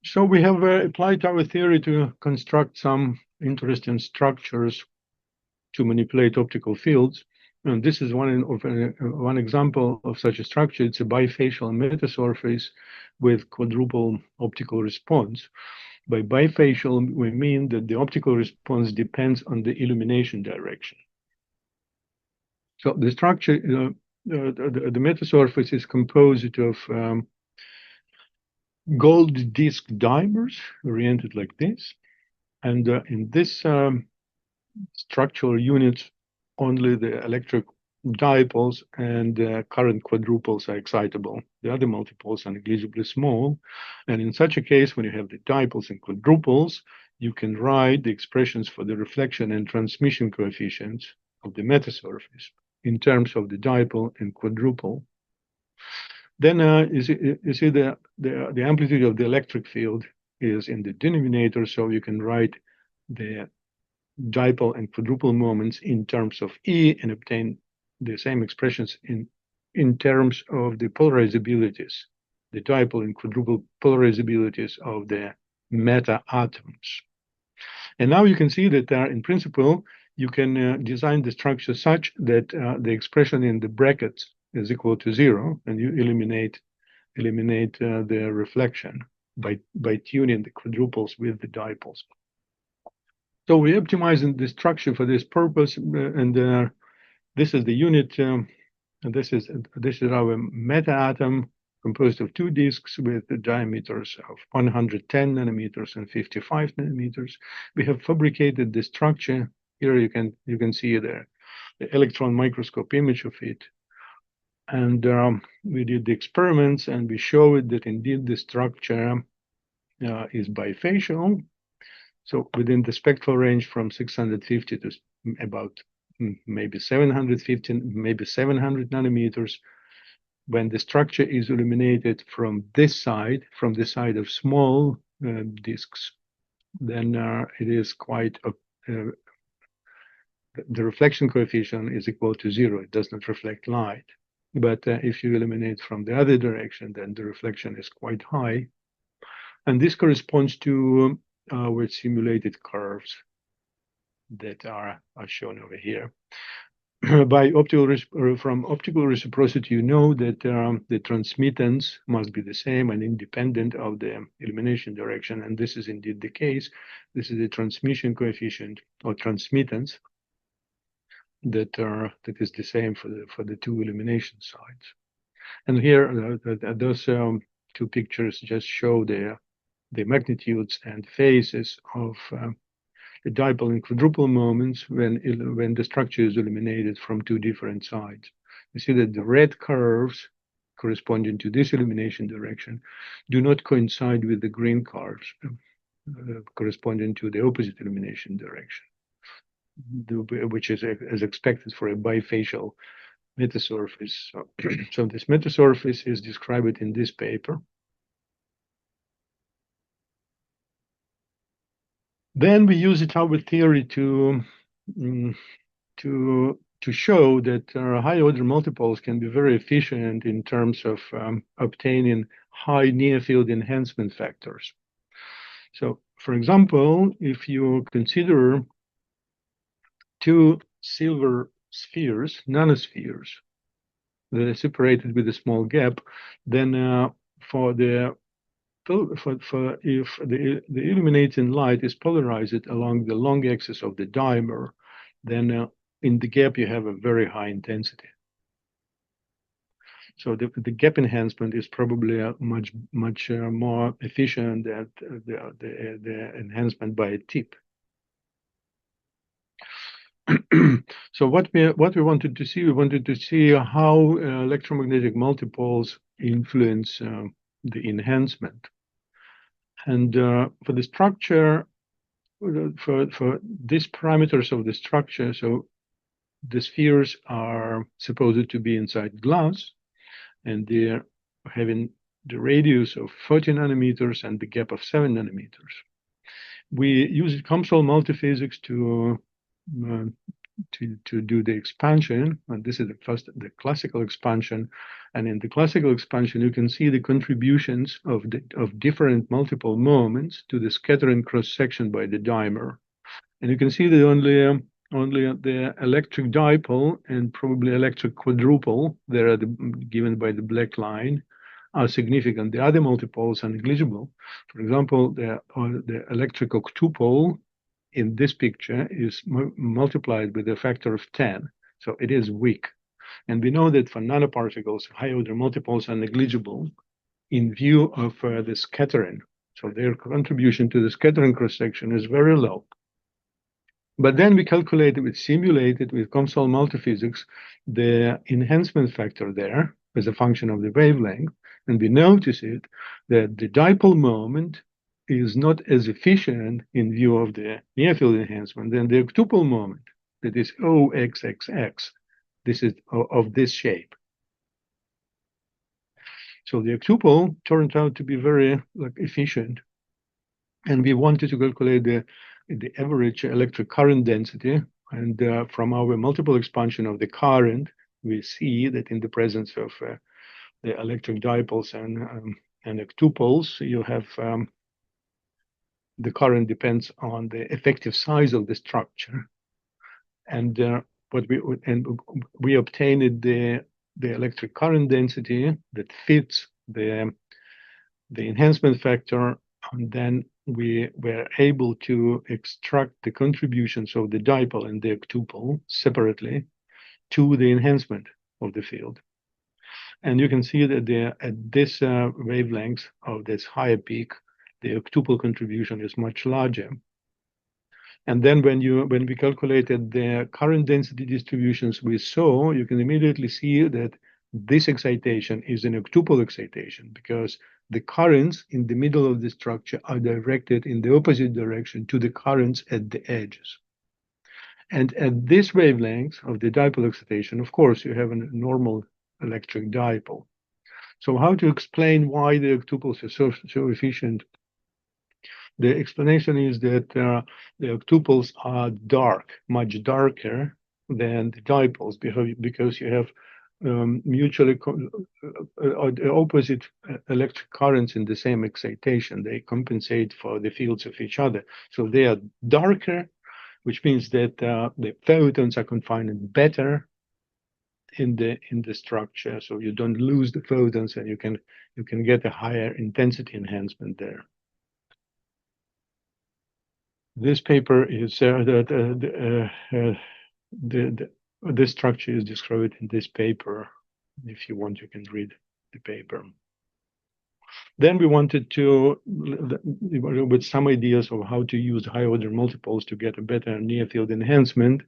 So we have applied our theory to construct some interesting structures to manipulate optical fields. And this is one example of such a structure. It's a bifacial metasurface with quadruple optical response. By bifacial, we mean that the optical response depends on the illumination direction. So the structure, the metasurface is composed of gold disc dimers oriented like this. And in this structural units, only the electric dipoles and current quadruples are excitable. The other multipoles are negligibly small. And in such a case, when you have the dipoles and quadruples, you can write the expressions for the reflection and transmission coefficients of the metasurface in terms of the dipole and quadruple. Then you see the amplitude of the electric field is in the denominator, so you can write the dipole and quadruple moments in terms of E and obtain the same expressions in terms of the polarizabilities, the dipole and quadruple polarizabilities of the meta atoms. And now you can see that in principle, you can design the structure such that the expression in the brackets is equal to 0, and you eliminate the reflection by tuning the quadruples with the dipoles. So we're optimizing the structure for this purpose, and this is the unit, and this is our meta atom composed of two disks with the diameters of 110 nanometers and 55 nanometers. We have fabricated the structure. Here you can see the electron microscope image of it, and we did the experiments, and we showed that indeed the structure is bifacial. So within the spectral range from 650 to about maybe 750, maybe 700 nanometers, when the structure is illuminated from this side, from the side of small disks, then it is quite the reflection coefficient is equal to 0. It does not reflect light. But if you illuminate from the other direction, then the reflection is quite high. And this corresponds to our simulated curves that are shown over here. By from optical reciprocity, you know that the transmittance must be the same and independent of the illumination direction, and this is indeed the case. This is the transmission coefficient or transmittance that is the same for the two illumination sides. And here, those two pictures just show the magnitudes and phases of the dipole and quadruple moments when the structure is illuminated from two different sides. You see that the red curves corresponding to this illumination direction do not coincide with the green curves corresponding to the opposite illumination direction, which is as expected for a bifacial metasurface. So this metasurface is described in this paper. Then we use our theory to show that high-order multipoles can be very efficient in terms of obtaining high near-field enhancement factors. So, for example, if you consider two silver spheres, nanospheres, that are separated with a small gap, then if the illuminating light is polarized along the long axis of the dimer, then in the gap you have a very high intensity. So the gap enhancement is probably much more efficient than the enhancement by a tip. So what we wanted to see, we wanted to see how electromagnetic multipoles influence the enhancement. And for the structure, for these parameters of the structure, so the spheres are supposed to be inside glass, and they're having the radius of 40 nanometers and the gap of 7 nanometers. We used COMSOL multiphysics to do the expansion, and this is the classical expansion. And in the classical expansion, you can see the contributions of different multiple moments to the scattering cross-section by the dimer. And you can see that only the electric dipole and probably electric quadruple, there are given by the black line, are significant. The other multipoles are negligible. For example, the electric octupole in this picture is multiplied with a factor of 10, so it is weak. And we know that for nanoparticles, high-order multipoles are negligible in view of the scattering. So their contribution to the scattering cross-section is very low. But then we simulated with COMSOL multiphysics the enhancement factor there as a function of the wavelength, and we notice that the dipole moment is not as efficient in view of the near-field enhancement than the octupole moment, that is OXXX. This is of this shape. So the octupole turned out to be very efficient, and we wanted to calculate the average electric current density. And from our multiple expansion of the current, we see that in the presence of the electric dipoles and octupoles, you have the current depends on the effective size of the structure. And we obtained the electric current density that fits the enhancement factor, and then we were able to extract the contributions of the dipole and the octupole separately to the enhancement of the field. And you can see that at this wavelength of this higher peak, the octupole contribution is much larger. And then when we calculated the current density distributions we saw, you can immediately see that this excitation is an octupole excitation, because the currents in the middle of the structure are directed in the opposite direction to the currents at the edges. And at this wavelength of the dipole excitation, of course, you have a normal electric dipole. So how to explain why the octupoles are so efficient? The explanation is that the octupoles are dark, much darker than the dipoles, because you have mutually opposite electric currents in the same excitation. They compensate for the fields of each other. So they are darker, which means that the photons are confined better in the structure, so you don't lose the photons, and you can get a higher intensity enhancement there. This paper is this structure is described in this paper. If you want, you can read the paper. Then we wanted to, with some ideas of how to use high-order multipoles to get a better near-field enhancement,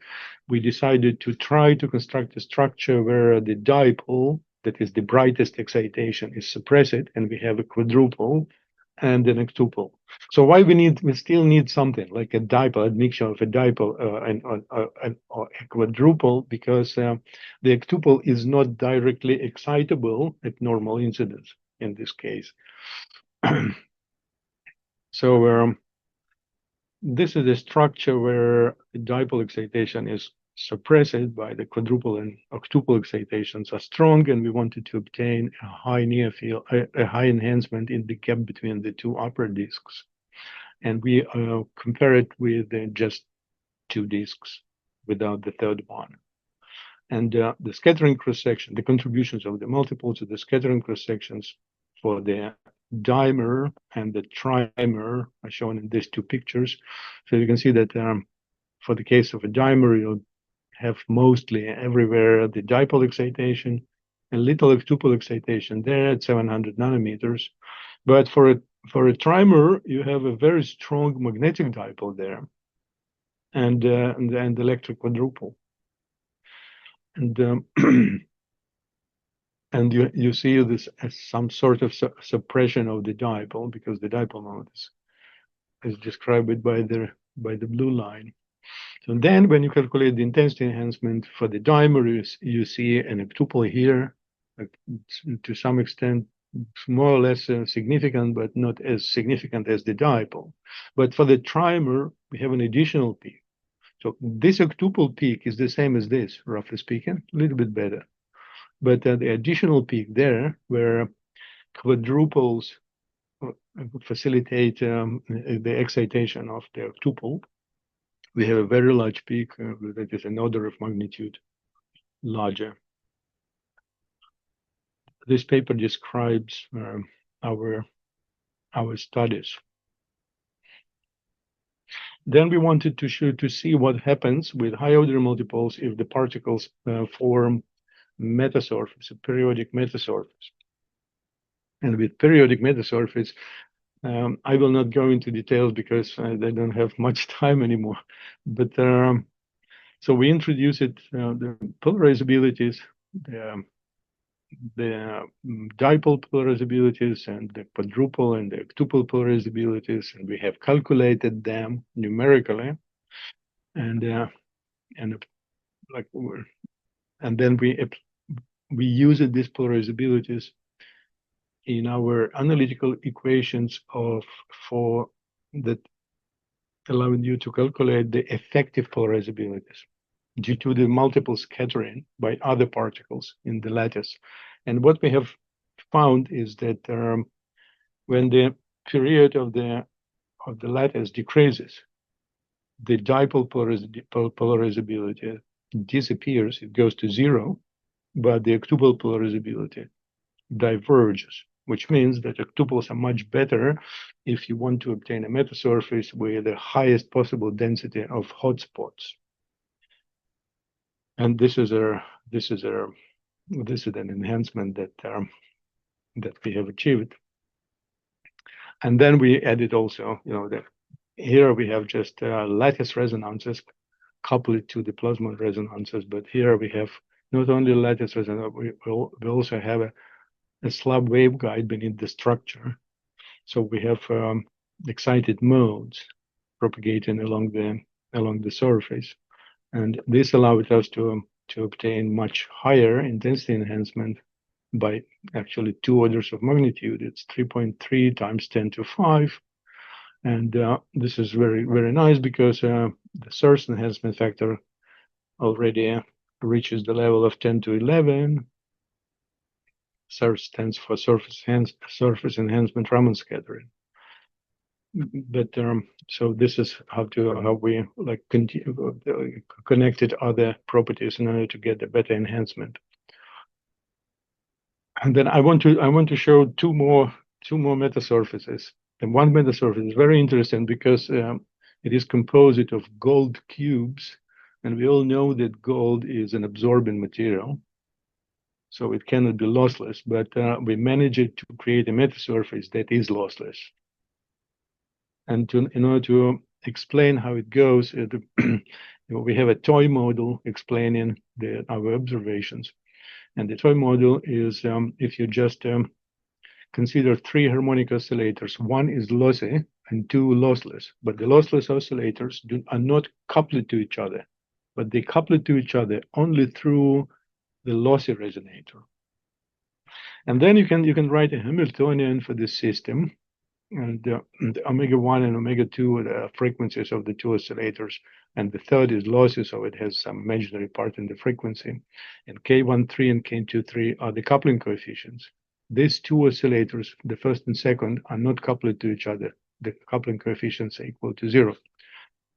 we decided to try to construct a structure where the dipole, that is the brightest excitation, is suppressed, and we have a quadruple and an octupole. So why we still need something like a dipole, a mixture of a dipole and a quadruple, because the octupole is not directly excitable at normal incidence in this case. So this is a structure where the dipole excitation is suppressed by the quadruple and octuple excitations are strong, and we wanted to obtain a high near field, a high enhancement in the gap between the two upper disks. And we compare it with just two disks without the third one. And the scattering cross-section, the contributions of the multiples of the scattering cross-sections for the dimer and the trimer are shown in these two pictures. So you can see that for the case of a dimer, you'll have mostly everywhere the dipole excitation and little octupole excitation there at 700 nanometers. But for a trimer, you have a very strong magnetic dipole there, and electric quadruple. And and you see this as some sort of suppression of the dipole, because the dipole moment is described by the blue line. So then when you calculate the intensity enhancement for the dimer, you see an octupole here, to some extent more or less significant, but not as significant as the dipole. But for the trimer, we have an additional peak. So this octuple peak is the same as this, roughly speaking, a little bit better. But the additional peak there, where quadruples facilitate the excitation of the octuple, we have a very large peak that is an order of magnitude larger. This paper describes our studies. Then we wanted to see what happens with high order multiples if the particles form metasurface, a periodic metasurface. And with periodic metasurface, I will not go into details because I don't have much time anymore. But so we introduced the polarizabilities, the dipole polarizabilities, and the quadruple and the octuple polarizabilities, and we have calculated them numerically, and then we used these polarizabilities in our analytical equations for that allowing you to calculate the effective polarizabilities due to the multiple scattering by other particles in the lattice. And what we have found is that when the period of the lattice decreases, the dipole polarizability disappears, it goes to zero, but the octuple polarizability diverges, which means that octuples are much better if you want to obtain a metasurface with the highest possible density of hotspots. And this is an enhancement that we have achieved. And then we added also, that here we have just lattice resonances coupled to the plasmon resonances, but here we have not only lattice resonance, we also have a slab waveguide beneath the structure. So we have excited modes propagating along the surface, and this allowed us to obtain much higher intensity enhancement by actually 2 orders of magnitude. It's 3.3 times 10 to 5, and this is very, very nice because the source enhancement factor already reaches the level of 10 to 11. SERS stands for surface enhancement Raman scattering. But so this is how we connected other properties in order to get a better enhancement. And then I want to show two more metasurfaces. And one metasurface is very interesting because it is composed of gold cubes, and we all know that gold is an absorbing material, so it cannot be lossless. But we managed to create a metasurface that is lossless. And in order to explain how it goes, we have a toy model explaining our observations. And the toy model is if you just consider 3 harmonic oscillators, 1 is lossy and 2 lossless. But the lossless oscillators are not coupled to each other, but they couple to each other only through the lossy resonator. And then you can write a Hamiltonian for this system. And the omega-1 and omega-2 are the frequencies of the 2 oscillators, and the third is lossy, so it has some imaginary part in the frequency. And K13 and K23 are the coupling coefficients. These 2 oscillators, the first and second, are not coupled to each other. The coupling coefficients are equal to 0.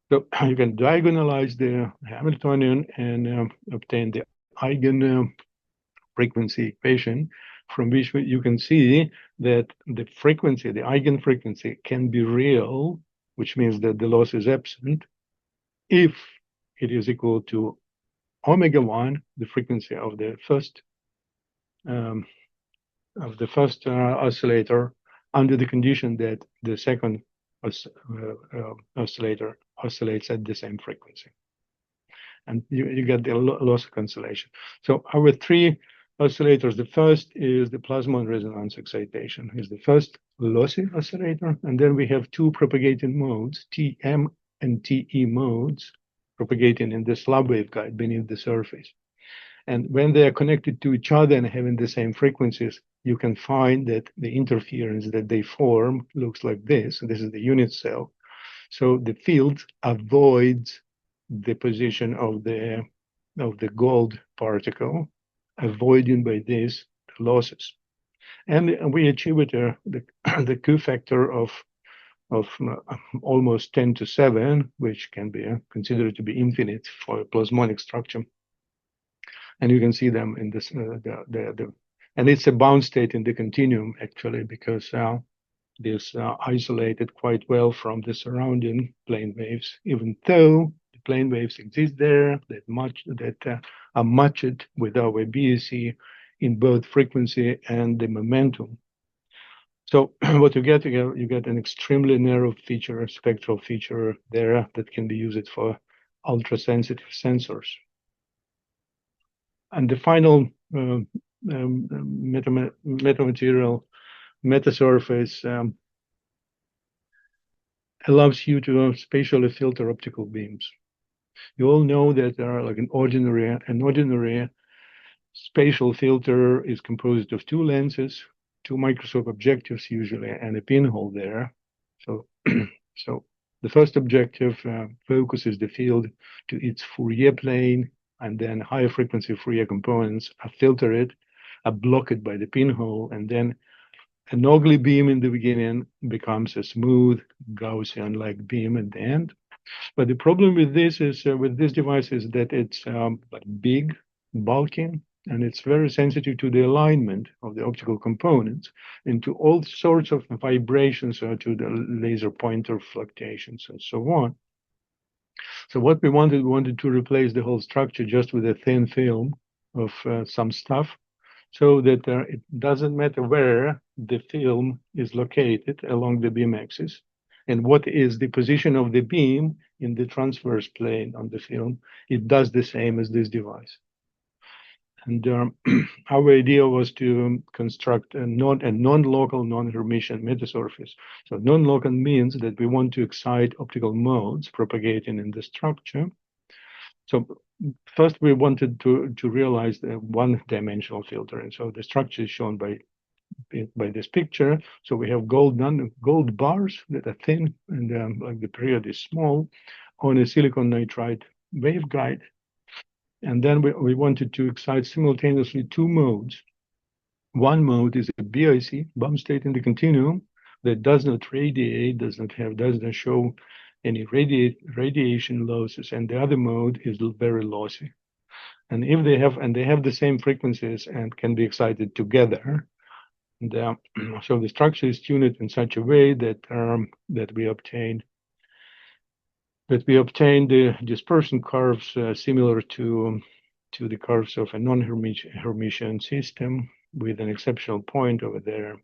So you can diagonalize the Hamiltonian and obtain the eigen frequency equation, from which you can see that the frequency, the eigenfrequency, can be real, which means that the loss is absent, if it is equal to omega-1, the frequency of the first oscillator, under the condition that the second oscillator oscillates at the same frequency. And you get the loss cancellation. So our 3 oscillators, the first is the plasmon resonance excitation, is the first lossy oscillator. And then we have 2 propagating modes, TM and TE modes, propagating in the slab waveguide beneath the surface. And when they are connected to each other and having the same frequencies, you can find that the interference that they form looks like this. This is the unit cell. So the field avoids the position of the gold particle, avoiding by this losses. And we achieve it the Q factor of almost 10 to 7, which can be considered to be infinite for a plasmonic structure. And you can see them in this, and it's a bound state in the continuum actually, because this isolated quite well from the surrounding plane waves, even though the plane waves exist there that are matched with our BSC in both frequency and the momentum. So what you get an extremely narrow feature, spectral feature there that can be used for ultra-sensitive sensors. And the final metamaterial metasurface allows you to spatially filter optical beams. You all know that there are like an ordinary spatial filter is composed of two lenses, two microscope objectives usually, and a pinhole there. So, so the first objective focuses the field to its Fourier plane, and then higher frequency Fourier components are filtered, are blocked by the pinhole, and then an ugly beam in the beginning becomes a smooth Gaussian-like beam at the end. But the problem with this is with this device is that it's big, bulky, and it's very sensitive to the alignment of the optical components and to all sorts of vibrations or to the laser pointer fluctuations and so on. So what we wanted to replace the whole structure just with a thin film of some stuff, so that it doesn't matter where the film is located along the beam axis and what is the position of the beam in the transverse plane on the film, it does the same as this device. And our idea was to construct a non-local, non-Hermitian metasurface. So non-local means that we want to excite optical modes propagating in the structure. So first we wanted to realize the one-dimensional filter. And so the structure is shown by this picture. So we have gold bars that are thin and like the period is small on a silicon nitride waveguide. And then we wanted to excite simultaneously two modes. One mode is a BIC, bound state in the continuum, that does not radiate, does not show any radiation losses, and the other mode is very lossy. And if they have the same frequencies and can be excited together, and, so the structure is tuned in such a way that we obtained the dispersion curves similar to the curves of a non-Hermitian system with an exceptional point over there.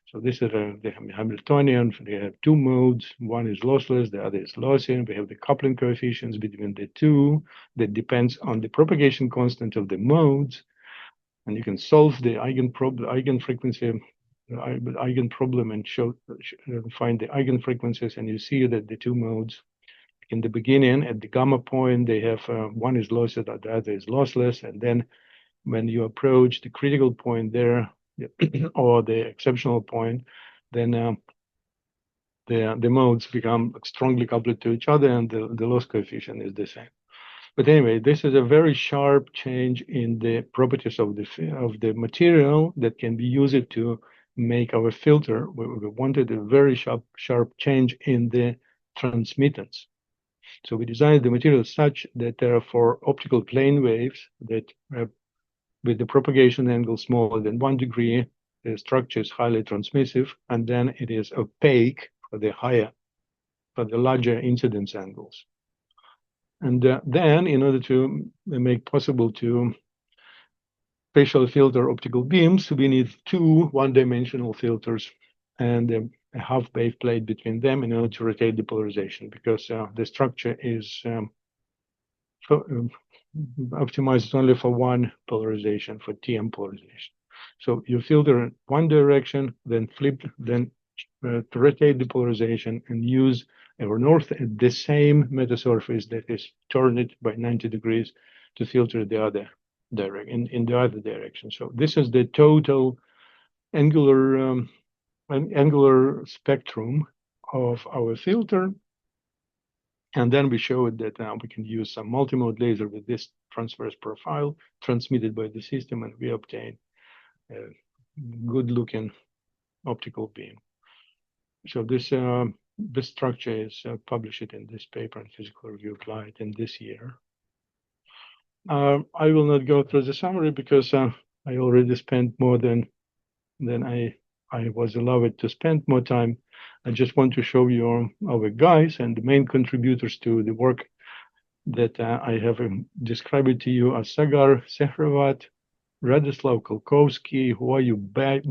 So this is the Hamiltonian. They have two modes. One is lossless, the other is lossy. We have the coupling coefficients between the two that depends on the propagation constant of the modes. And you can solve the eigenfrequency, eigenproblem and find the eigenfrequencies, and you see that the two modes in the beginning at the gamma point, they have one is lossy, the other is lossless, and then when you approach the critical point there or the exceptional point, then the modes become strongly coupled to each other, and the loss coefficient is the same. But anyway, this is a very sharp change in the properties of the material that can be used to make our filter. We wanted a very sharp change in the transmittance. So we designed the material such that for optical plane waves that with the propagation angle smaller than 1 degree, the structure is highly transmissive, and then it is opaque for the larger incidence angles. And then, in order to make possible to spatial filter optical beams, we need two one-dimensional filters and a half wave plate between them in order to rotate the polarization, because the structure is optimized only for one polarization, for TM polarization. So you filter in one direction, then flip, then rotate the polarization and use our north at the same metasurface that is turned by 90 degrees to filter the other in the other direction. So this is the total angular spectrum of our filter. And then we showed that we can use some multimode laser with this transverse profile transmitted by the system, and we obtain a good-looking optical beam. So this structure is published in this paper in Physical Review of Light in this year. I will not go through the summary because I already spent more than I was allowed to spend more time. I just want to show you our guys and the main contributors to the work that I have described to you as Sagar Sehravat, Radoslav Kolkovsky, who are you by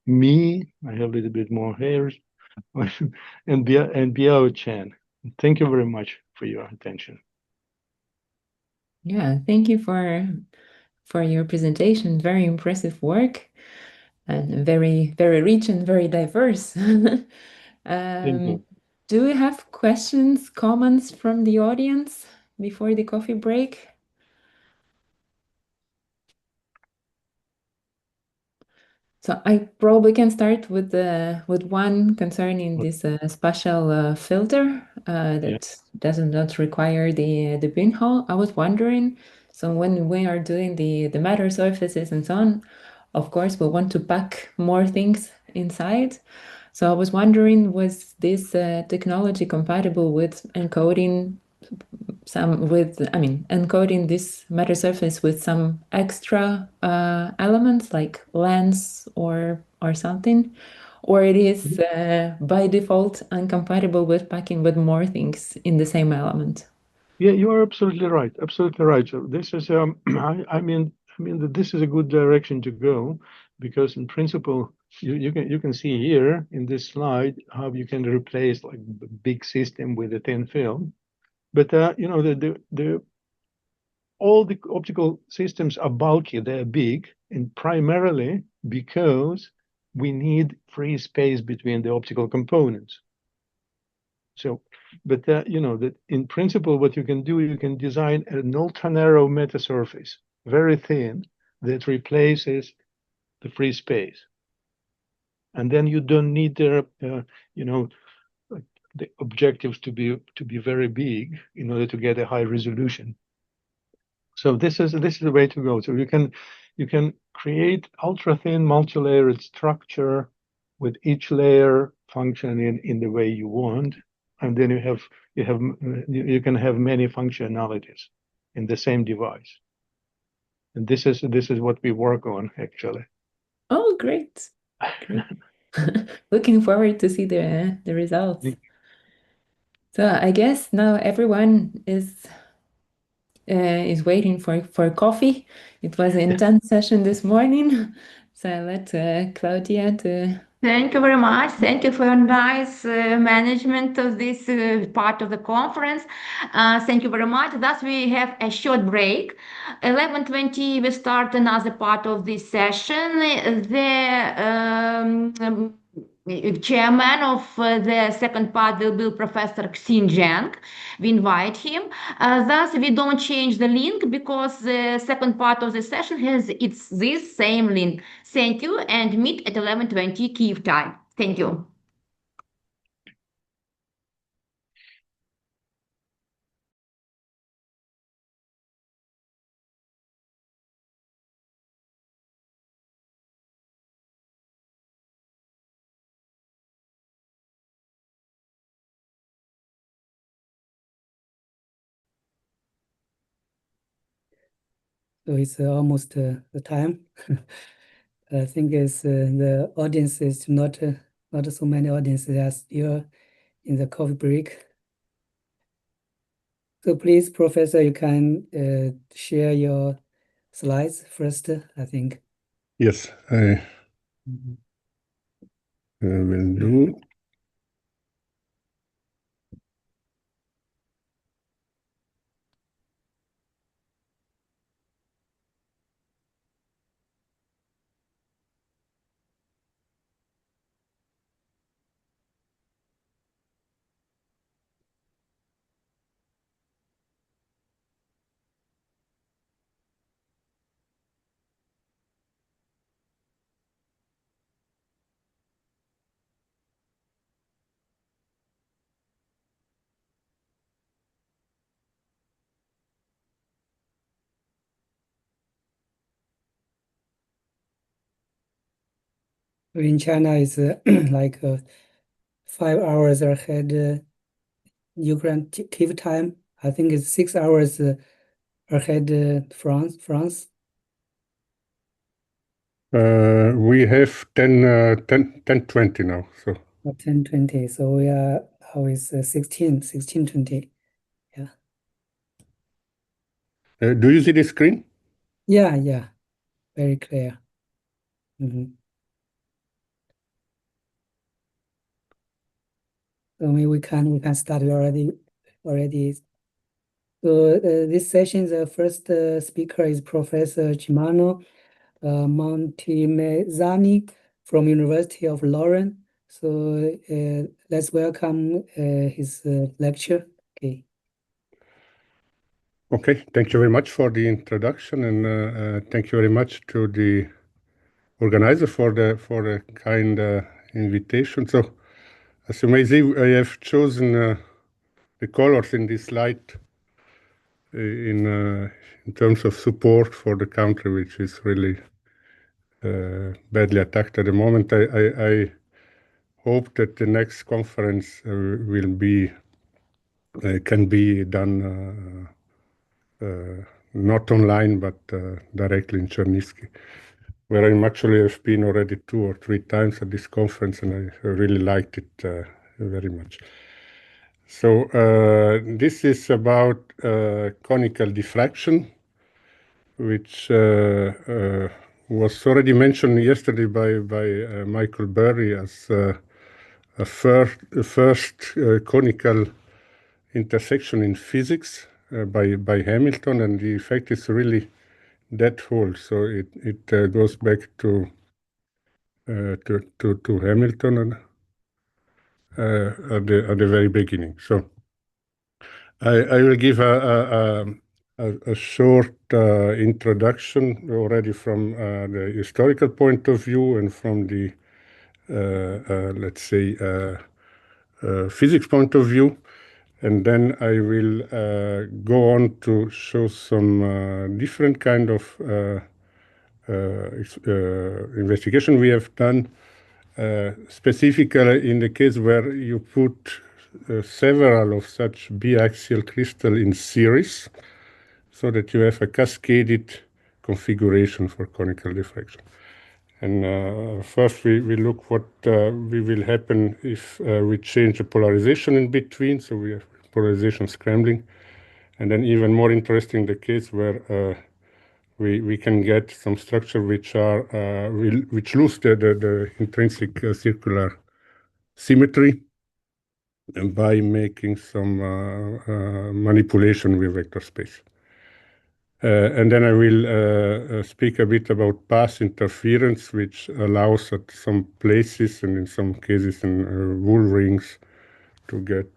me? I have a little bit more hairs, and Biao Chen. Thank you very much for your attention. Yeah, thank you for your presentation. Very impressive work, and very, very rich and very diverse. Thank you. Do we have questions, comments from the audience before the coffee break? So I probably can start with one concerning this spatial filter that does not require the pinhole. I was wondering, so when we are doing the matter surfaces and so on, of course we want to pack more things inside. So I was wondering, was this technology compatible with encoding encoding this matter surface with some extra elements like lens or something, or it is by default incompatible with packing with more things in the same element? Yeah, you are absolutely right. Absolutely right. So this is I mean that this is a good direction to go, because in principle you can see here in this slide how you can replace like the big system with a thin film. But you know, all the optical systems are bulky, they're big, and primarily because we need free space between the optical components. So, but you know that in principle, what you can do, you can design an ultra-narrow metasurface, very thin, that replaces the free space, and then you don't need you know, the objectives to be very big in order to get a high resolution. So this is the way to go. So you can create ultra thin multi-layered structure with each layer functioning in the way you want, and then you can have many functionalities in the same device. And this is what we work on actually. Oh, great. Looking forward to see the results. So I guess now everyone is waiting for coffee. It was an intense session this morning. So I let Claudia to... Thank you very much. Thank you for your nice management of this part of the conference. Thank you very much. Thus, we have a short break. 11:20, we start another part of this session. The chairman of the second part will be Professor Xinzheng. We invite him. Thus, we don't change the link because the second part of the session it's this same link. Thank you, and meet at 11:20 Kyiv time. Thank you. So it's almost the time. I think it's the audience is not so many audiences are still in the coffee break. So please, Professor, you can share your slides first, I think. Yes, I will do. in China, it's like 5 hours ahead Ukraine Kiev time. I think it's 6 hours ahead France. We have 10:20 now. So 10:20. So we are now is 16:20. Yeah. Do you see the screen? Yeah. Very clear. So maybe we can start already. So this session, the first speaker is Professor Cimano Montemezzani from University of Leuven. So let's welcome his lecture. Okay, thank you very much for the introduction, and thank you very much to the organizer for the kind invitation. So, as you may see, I have chosen the colors in this slide in terms of support for the country, which is really badly attacked at the moment. I hope that the next conference can be done not online but directly in Chernivtsi, where I actually have been already 2 or 3 times at this conference, and I really liked it very much. So this is about conical diffraction, which was already mentioned yesterday by Michael Burry as a first conical intersection in physics by Hamilton, and the effect is really that whole. So it goes back to Hamilton and, at the very beginning. So I will give a short introduction already from the historical point of view and from the let's say physics point of view, and then I will go on to show some different kind of investigation we have done, specifically in the case where you put several of such biaxial crystal in series, so that you have a cascaded configuration for conical diffraction. And first we look what will happen if we change the polarization in between, so we have polarization scrambling. And then even more interesting, the case where we can get some structure which lose the intrinsic circular symmetry, and by making some manipulation with vector space. And then I will speak a bit about path interference, which allows at some places and in some cases in wool rings to get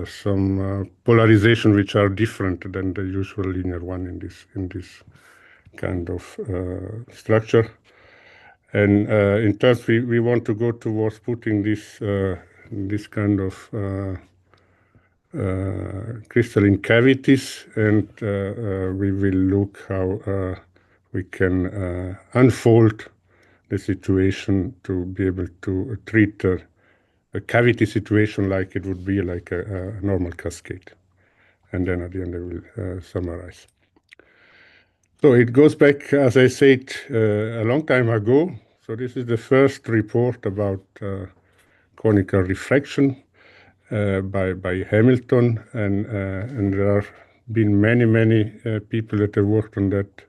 some polarization which are different than the usual linear one in this kind of structure. And in terms, we want to go towards putting this kind of crystalline cavities, and we will look how we can unfold the situation to be able to treat a cavity situation like it would be like a normal cascade. And then at the end I will summarize. So it goes back, as I said, a long time ago. So this is the first report about conical refraction by Hamilton, and there have been many people that have worked on that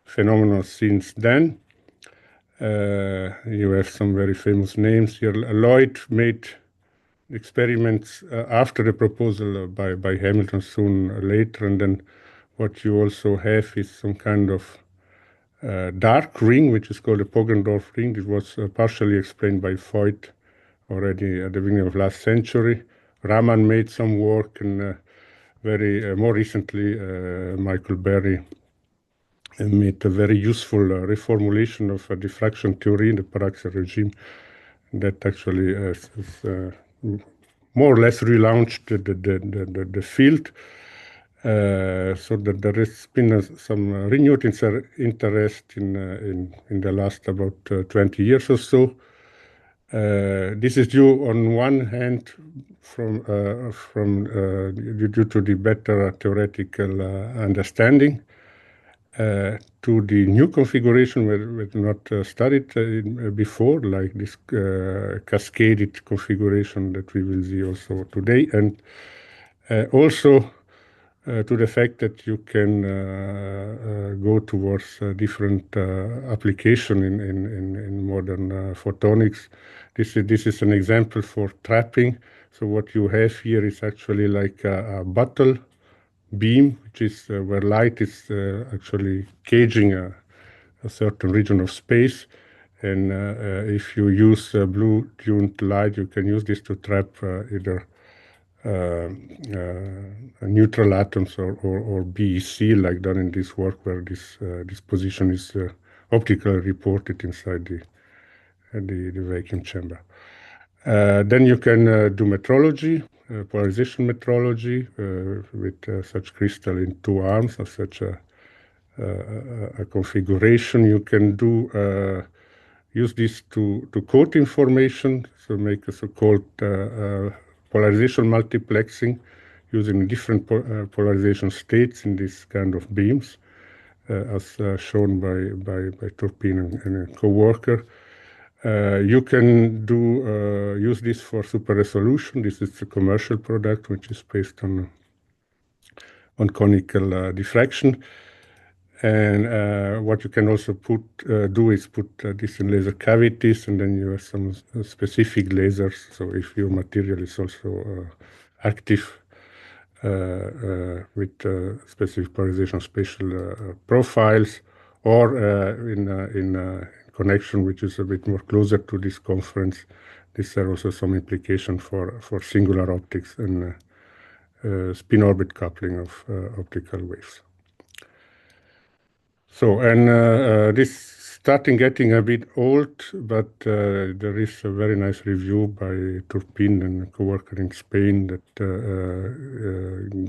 phenomenon since then. You have some very famous names here. Lloyd made experiments after the proposal by Hamilton soon later, and then what you also have is some kind of dark ring, which is called a Poggendorff ring. It was partially explained by Voigt already at the beginning of last century. Raman made some work, and more recently, Michael Berry made a very useful reformulation of a diffraction theory in the paraxial regime that actually more or less relaunched the field. So that there has been some renewed interest in the last about 20 years or so. This is due on one hand due to the better theoretical understanding, to the new configuration we not studied before, like this cascaded configuration that we will see also today, and also to the fact that you can go towards different application in modern photonics. This is an example for trapping. So what you have here is actually like a bottle beam, which is where light is actually caging a certain region of space. And if you use blue tuned light, you can use this to trap either neutral atoms or BEC, like done in this work where this position is optically reported inside the vacuum chamber. Then you can do metrology, polarization metrology with such crystal in two arms of such a configuration. You can do use this to code information, so make a so-called polarization multiplexing using different polarization states in this kind of beams, as shown by Turpin and a co-worker. You can use this for super resolution. This is a commercial product which is based on conical diffraction. And what you can also do is put this in laser cavities, and then you have some specific lasers. So if your material is also active with specific polarization spatial profiles, or in connection which is a bit more closer to this conference, these are also some implication for singular optics and spin orbit coupling of optical waves. So, and this starting getting a bit old, but there is a very nice review by Turpin and a co-worker in Spain that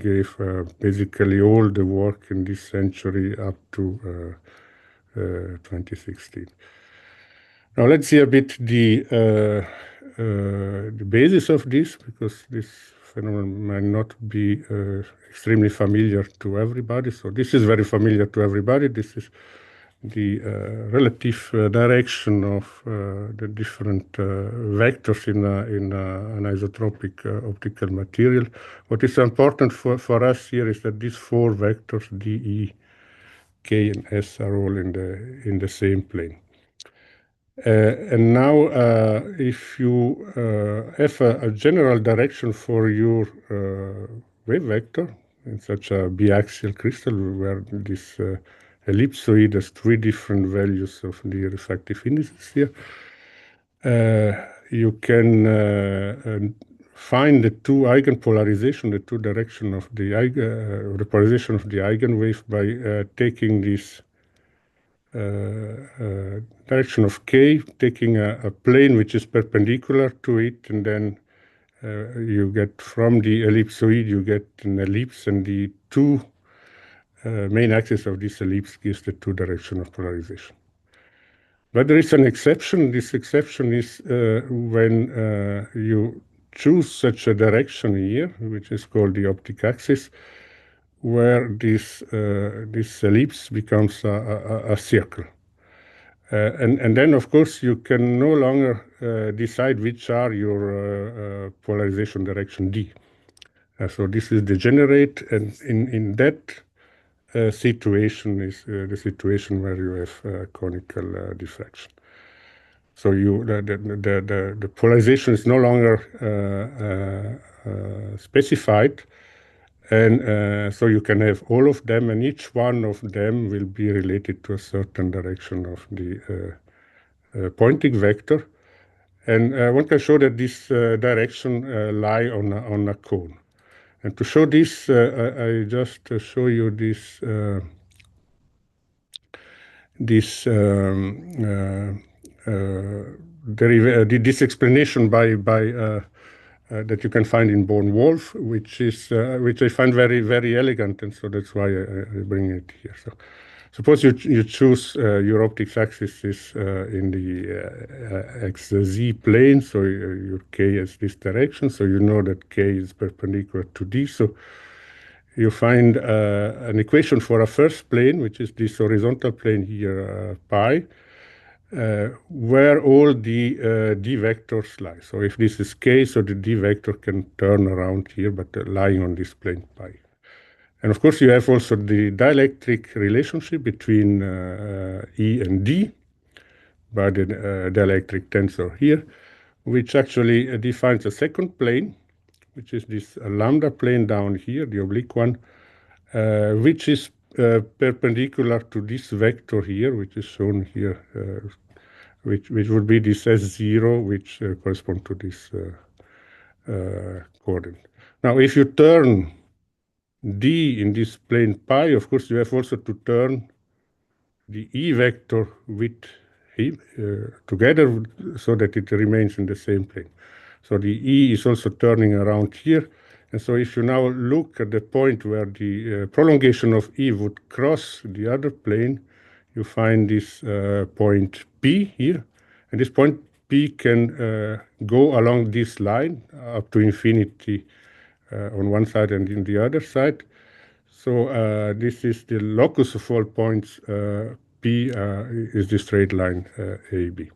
gave basically all the work in this century up to 2016. Now let's see a bit the basis of this, because this phenomenon might not be extremely familiar to everybody. So this is very familiar to everybody. This is the relative direction of the different vectors in an isotropic optical material. What is important for us here is that these four vectors, D, E, K, and S, are all in the same plane. And now, if you have a general direction for your wave vector in such a biaxial crystal where this ellipsoid has three different values of the refractive indices here, you can find the two eigenpolarization, the two direction of the polarization of the eigenwave by taking this direction of K, taking a plane which is perpendicular to it, and then you get from the ellipsoid, you get an ellipse, and the two main axes of this ellipse gives the two direction of polarization. But there is an exception. This exception is when you choose such a direction here, which is called the optic axis, where this ellipse becomes a circle. And then, of course, you can no longer decide which are your polarization direction D. So this is degenerate, and in that situation is the situation where you have conical diffraction. So the polarization is no longer specified, and so you can have all of them, and each one of them will be related to a certain direction of the pointing vector. And one can show that this direction lie on a cone. And to show this, I just show you this this explanation by that you can find in Born-Wolf, which I find very, very elegant, and so that's why I bring it here. So Suppose you choose your optics axis is in the XZ plane, so your K is this direction, so you know that K is perpendicular to D. So you find an equation for a first plane, which is this horizontal plane here, pi, where all the D vectors lie. So if this is K, so the D vector can turn around here, but lying on this plane pi. And of course, you have also the dielectric relationship between E and D by the dielectric tensor here, which actually defines a second plane, which is this lambda plane down here, the oblique one, which is perpendicular to this vector here, which is shown here, which would be this S0, which corresponds to this coordinate. Now, if you turn D in this plane pi, of course, you have also to turn the E vector with together so that it remains in the same plane. So the E is also turning around here. And so if you now look at the point where the prolongation of E would cross the other plane, you find this point P here. And this point P can go along this line up to infinity on one side and in the other side. So this is the locus of all points. P is the straight line AB.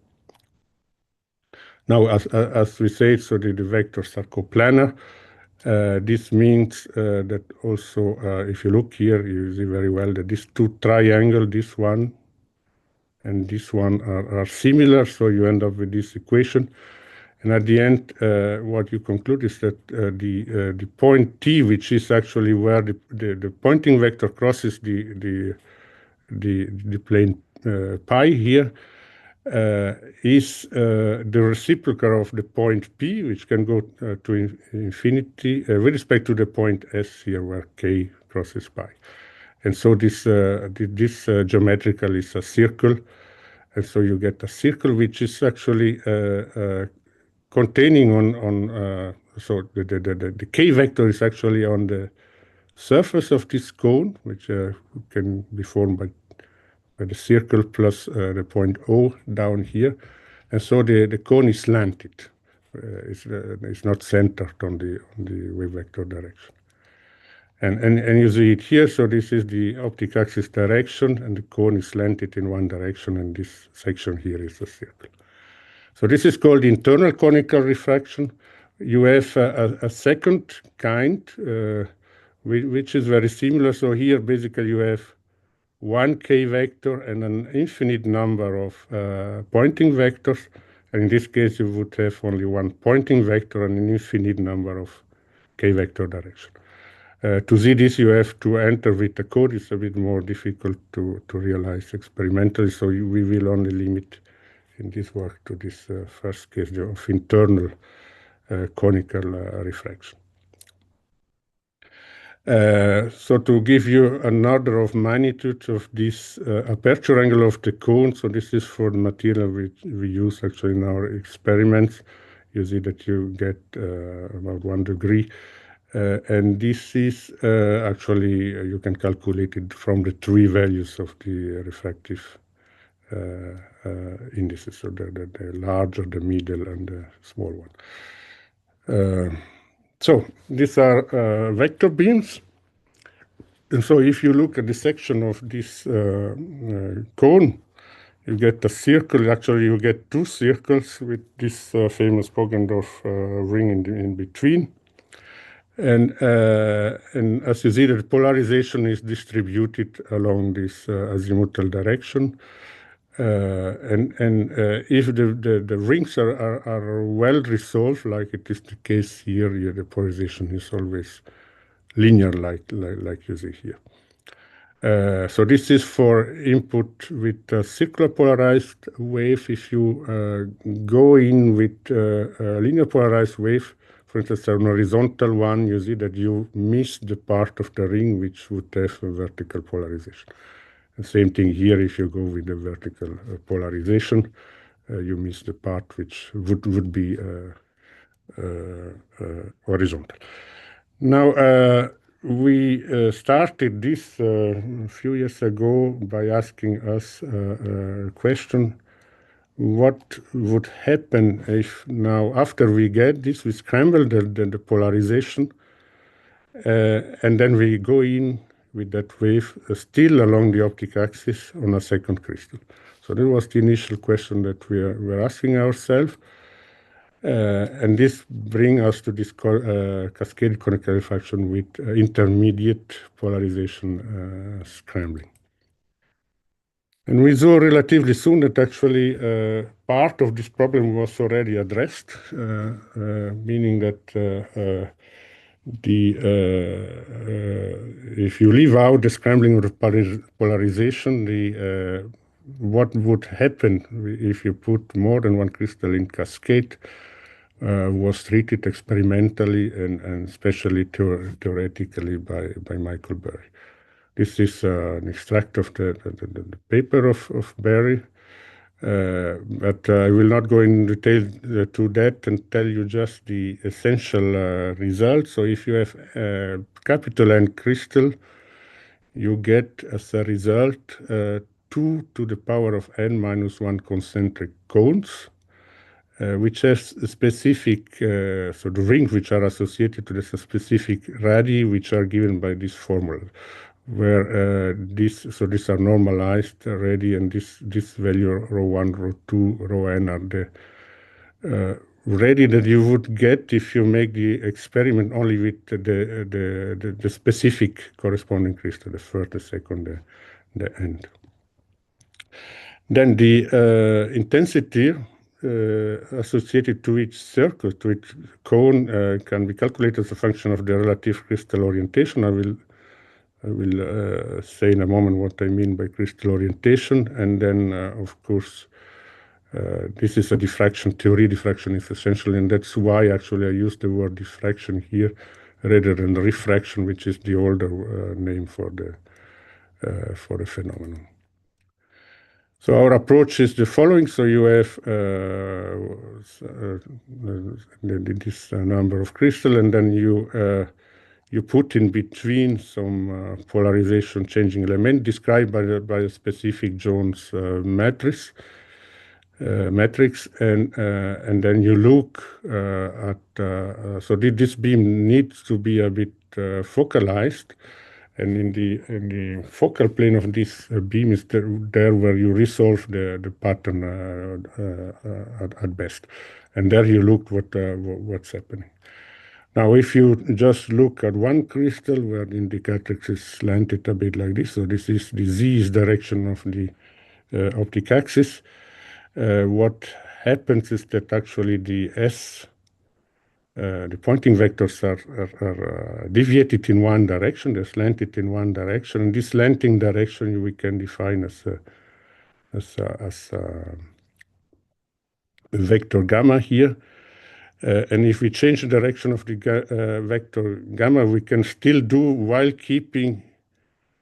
Now, as we say, so the vectors are coplanar. This means that also, if you look here, you see very well that these two triangles, this one and this one, are similar. So you end up with this equation. And at the end, what you conclude is that the point T, which is actually where the pointing vector crosses the plane pi here, is the reciprocal of the point P, which can go to infinity with respect to the point S here, where K crosses pi. And so this geometrical is a circle. And so you get a circle which is actually containing so the K vector is actually on the surface of this cone, which can be formed by the circle plus the point O down here. And so the cone is slanted. It's not centered on the wave vector direction. And you see it here. So this is the optic axis direction, and the cone is slanted in one direction, and this section here is a circle. So this is called internal conical refraction. You have a second kind, which is very similar. So here, basically, you have one K vector and an infinite number of pointing vectors. And in this case, you would have only one pointing vector and an infinite number of K vector direction. To see this, you have to enter with the code. It's a bit more difficult to realize experimentally. So we will only limit in this work to this first case of internal conical refraction. So to give you an order of magnitude of this aperture angle of the cone, so this is for the material we use actually in our experiments. You see that you get about 1 degree. And this is actually, you can calculate it from the three values of the refractive indices, so the larger, the middle, and the small one. So these are vector beams. And so if you look at the section of this cone, you get a circle. Actually, you get two circles with this famous Poggendorf ring in between. And as you see, the polarization is distributed along this azimuthal direction. And if the rings are well resolved, like it is the case here, the polarization is always linear, like you see here. So this is for input with a circular polarized wave. If you go in with a linear polarized wave, for instance, an horizontal one, you see that you miss the part of the ring which would have a vertical polarization. The same thing here, if you go with the vertical polarization, you miss the part which would be horizontal. Now, we started this a few years ago by asking us a question: what would happen if now, after we get this, we scramble the polarization, and then we go in with that wave still along the optic axis on a second crystal. So that was the initial question that we were asking ourselves. And this brings us to this cascade conical diffraction with intermediate polarization scrambling. And we saw relatively soon that actually part of this problem was already addressed, meaning that if you leave out the scrambling of the polarization, what would happen if you put more than one crystal in cascade was treated experimentally and especially theoretically by Michael Berry. This is an extract of the paper of Berry, but I will not go in detail to that and tell you just the essential results. So if you have capital N crystal, you get as a result 2 to the power of n minus 1 concentric cones, which has a specific, so the rings which are associated to this specific radii, which are given by this formula, where these are normalized already, and this value ρ1, ρ2, ρn are the radii that you would get if you make the experiment only with the specific corresponding crystal, the first, the second, the end. Then the intensity associated to each circle, to each cone, can be calculated as a function of the relative crystal orientation. I will say in a moment what I mean by crystal orientation. And then, of course, this is a diffraction theory. Diffraction is essential, and that's why actually I use the word diffraction here rather than refraction, which is the older name for the phenomenon. So our approach is the following. So you have this number of crystal, and then you put in between some polarization changing element described by a specific Jones matrix, and then you look at. So this beam needs to be a bit focalized. And in the focal plane of this beam is there where you resolve the pattern at best, and there you look what's happening. Now, if you just look at one crystal where the indicatrix is slanted a bit like this, so this is the Z direction of the optic axis. What happens is that actually the pointing vectors are deviated in one direction, they're slanted in one direction, and this slanting direction we can define as a vector gamma here. And if we change the direction of the vector gamma, we can still do while keeping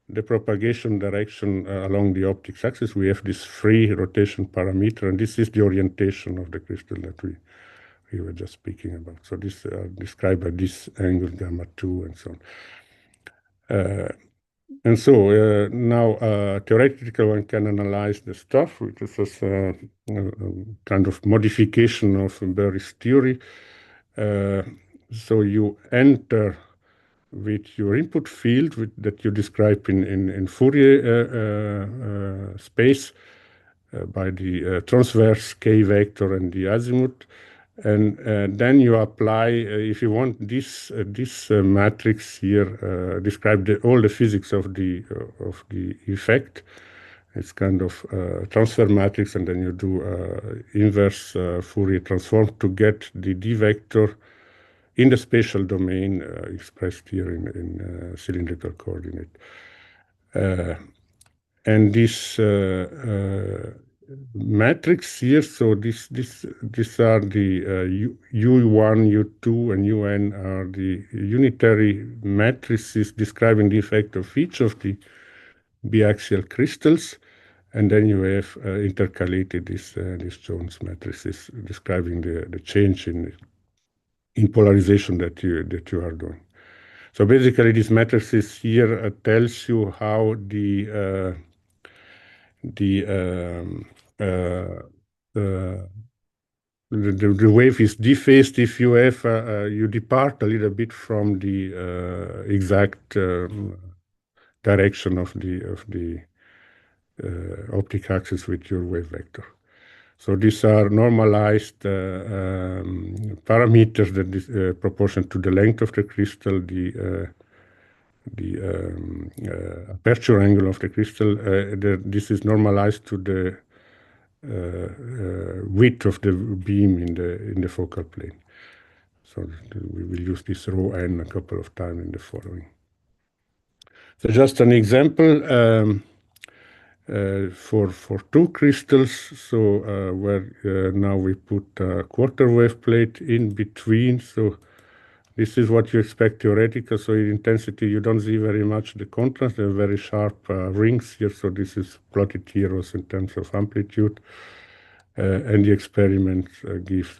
the propagation direction along the optic axis. We have this free rotation parameter, and this is the orientation of the crystal that we were just speaking about. So this described by this angle gamma 2 and so on. And so now theoretically one can analyze the stuff, which is a kind of modification of Berry's theory. So you enter with your input field that you describe in Fourier space by the transverse k vector and the azimuth. And then you apply, if you want, this matrix here, describe all the physics of the effect. It's kind of transfer matrix, and then you do inverse Fourier transform to get the d vector in the spatial domain expressed here in cylindrical coordinate. And this matrix here, so these are the U1, U2, and UN are the unitary matrices describing the effect of each of the biaxial crystals, and then you have intercalated these Jones matrices describing the change in polarization that you are doing. So basically, this matrices here tells you how the wave is dephased if you have you depart a little bit from the exact direction of the optic axis with your wave vector. So these are normalized parameters that is proportion to the length of the crystal, the aperture angle of the crystal. This is normalized to the width of the beam in the focal plane. So we will use this rho n a couple of times in the following. So just an example for two crystals. So where now we put a quarter wave plate in between. So this is what you expect theoretical. So in intensity, you don't see very much the contrast. There are very sharp rings here. So this is plotted here also in terms of amplitude. And the experiment gives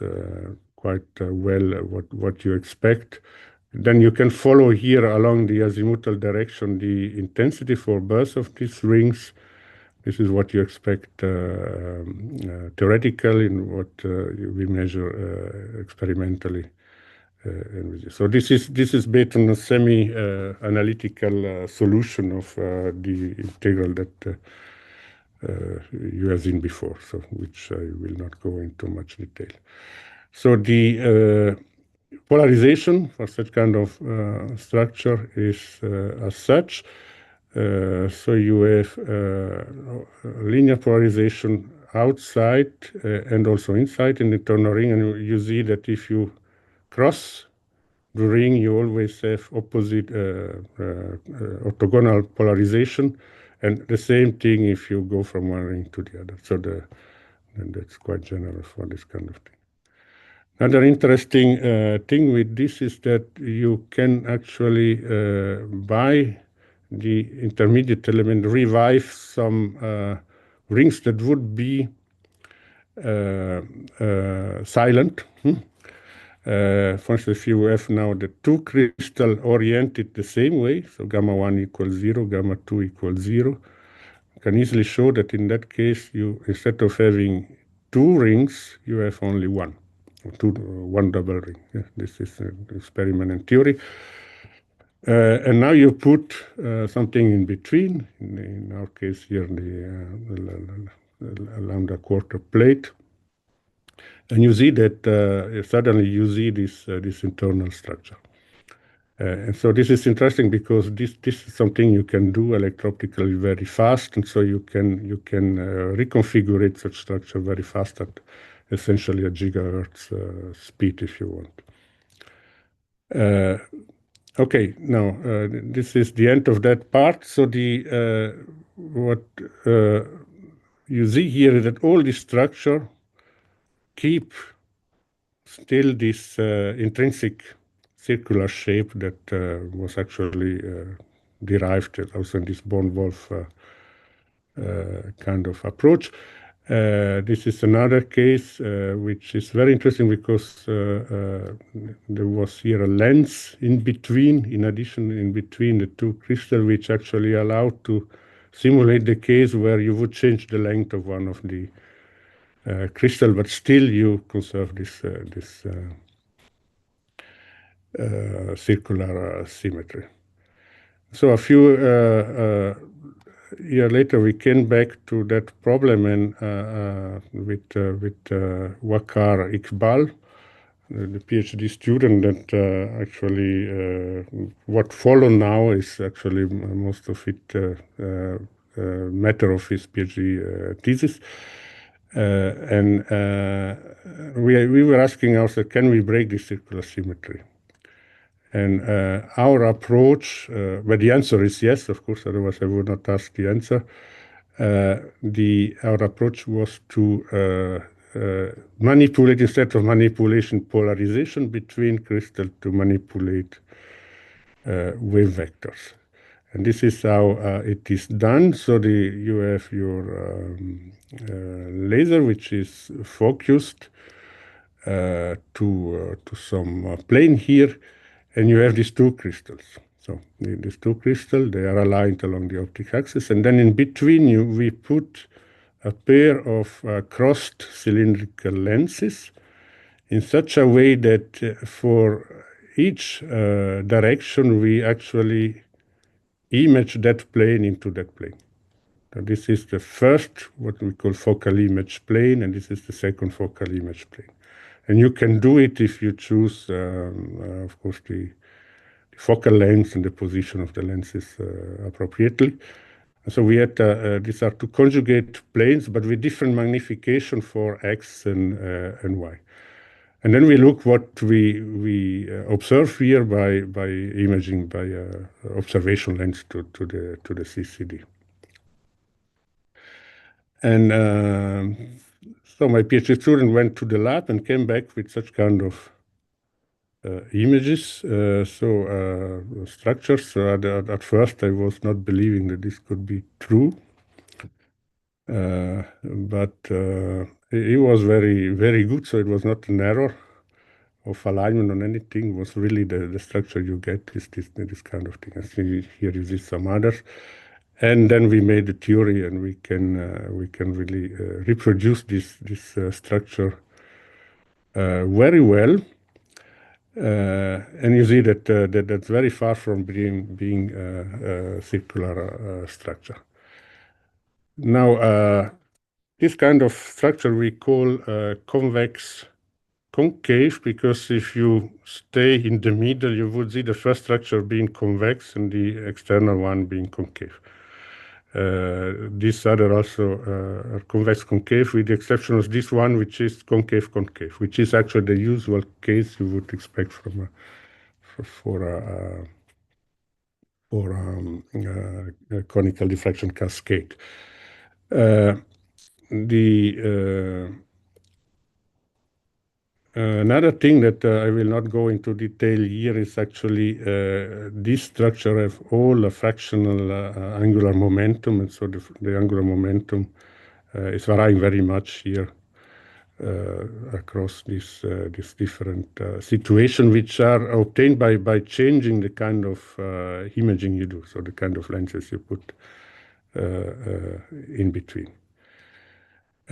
quite well what you expect. Then you can follow here along the azimuthal direction the intensity for both of these rings. This is what you expect theoretically and what we measure experimentally. So this is based on a semi-analytical solution of the integral that you have seen before, so which I will not go into much detail. So the polarization for such kind of structure is as such. So you have linear polarization outside and also inside in the internal ring, and you see that if you cross the ring, you always have opposite orthogonal polarization, and the same thing if you go from one ring to the other. So and that's quite general for this kind of thing. Another interesting thing with this is that you can actually by the intermediate element revive some rings that would be silent. For instance, if you have now the two crystals oriented the same way, so gamma 1 equals 0, gamma 2 equals 0, you can easily show that in that case, you instead of having two rings, you have only one double ring. Yeah, this is an experiment in theory. And now you put something in between, in our case here, the lambda quarter plate. And you see that suddenly you see this internal structure. And so this is interesting because this is something you can do electro-optically very fast, and so you can reconfigure such structure very fast at essentially a gigahertz speed if you want. Okay, now this is the end of that part. So what you see here is that all this structure keep still this intrinsic circular shape that was actually derived also in this Born-Wolf kind of approach. This is another case which is very interesting because there was here a lens in between, in addition, in between the two crystals, which actually allowed to simulate the case where you would change the length of one of the crystal, but still you conserve this circular symmetry. So a few years later, we came back to that problem and with Waqar Iqbal, the PhD student that actually what followed now is actually most of it matter of his PhD thesis. And we were asking ourselves, can we break this circular symmetry? And our approach, but the answer is yes, of course, otherwise I would not ask the answer. Our approach was to manipulate, instead of manipulation, polarization between crystals to manipulate wave vectors. And this is how it is done. So you have your laser, which is focused to some plane here. And you have these two crystals. So these two crystals, they are aligned along the optic axis. And then in between we put a pair of crossed cylindrical lenses in such a way that for each direction we actually image that plane into that plane. So this is the first, what we call focal image plane, and this is the second focal image plane. And you can do it if you choose, of course, the focal length and the position of the lenses appropriately. So we had these are two conjugate planes, but with different magnification for X and Y. And then we look what we observe here by imaging by observation lens to the CCD. And so my PhD student went to the lab and came back with such kind of images, structures. So at first I was not believing that this could be true, but it was very, very good. So it was not an error of alignment on anything. It was really the structure you get is this kind of thing. I see here you see some others. And then we made the theory, and we can really reproduce this structure very well. And you see that that's very far from being a circular structure. Now, this kind of structure we call convex concave, because if you stay in the middle, you would see the first structure being convex and the external one being concave. These other also are convex concave, with the exception of this one, which is concave concave, which is actually the usual case you would expect from for a conical diffraction cascade. Another thing that I will not go into detail here is actually this structure have all a fractional angular momentum, and so the angular momentum is varying very much here across these different situations, which are obtained by changing the kind of imaging you do, so the kind of lenses you put in between.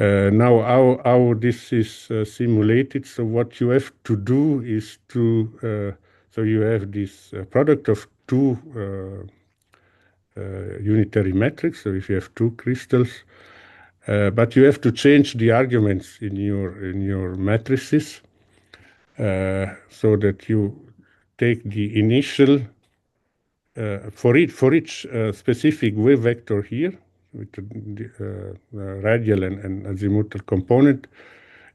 Now, how this is simulated, so what you have to do is to, so you have this product of two unitary metrics, so if you have two crystals, but you have to change the arguments in your matrices so that you take the initial, for each specific wave vector here, with the radial and azimuthal component,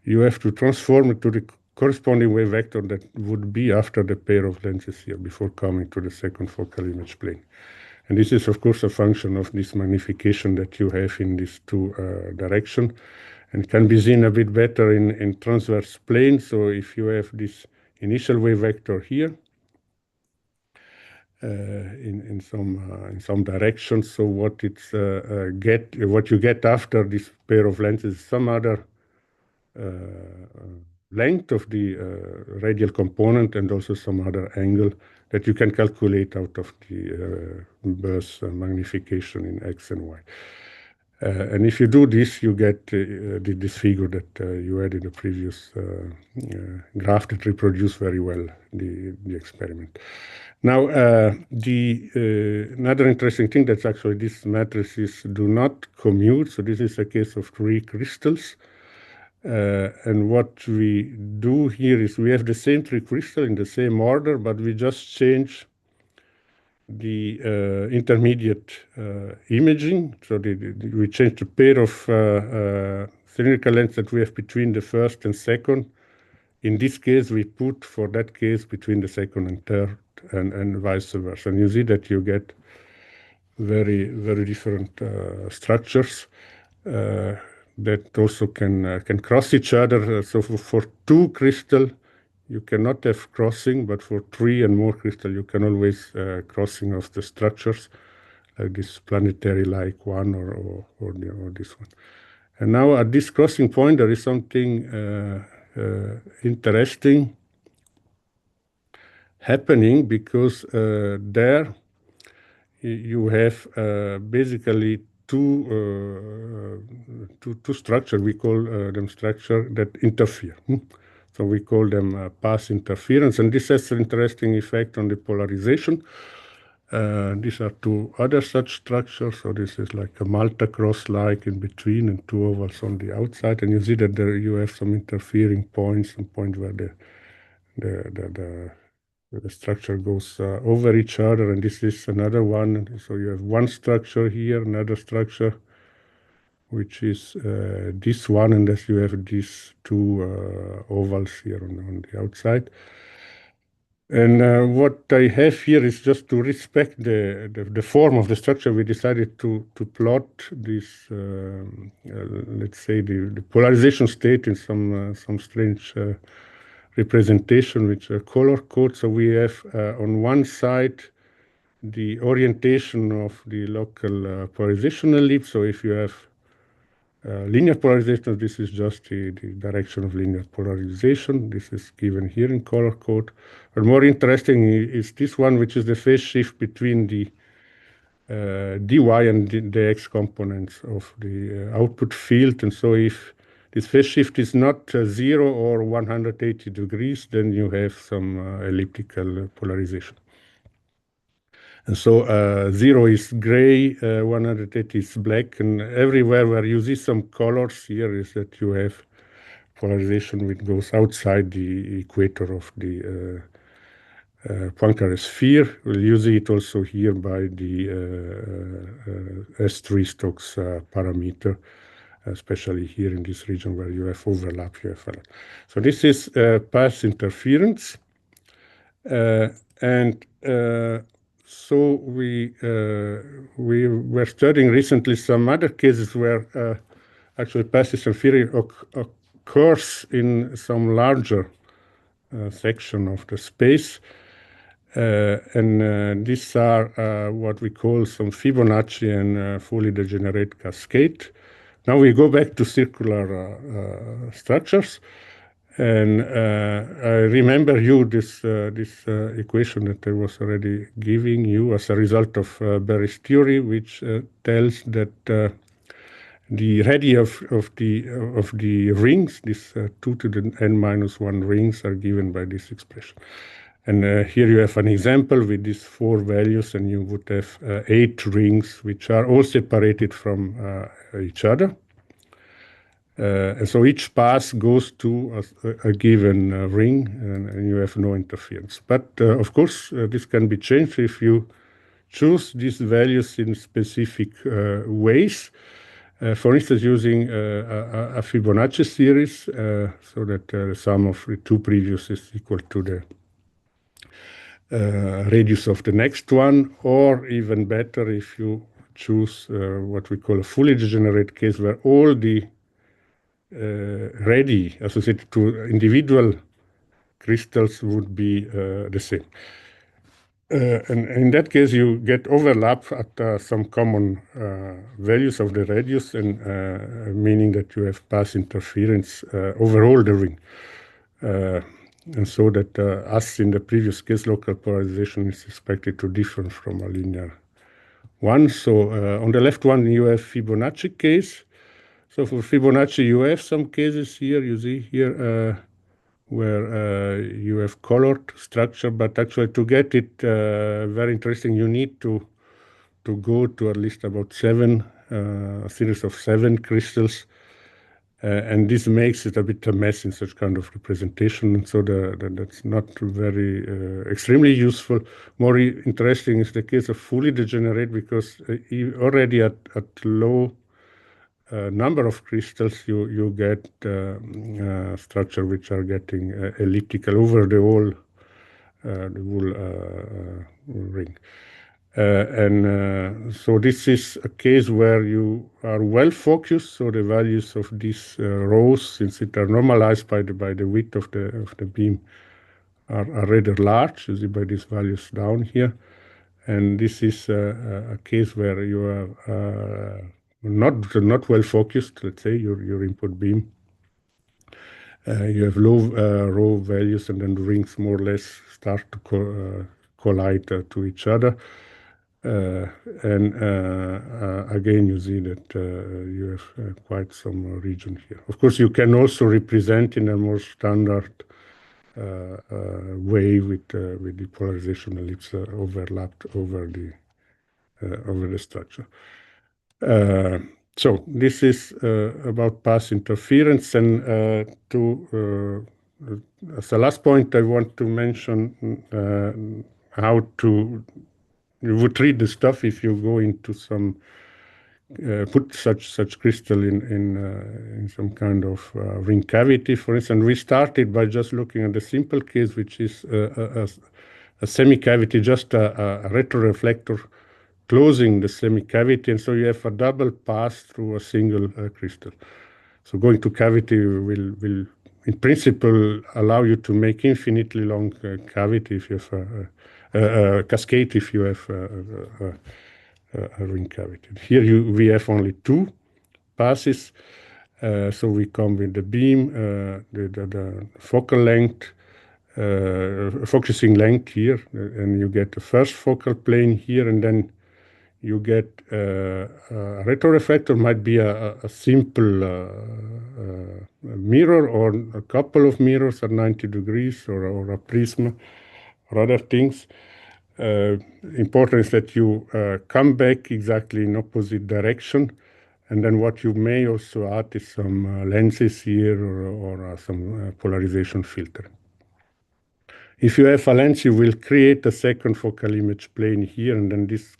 you have to transform it to the corresponding wave vector that would be after the pair of lenses here before coming to the second focal image plane. And this is, of course, a function of this magnification that you have in these two directions, and can be seen a bit better in transverse plane. So if you have this initial wave vector here, in some directions. So what you get after this pair of lenses is some other length of the radial component, and also some other angle that you can calculate out of the burst magnification in X and Y. And if you do this, you get this figure that you had in the previous graph that reproduced very well the experiment. Now, another interesting thing that's actually these matrices do not commute. So this is a case of three crystals. And what we do here is we have the same three crystals in the same order, but we just change the intermediate imaging. So we change the pair of cylindrical lengths that we have between the first and second. In this case, we put for that case between the second and third, and vice versa. And you see that you get very, very different structures that also can cross each other. So for two crystals, you cannot have crossing, but for three and more crystals, you can always crossing of the structures, like this planetary-like one or this one. And now at this crossing point, there is something interesting happening because there you have basically two structures. We call them structure that interfere. So we call them path interference, and this has an interesting effect on the polarization. These are two other such structures. So this is like a Malta cross-like in between and two ovals on the outside. And you see that there you have some interfering points, some point where the structure goes over each other. And this is another one. So you have one structure here, another structure, which is this one, and as you have these two ovals here on the outside. And what I have here is just to respect the form of the structure. We decided to plot this, let's say, the polarization state in some strange representation, which are color code. So we have on one side the orientation of the local polarization ellipse. So if you have linear polarization, this is just the direction of linear polarization. This is given here in color code. But more interesting is this one, which is the phase shift between the dy and the x components of the output field. And so if this phase shift is not 0 or 180 degrees, then you have some elliptical polarization. And so 0 is gray, 180 is black, and everywhere where you see some colors here is that you have polarization which goes outside the equator of the Poincare sphere. We'll use it also here by the S3 Stokes parameter, especially here in this region where you have overlap. So this is path interference. So we were studying recently some other cases where actually path interference occurs in some larger section of the space. And these are what we call some Fibonacci and fully degenerate cascade. Now we go back to circular structures. And I remember you this equation that I was already giving you as a result of Berry's theory, which tells that the radii of the rings, these 2 to the n-1 rings, are given by this expression. And here you have an example with these 4 values, and you would have 8 rings, which are all separated from each other. And so each path goes to a given ring, and you have no interference. But of course, this can be changed if you choose these values in specific ways. For instance, using a Fibonacci series, so that the sum of the 2 previous is equal to the radius of the next one, or even better, if you choose what we call a fully degenerate case, where all the radii associated to individual crystals would be the same. And in that case, you get overlap at some common values of the radius, and meaning that you have path interference over all the ring. And so that, as in the previous case, local polarization is expected to differ from a linear one. So on the left one, you have Fibonacci case. So for Fibonacci, you have some cases here, you see here, where you have colored structure, but actually to get it very interesting, you need to go to at least about 7, a series of 7 crystals. And this makes it a bit a mess in such kind of representation. And so that's not very extremely useful. More interesting is the case of fully degenerate, because already at low number of crystals, you get structure which are getting elliptical over the whole ring. And so this is a case where you are well focused. So the values of these rows, since it are normalized by the width of the beam, are rather large. You see by these values down here. And this is a case where you are not well focused, let's say, your input beam. You have low rho values, and then the rings more or less start to collide to each other. And again, you see that you have quite some region here. Of course, you can also represent in a more standard way with the polarization ellipse overlapped over the structure. So this is about path interference, and as the last point, I want to mention how you would treat the stuff if you go into some put such crystal in some kind of ring cavity, for instance. We started by just looking at the simple case, which is a semi-cavity, just a retroreflector closing the semi-cavity, and so you have a double pass through a single crystal. So going to cavity will in principle allow you to make infinitely long cavity if you have a cascade, if you have a ring cavity. Here we have only two passes, so we come with the beam, the focal length, focusing length here, and you get the first focal plane here, and then you get a retroreflector, might be a simple mirror or a couple of mirrors at 90 degrees or a prism or other things. Important is that you come back exactly in opposite direction, and then what you may also add is some lenses here or some polarization filter. If you have a lens, you will create a second focal image plane here, and then this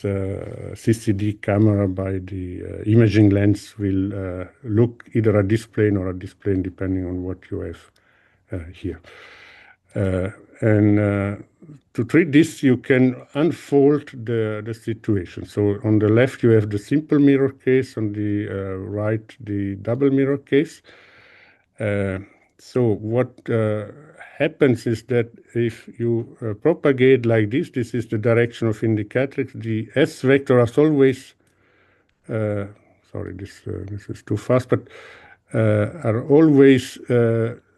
CCD camera by the imaging lens will look either at this plane or at this plane, depending on what you have here. And to treat this, you can unfold the situation. So on the left, you have the simple mirror case, on the right, the double mirror case. So what happens is that if you propagate like this is the direction of indicatrix. The S vector is always, sorry, this is too fast, but are always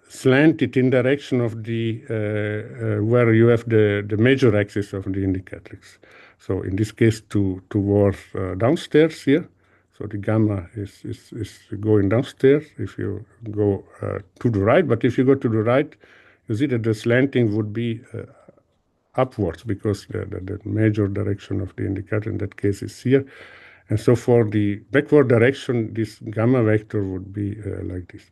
slanted in direction of the where you have the major axis of the indicatrix. So in this case, towards downstairs here. So the gamma is going downstairs if you go to the right. But if you go to the right, you see that the slanting would be upwards, because the major direction of the indicator in that case is here. And so for the backward direction, this gamma vector would be like this.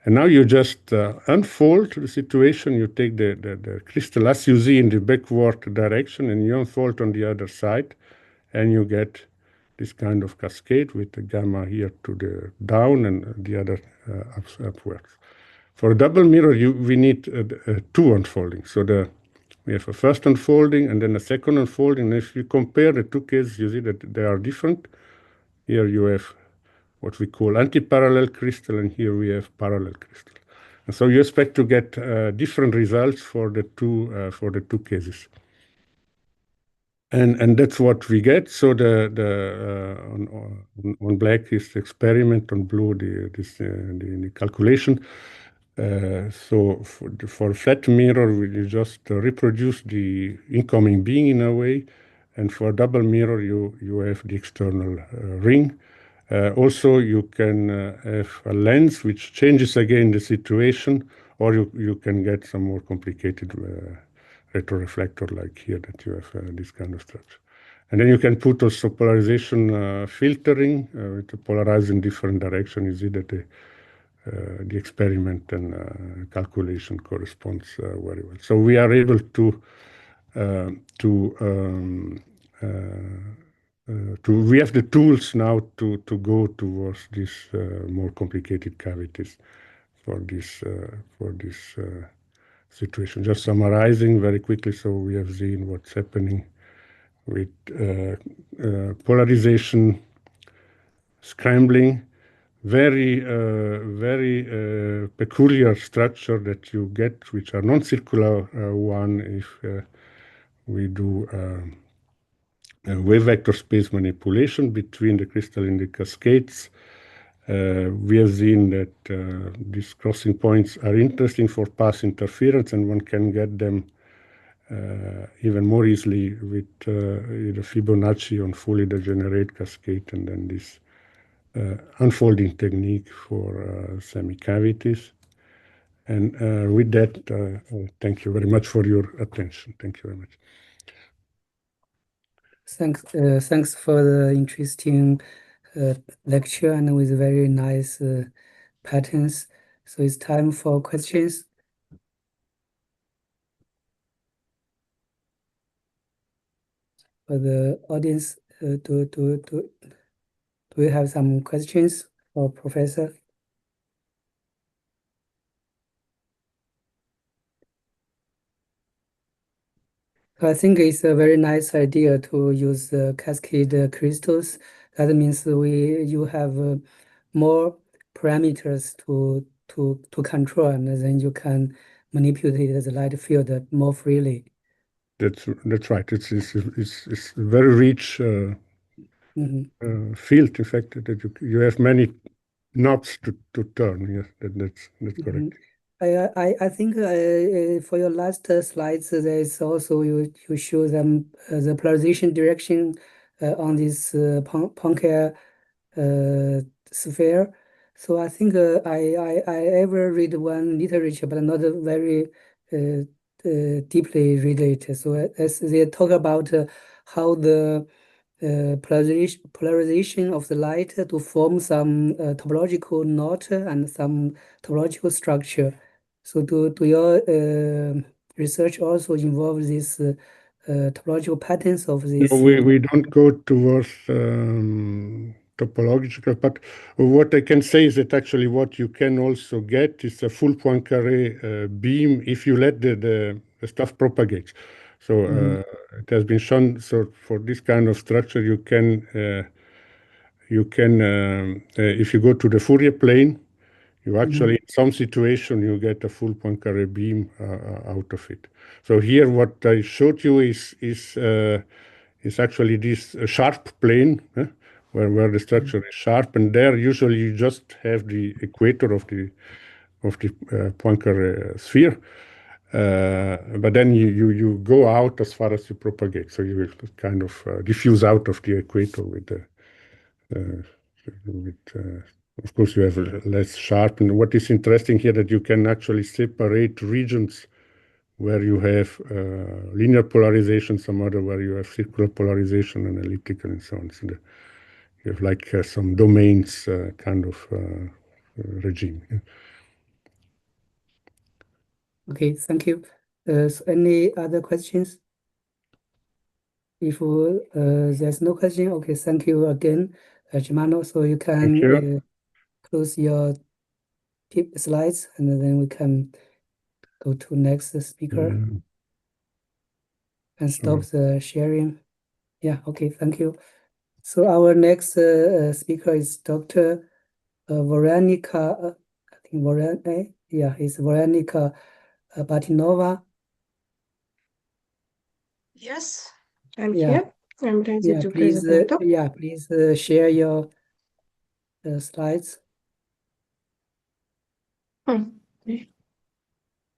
And now you just unfold the situation. You take the crystal as you see in the backward direction, and you unfold on the other side, and you get this kind of cascade with the gamma here to the down and the other upwards. For a double mirror, we need two unfoldings. So we have a first unfolding and then a second unfolding. And if you compare the two cases, you see that they are different. Here you have what we call anti-parallel crystal, and here we have parallel crystal. And so you expect to get different results for the two cases. And that's what we get. So on black is the experiment, on blue the calculation. So for flat mirror, you just reproduce the incoming beam in a way, and for double mirror, you have the external ring. Also, you can have a lens which changes again the situation, or you can get some more complicated retroreflector like here that you have this kind of structure. And then you can put also polarization filtering to polarize in different direction. You see that the experiment and calculation corresponds very well. So we are able to we have the tools now to go towards these more complicated cavities for this situation. Just summarizing very quickly, so we have seen what's happening with polarization, scrambling, very peculiar structure that you get, which are non-circular one if we do wave vector space manipulation between the crystal and the cascades. we have seen that these crossing points are interesting for path interference, and one can get them even more easily with the Fibonacci on fully degenerate cascade, and then this unfolding technique for semi-cavities. And with that, thank you very much for your attention. Thank you very much. Thanks for the interesting lecture and with very nice patterns. So it's time for questions. For the audience, do we have some questions for Professor? I think it's a very nice idea to use cascade crystals. That means you have more parameters to control, and then you can manipulate the light field more freely. That's right. It's a very rich field. In fact, that you have many knobs to turn. Yes, that's correct. I think for your last slides, there is also you show them the polarization direction on this Poincare sphere. So I think I ever read one literature, but not very deeply read it. So as they talk about how the polarization of the light to form some topological knot and some topological structure. So do your research also involve this topological patterns of this? No, we don't go towards topological, but what I can say is that actually what you can also get is a full Poincare beam if you let the stuff propagate. So it has been shown. So for this kind of structure, you can if you go to the Fourier plane, you actually in some situation you get a full Poincare beam out of it. So here what I showed you is actually this sharp plane where the structure is sharp, and there usually you just have the equator of the Poincare sphere. But then you go out as far as you propagate, so you will kind of diffuse out of the equator with of course you have less sharp. And what is interesting here that you can actually separate regions where you have linear polarization, some other where you have circular polarization and elliptical and so on. So you have like some domains kind of regime. Yeah. Okay, thank you. So any other questions? If there's no question, okay, thank you again, Germano. So you can close your slides, and then we can go to next speaker and stop the sharing. Yeah, okay, thank you. So our next speaker is Dr. Veronika, I think it's Veronika Batianova. Yes, I'm here. I'm ready to please, present. Please share your slides.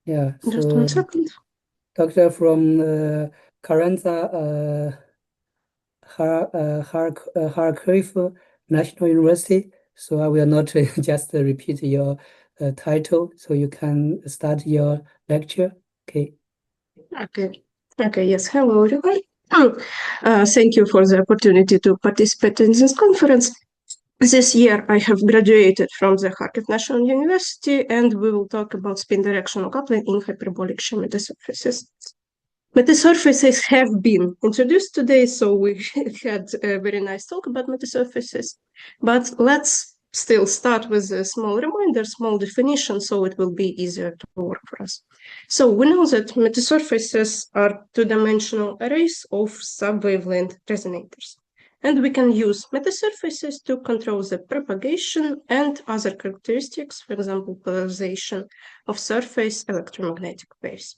Yeah, so just 1 second. Doctor from Carranza Kharkiv National University. So I will not just repeat your title, so you can start your lecture. Okay. Okay, yes, hello everyone. Thank you for the opportunity to participate in this conference. This year I have graduated from the Kharkiv National University, and we will talk about spin-directional coupling in hyperbolic shear metasurfaces. Metasurfaces have been introduced today, so we had a very nice talk about metasurfaces. But let's still start with a small reminder, small definition, so it will be easier to work for us. So we know that metasurfaces are two-dimensional arrays of sub-wavelength resonators. And we can use metasurfaces to control the propagation and other characteristics, for example, polarization of surface electromagnetic waves.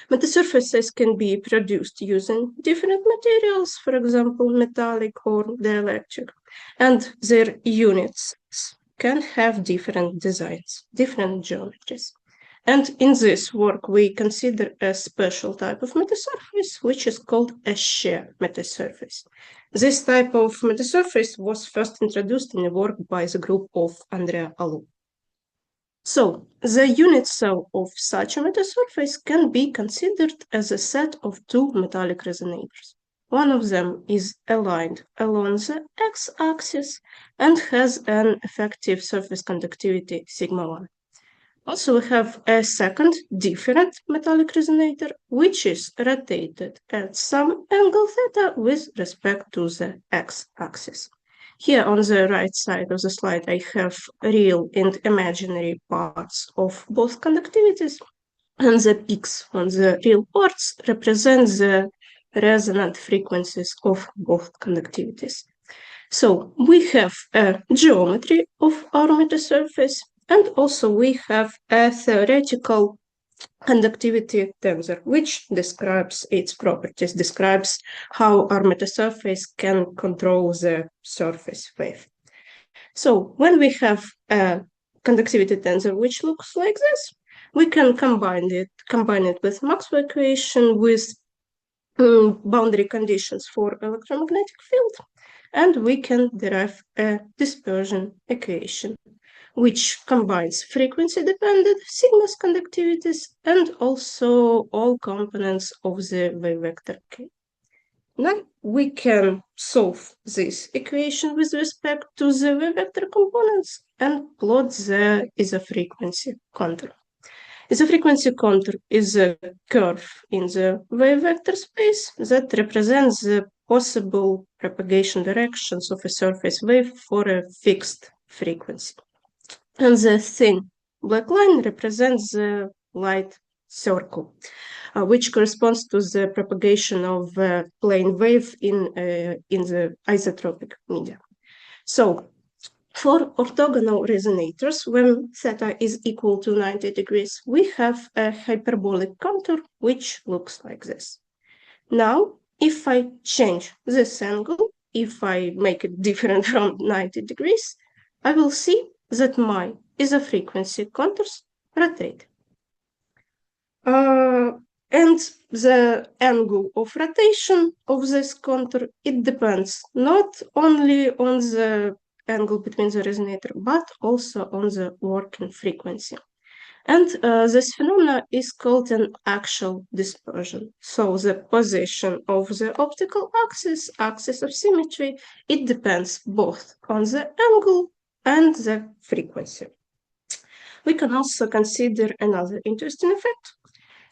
Metasurfaces can be produced using different materials, for example, metallic or dielectric, and their units can have different designs, different geometries. And in this work, we consider a special type of metasurface, which is called a shear metasurface. This type of metasurface was first introduced in a work by the group of Andrea Alou. So, the unit cell of such a metasurface can be considered as a set of two metallic resonators. One of them is aligned along the x-axis and has an effective surface conductivity sigma 1. Also, we have a second different metallic resonator, which is rotated at some angle theta with respect to the x-axis. Here on the right side of the slide, I have real and imaginary parts of both conductivities, and the peaks on the real parts represent the resonant frequencies of both conductivities. So we have a geometry of our metasurface, and also we have a theoretical conductivity tensor, which describes its properties, describes how our metasurface can control the surface wave. So when we have a conductivity tensor which looks like this, we can combine it with Maxwell equation with boundary conditions for electromagnetic field, and we can derive a dispersion equation, which combines frequency-dependent sigma's conductivities and also all components of the wave vector K. Now we can solve this equation with respect to the wave vector components and plot the isofrequency contour. Isofrequency contour is a curve in the wave vector space that represents the possible propagation directions of a surface wave for a fixed frequency. And the thin black line represents the light circle, which corresponds to the propagation of a plane wave in the isotropic media. So, for orthogonal resonators, when theta is equal to 90 degrees, we have a hyperbolic contour, which looks like this. Now, if I change this angle, if I make it different from 90 degrees, I will see that my isofrequency contours rotate. And the angle of rotation of this contour, it depends not only on the angle between the resonator, but also on the working frequency. And this phenomena is called an axial dispersion. So the position of the optical axis, axis of symmetry, it depends both on the angle and the frequency. We can also consider another interesting effect.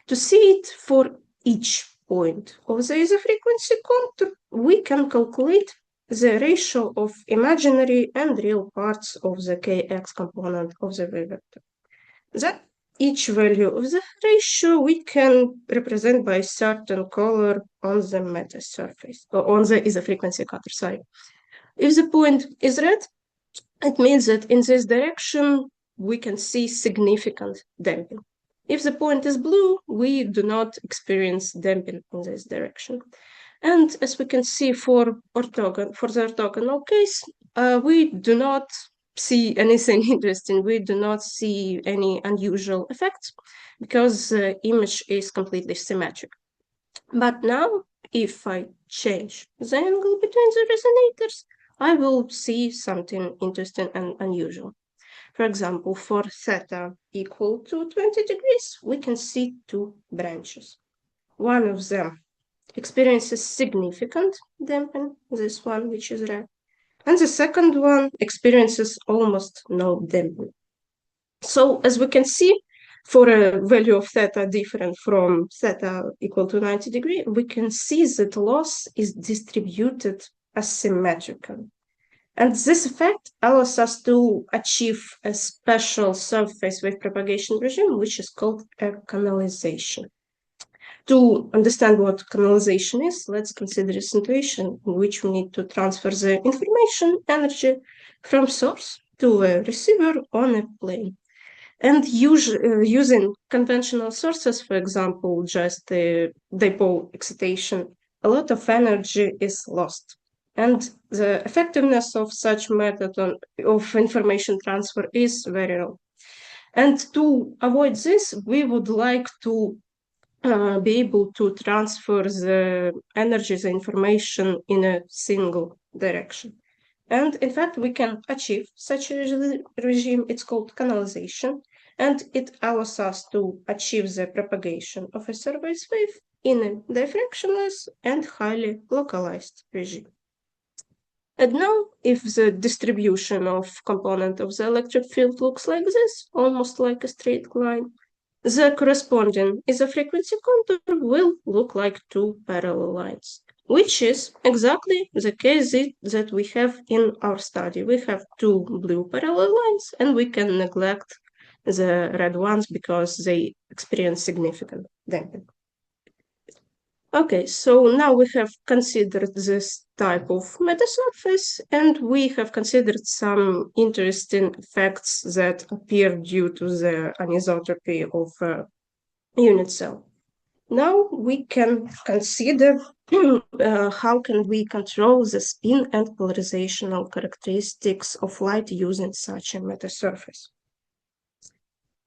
To see it for each point of the isofrequency contour, we can calculate the ratio of imaginary and real parts of the kx component of the wave vector. That each value of the ratio we can represent by certain color on the metasurface, or on the isofrequency contour, sorry. If the point is red, it means that in this direction we can see significant damping. If the point is blue, we do not experience damping in this direction. And as we can see for the orthogonal case, we do not see anything interesting. We do not see any unusual effects because the image is completely symmetric. But now, if I change the angle between the resonators, I will see something interesting and unusual. For example, for theta equal to 20 degrees, we can see two branches. One of them experiences significant damping, this one which is red, and the second one experiences almost no damping. So as we can see, for a value of theta different from theta equal to 90 degrees, we can see that loss is distributed asymmetrically. And this effect allows us to achieve a special surface wave propagation regime, which is called a canalization. To understand what canalization is, let's consider a situation in which we need to transfer the information energy from source to a receiver on a plane. And using conventional sources, for example, just the dipole excitation, a lot of energy is lost. And the effectiveness of such method of information transfer is very low. And to avoid this, we would like to be able to transfer the energy, the information in a single direction. And in fact, we can achieve such a regime. It's called canalization, and it allows us to achieve the propagation of a surface wave in a diffractionless and highly localized regime. And now, if the distribution of component of the electric field looks like this, almost like a straight line, the corresponding isofrequency contour will look like two parallel lines, which is exactly the case that we have in our study. We have two blue parallel lines, and we can neglect the red ones because they experience significant damping. Okay, so now we have considered this type of metasurface, and we have considered some interesting effects that appear due to the anisotropy of a unit cell. Now we can consider how can we control the spin and polarizational characteristics of light using such a metasurface.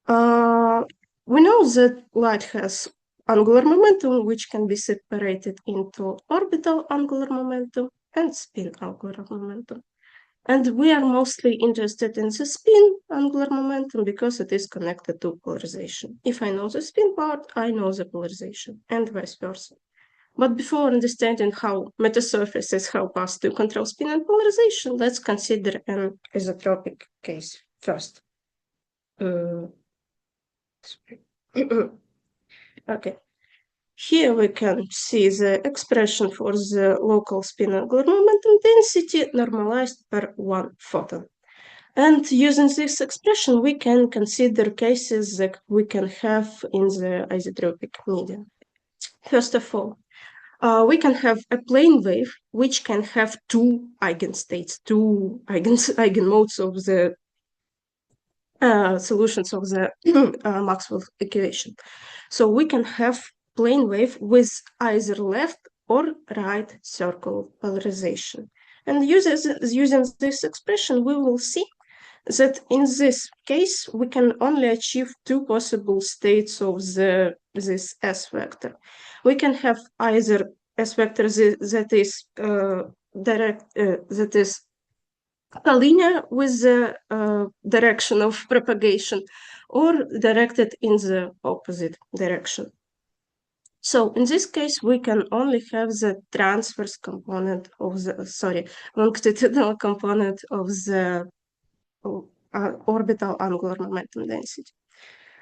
We know that light has angular momentum, which can be separated into orbital angular momentum and spin angular momentum. And we are mostly interested in the spin angular momentum because it is connected to polarization. If I know the spin part, I know the polarization, and vice versa. But before understanding how metasurfaces help us to control spin and polarization, let's consider an isotropic case first. Okay. Here we can see the expression for the local spin angular momentum density normalized per one photon. And using this expression, we can consider cases that we can have in the isotropic medium. First of all, we can have a plane wave which can have two eigenstates, two eigenmodes of the solutions of the Maxwell equation. So we can have plane wave with either left or right circle polarization. And using this expression, we will see that in this case, we can only achieve two possible states of this S vector. We can have either S vector that is that is collinear with the direction of propagation or directed in the opposite direction. So in this case, we can only have the transverse component of the, longitudinal component of the orbital angular momentum density.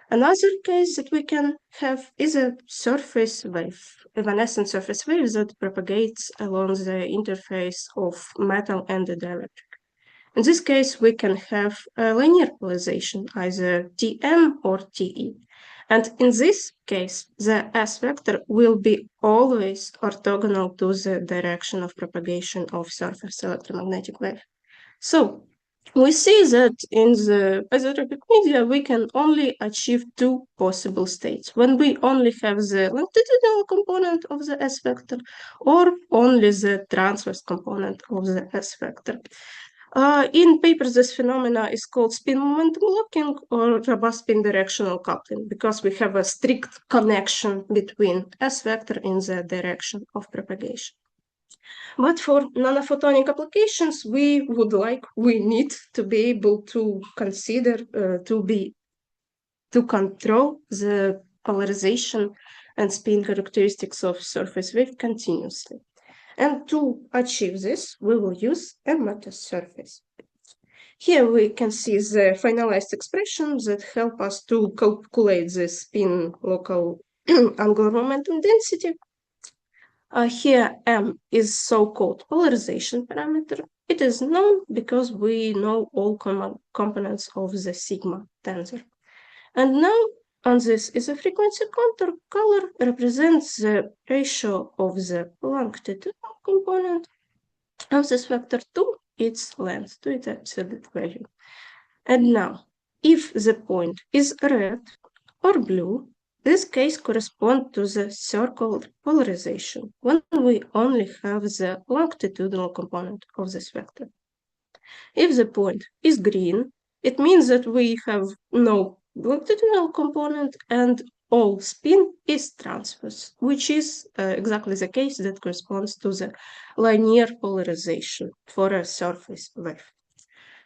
Another case that we can have is a surface wave, evanescent surface wave that propagates along the interface of metal and the dielectric. In this case, we can have a linear polarization, either TM or TE. And in this case, the S vector will be always orthogonal to the direction of propagation of surface electromagnetic wave. So we see that in the isotropic media, we can only achieve two possible states, when we only have the longitudinal component of the S vector or only the transverse component of the S vector. In papers, this phenomena is called spin momentum locking or robust spin-directional coupling because we have a strict connection between S vector in the direction of propagation. But for nanophotonic applications, we need to be able to consider to control the polarization and spin characteristics of surface wave continuously. And to achieve this, we will use a metasurface. Here we can see the finalized expressions that help us to calculate the spin local angular momentum density. Here M is so-called polarization parameter. It is known because we know all components of the sigma tensor. And now on this isofrequency contour, color represents the ratio of the longitudinal component of this vector to its length, to its absolute value. And now, if the point is red or blue, This case corresponds to the circular polarization when we only have the longitudinal component of this vector. If the point is green, it means that we have no longitudinal component and all spin is transverse, which is exactly the case that corresponds to the linear polarization for a surface wave.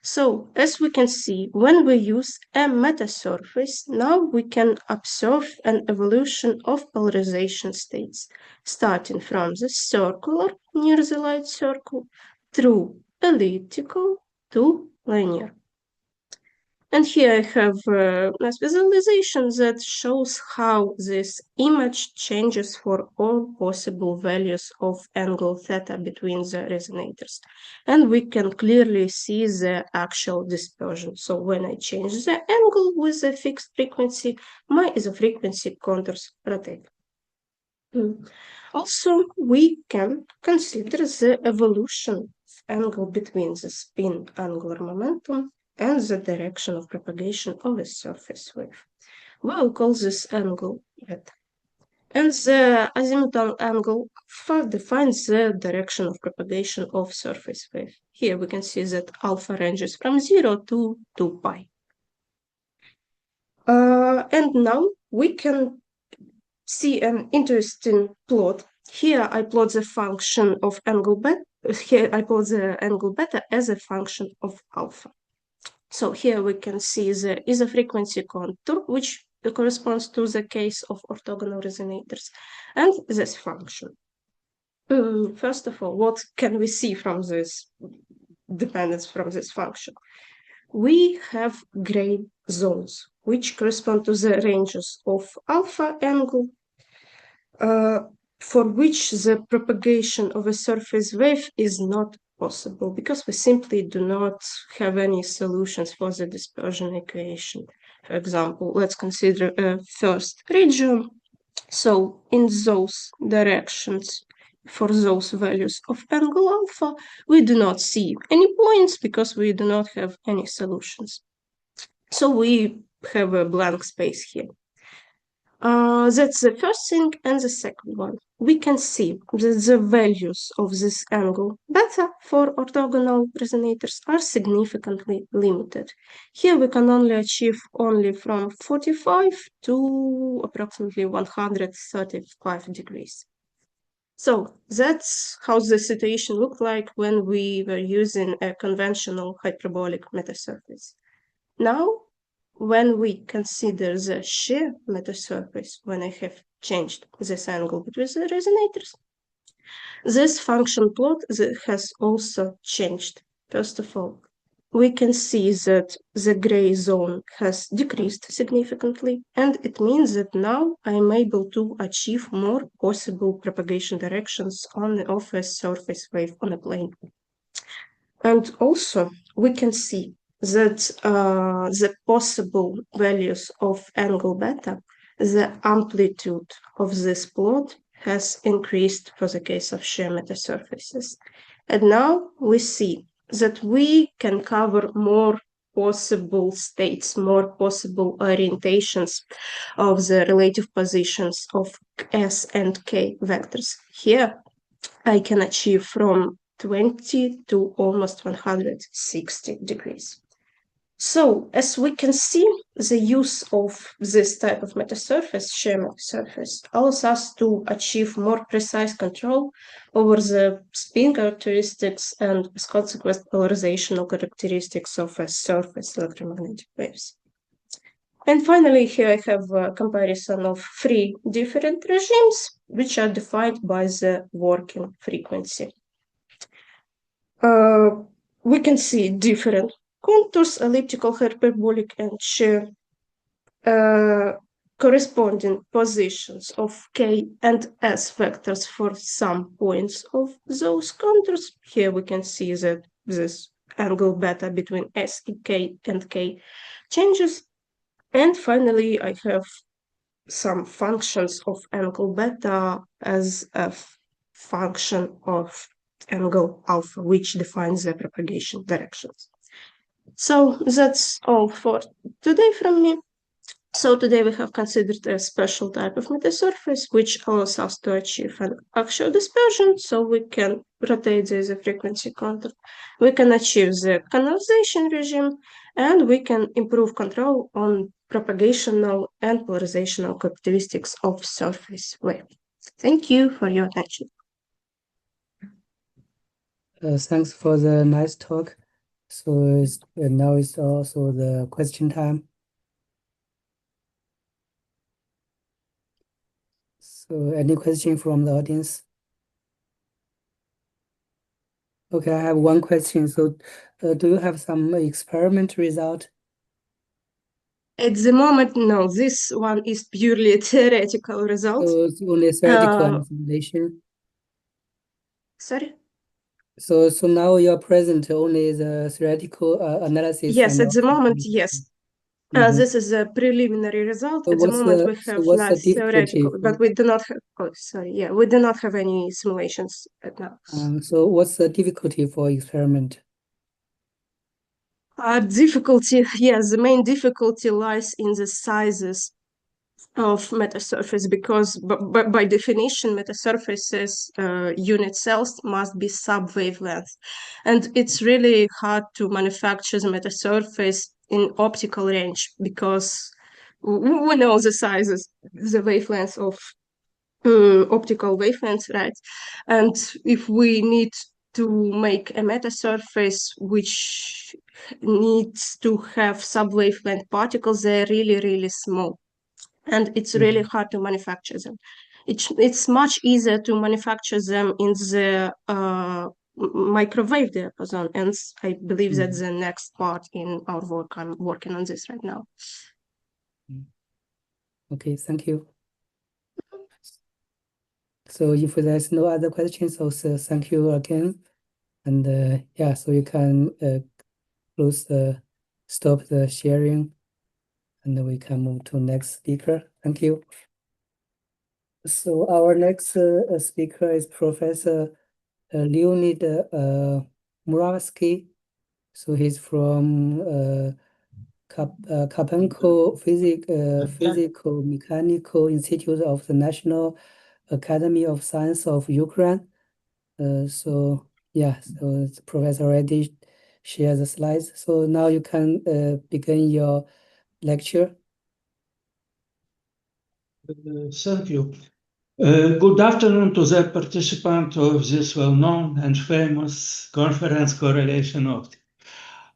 So, as we can see, when we use a metasurface, now we can observe an evolution of polarization states, starting from the circular near the light circle through elliptical to linear. And here I have a nice visualization that shows how this image changes for all possible values of angle theta between the resonators. And we can clearly see the actual dispersion. So when I change the angle with a fixed frequency, the frequency contours rotate. Also, we can consider the evolution of angle between the spin angular momentum and the direction of propagation of a surface wave. We will call this angle beta. And the azimuthal angle defines the direction of propagation of surface wave. Here we can see that alpha ranges from 0 to 2 pi. And now we can see an interesting plot. Here I plot the function of angle beta. Here I plot the angle beta as a function of alpha. So here we can see the isofrequency contour, which corresponds to the case of orthogonal resonators, and this function. First of all, what can we see from this dependence from this function? We have gray zones, which correspond to the ranges of alpha angle, for which the propagation of a surface wave is not possible because we simply do not have any solutions for the dispersion equation. For example, let's consider a first region. So in those directions, for those values of angle alpha, we do not see any points because we do not have any solutions. So we have a blank space here. That's the first thing, and the second one. We can see that the values of this angle beta for orthogonal resonators are significantly limited. Here we can only achieve only from 45 to approximately 135 degrees. So that's how the situation looked like when we were using a conventional hyperbolic metasurface. Now, when we consider the shear metasurface, when I have changed this angle between the resonators, this function plot has also changed. First of all, we can see that the gray zone has decreased significantly, and it means that now I'm able to achieve more possible propagation directions of a surface wave on a plane. And also, we can see that the possible values of angle beta, the amplitude of this plot has increased for the case of shear metasurfaces. And now we see that we can cover more possible states, more possible orientations of the relative positions of S and K vectors. Here, I can achieve from 20 to almost 160 degrees. So, as we can see, the use of this type of metasurface, shear metasurface, allows us to achieve more precise control over the spin characteristics and, as consequence, polarizational characteristics of a surface electromagnetic waves. And finally, here I have a comparison of 3 different regimes, which are defined by the working frequency. We can see different contours, elliptical, hyperbolic, and shear, corresponding positions of K and S vectors for some points of those contours. Here we can see that this angle beta between S and K changes. And finally, I have some functions of angle beta as a function of angle alpha, which defines the propagation directions. So that's all for today from me. So today we have considered a special type of metasurface which allows us to achieve an axial dispersion, so we can rotate the frequency contour, we can achieve the canalization regime, and we can improve control on propagational and polarizational characteristics of surface wave. Thank you for your attention. Thanks for the nice talk. So now it's also the question time. So any question from the audience? Okay, I have one question. So do you have some experiment result? At the moment, no, this one is purely a theoretical result. So it's only theoretical simulation. Sorry? So now you're present only the theoretical analysis. Yes, and at the also moment, yes. This is a preliminary result. So at the moment, we have what's the nice theoretical, difficulty? but we do not have. Oh, sorry. Yeah, we do not have any simulations right now. So what's the difficulty for experiment? Difficulty. Yes, the main difficulty lies in the sizes of metasurface, because by definition, metasurfaces unit cells must be sub-wavelength, and it's really hard to manufacture the metasurface in optical range because we know the sizes, the wavelengths of optical wavelengths, right? And if we need to make a metasurface which needs to have sub-wavelength particles, they're really, really small. And it's really hard to manufacture them. It's much easier to manufacture them in the microwave diapason, and I believe that's the next part in our work. I'm working on this right now. Okay, thank you. So if there's no other questions, also thank you again. And yeah, so you can stop the sharing, and we can move to next speaker. Thank you. So our next speaker is Professor Leonid Muravsky. So he's from Karpenko Physical Mechanical Institute of the National Academy of Science of Ukraine. So yeah, so the professor already shared the slides. So now you can begin your lecture. Thank you. Good afternoon to the participant of this well-known and famous conference correlation optics.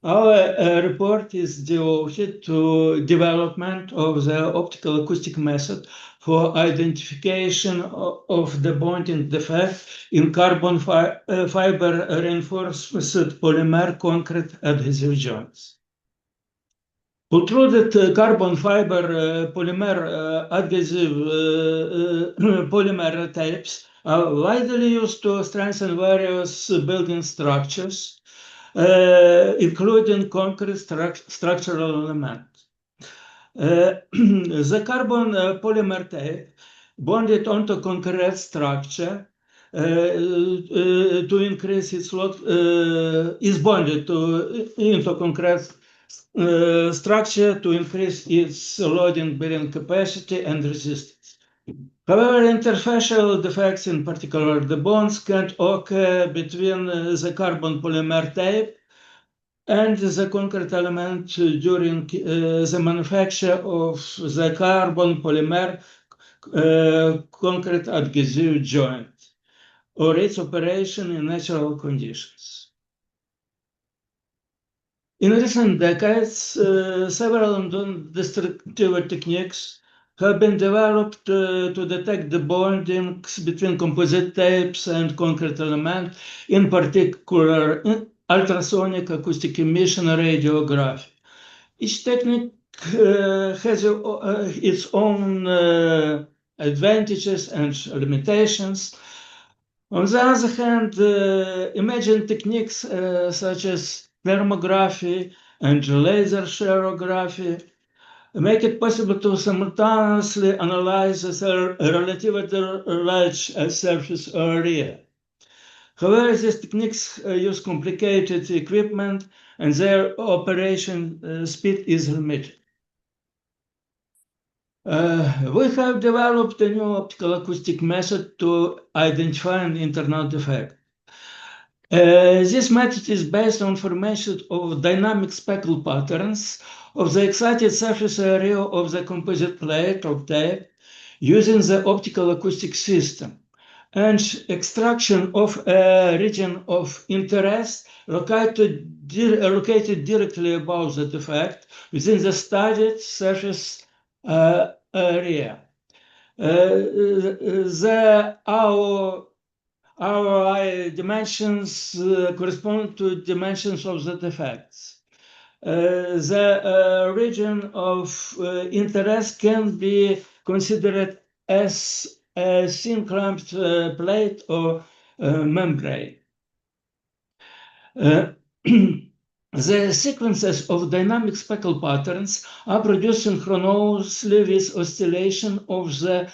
Our report is devoted to development of the optical-acoustic method for identification of the bonding defect in carbon fiber reinforced polymer concrete adhesive joints. Pultruded carbon fiber polymer adhesive polymer tapes are widely used to strengthen various building structures, including concrete structural elements. The carbon polymer tape bonded onto concrete structure to increase its load is bonded into concrete structure to increase its loading bearing capacity and resistance. However, interfacial defects, in particular the bonds, can occur between the carbon polymer tape and the concrete element during the manufacture of the carbon polymer concrete adhesive joint or its operation in natural conditions. In recent decades, several non-destructive techniques have been developed to detect the bondings between composite tapes and concrete elements, in particular ultrasonic acoustic emission radiography. Each technique has its own advantages and limitations. On the other hand, imaging techniques such as thermography and laser shearography make it possible to simultaneously analyze a relatively large surface area. However, these techniques use complicated equipment and their operation speed is limited. We have developed a new optical acoustic method to identify an internal defect. This method is based on formation of dynamic speckle patterns of the excited surface area of the composite plate of tape using the optical acoustic system, and extraction of a region of interest located directly above the defect within the studied surface area. Our dimensions correspond to dimensions of the defects. The region of interest can be considered as a thin clamped plate or membrane. The sequences of dynamic speckle patterns are produced synchronously with oscillation of the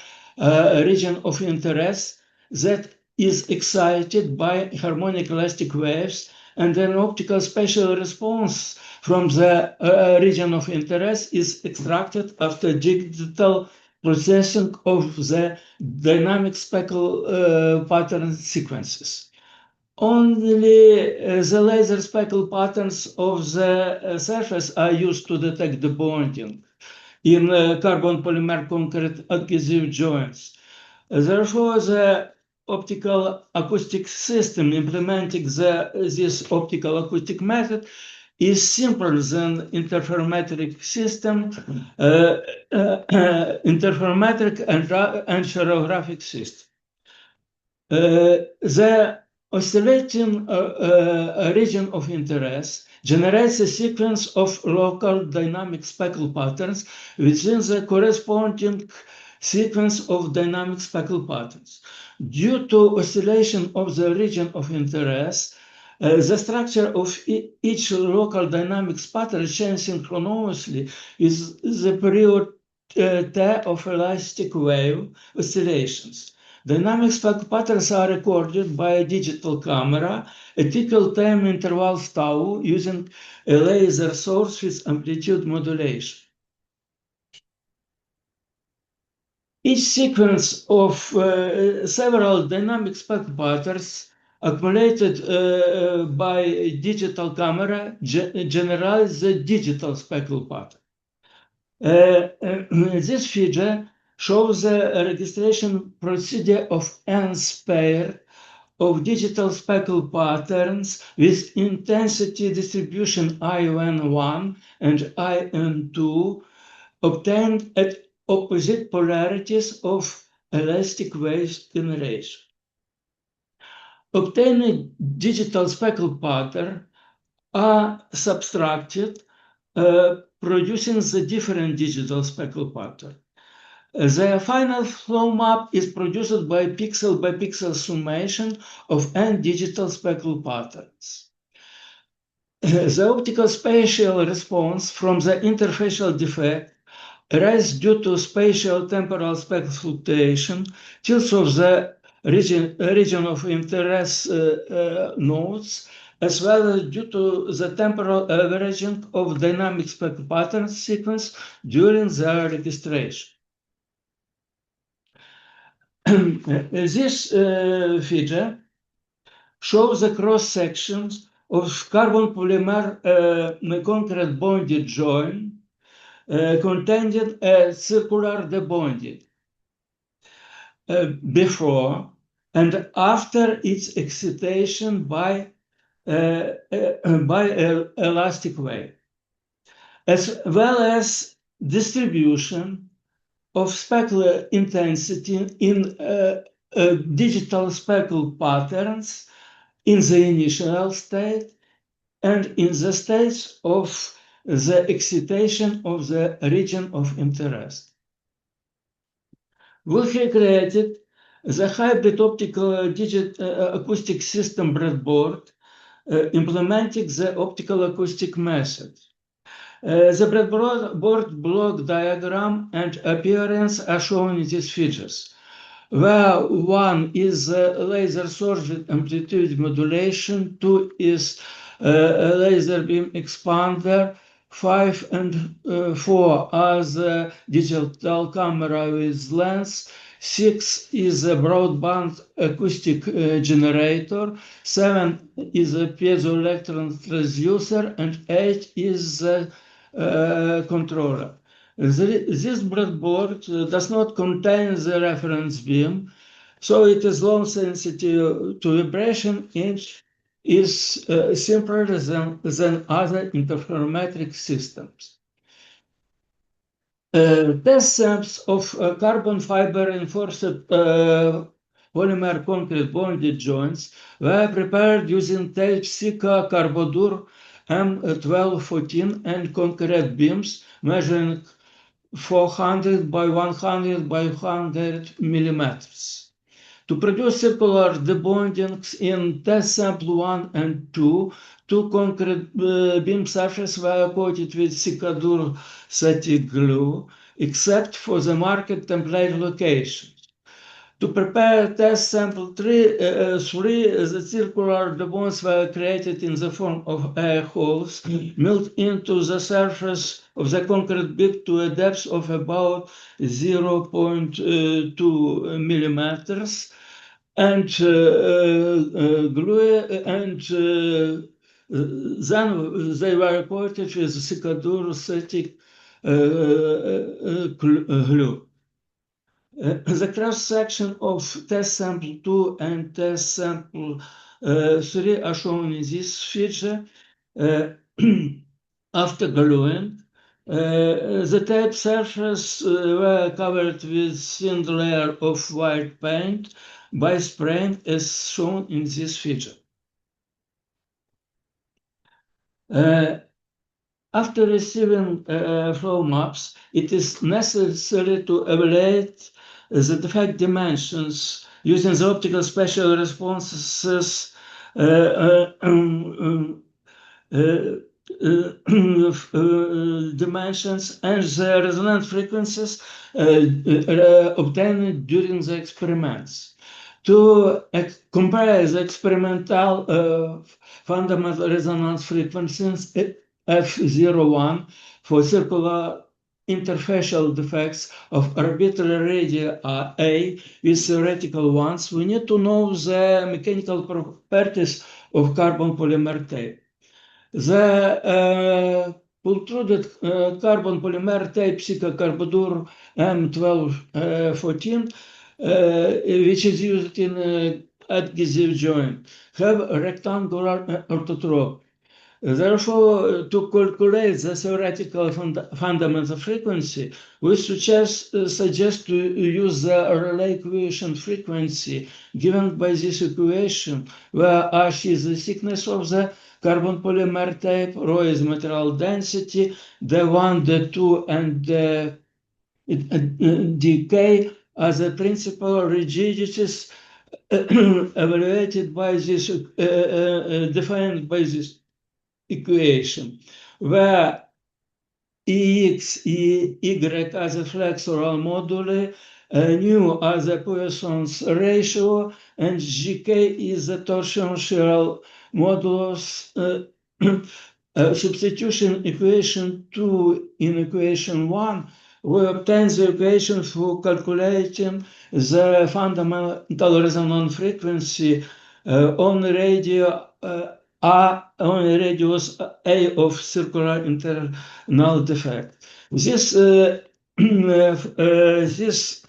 region of interest that is excited by harmonic elastic waves, and an optical spatial response from the region of interest is extracted after digital processing of the dynamic speckle pattern sequences. Only the laser speckle patterns of the surface are used to detect the bonding in carbon polymer concrete adhesive joints. Therefore, the optical acoustic system implementing this optical acoustic method is simpler than interferometric system, interferometric and chirographic system. The oscillating region of interest generates a sequence of local dynamic speckle patterns within the corresponding sequence of dynamic speckle patterns. Due to oscillation of the region of interest, the structure of each local dynamic pattern changes synchronously with the period t of elastic wave oscillations. Dynamic speckle patterns are recorded by a digital camera at equal time intervals tau using a laser source with amplitude modulation. Each sequence of several dynamic speckle patterns accumulated by digital camera generalize the digital speckle pattern. This figure shows the registration procedure of nth pair of digital speckle patterns with intensity distribution IN1 and IN2 obtained at opposite polarities of elastic wave generation. Obtained digital speckle pattern are subtracted, producing the different digital speckle pattern. The final flow map is produced by pixel summation of n digital speckle patterns. The optical spatial response from the interfacial defect arises due to spatial temporal speckle fluctuation, tilts of the region of interest nodes, as well as due to the temporal averaging of dynamic speckle pattern sequence during the registration. This figure shows the cross sections of carbon polymer concrete bonded joint containing a circular debonding before and after its excitation by elastic wave, as well as distribution of speckle intensity in digital speckle patterns in the initial state and in the states of the excitation of the region of interest. We have created the hybrid optical acoustic system breadboard implementing the optical acoustic method. The breadboard block diagram and appearance are shown in these figures, where 1 is laser source with amplitude modulation, 2 is a laser beam expander, 5 and 4 are the digital camera with lens. 6 is a broadband acoustic generator. 7 is a piezoelectron transducer, and 8 is the controller. This breadboard does not contain the reference beam, so it is low sensitive to vibration and is simpler than other interferometric systems. Test samples of carbon fiber reinforced polymer concrete bonded joints were prepared using tape Sika Carbodur M1214 and concrete beams measuring 400 by 100 by 100 millimeters. To produce circular debondings in test sample 1 and 2, two concrete beam surfaces were coated with Cicadur static glue, except for the market template location. To prepare test sample 3, the circular debonds were created in the form of air holes milled into the surface of the concrete bead to a depth of about 0.2 millimeters, and glue, and then they were coated with Cicadur static glue. The cross-section of test sample 2 and test sample 3 are shown in this figure. After gluing, the tape surface were covered with thin layer of white paint by spraying as shown in this figure. After receiving flow maps, it is necessary to evaluate the defect dimensions using the optical spatial responses dimensions and the resonance frequencies obtained during the experiments. To compare the experimental fundamental resonance frequencies F01 for circular interfacial defects of arbitrary radii A with theoretical ones, we need to know the mechanical properties of carbon polymer tape. The pultruded carbon polymer tape Sika Carbodur M1214, which is used in adhesive joint, have a rectangular orthotropy. Therefore, to calculate the theoretical fundamental frequency, we suggest to use the Rayleigh equation frequency given by this equation, where H is the thickness of the carbon polymer tape, ρ is material density, D1, D2, and dk are the principal rigidities evaluated by this, defined by this equation, where Ex, Y as a flexural moduli, nu as a Poisson's ratio, and Gk is the torsion shear modulus. Substitution equation 2 in equation 1, we obtain the equation for calculating the fundamental resonance frequency on the radio on a radius A of circular internal defect. This this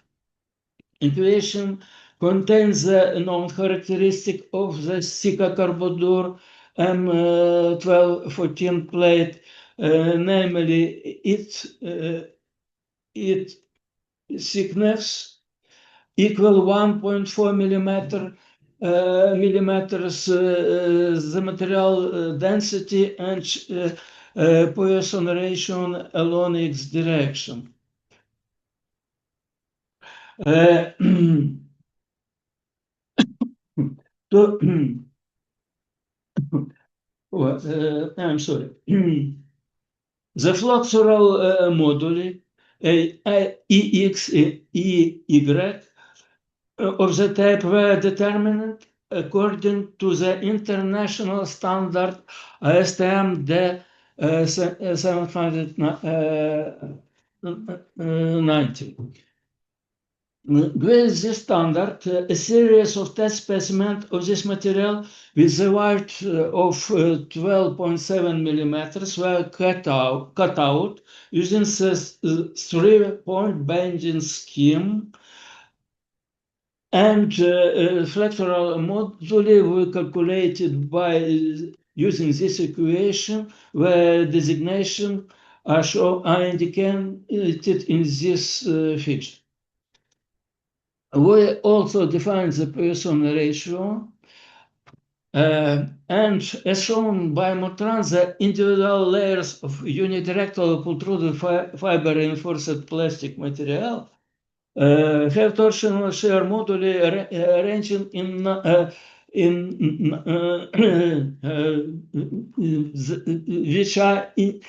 equation contains the known characteristic of the Sika Carbodur M1214 plate, namely its thickness equal 1.4 millimeters, the material density and Poisson ratio along its direction. I'm sorry. The flexural moduli Ex, Ey of the tape were determined according to the international standard ASTM 790. With this standard, a series of test specimens of this material with a width of 12.7 millimeters were cut out using this 3-point bending scheme, and fractal moduli were calculated by using this equation, where designation are indicated in this figure. We also define the Poisson ratio, and as shown by Montran, the individual layers of unidirectional pultruded fiber reinforced plastic material have torsional shear moduli ranging which are in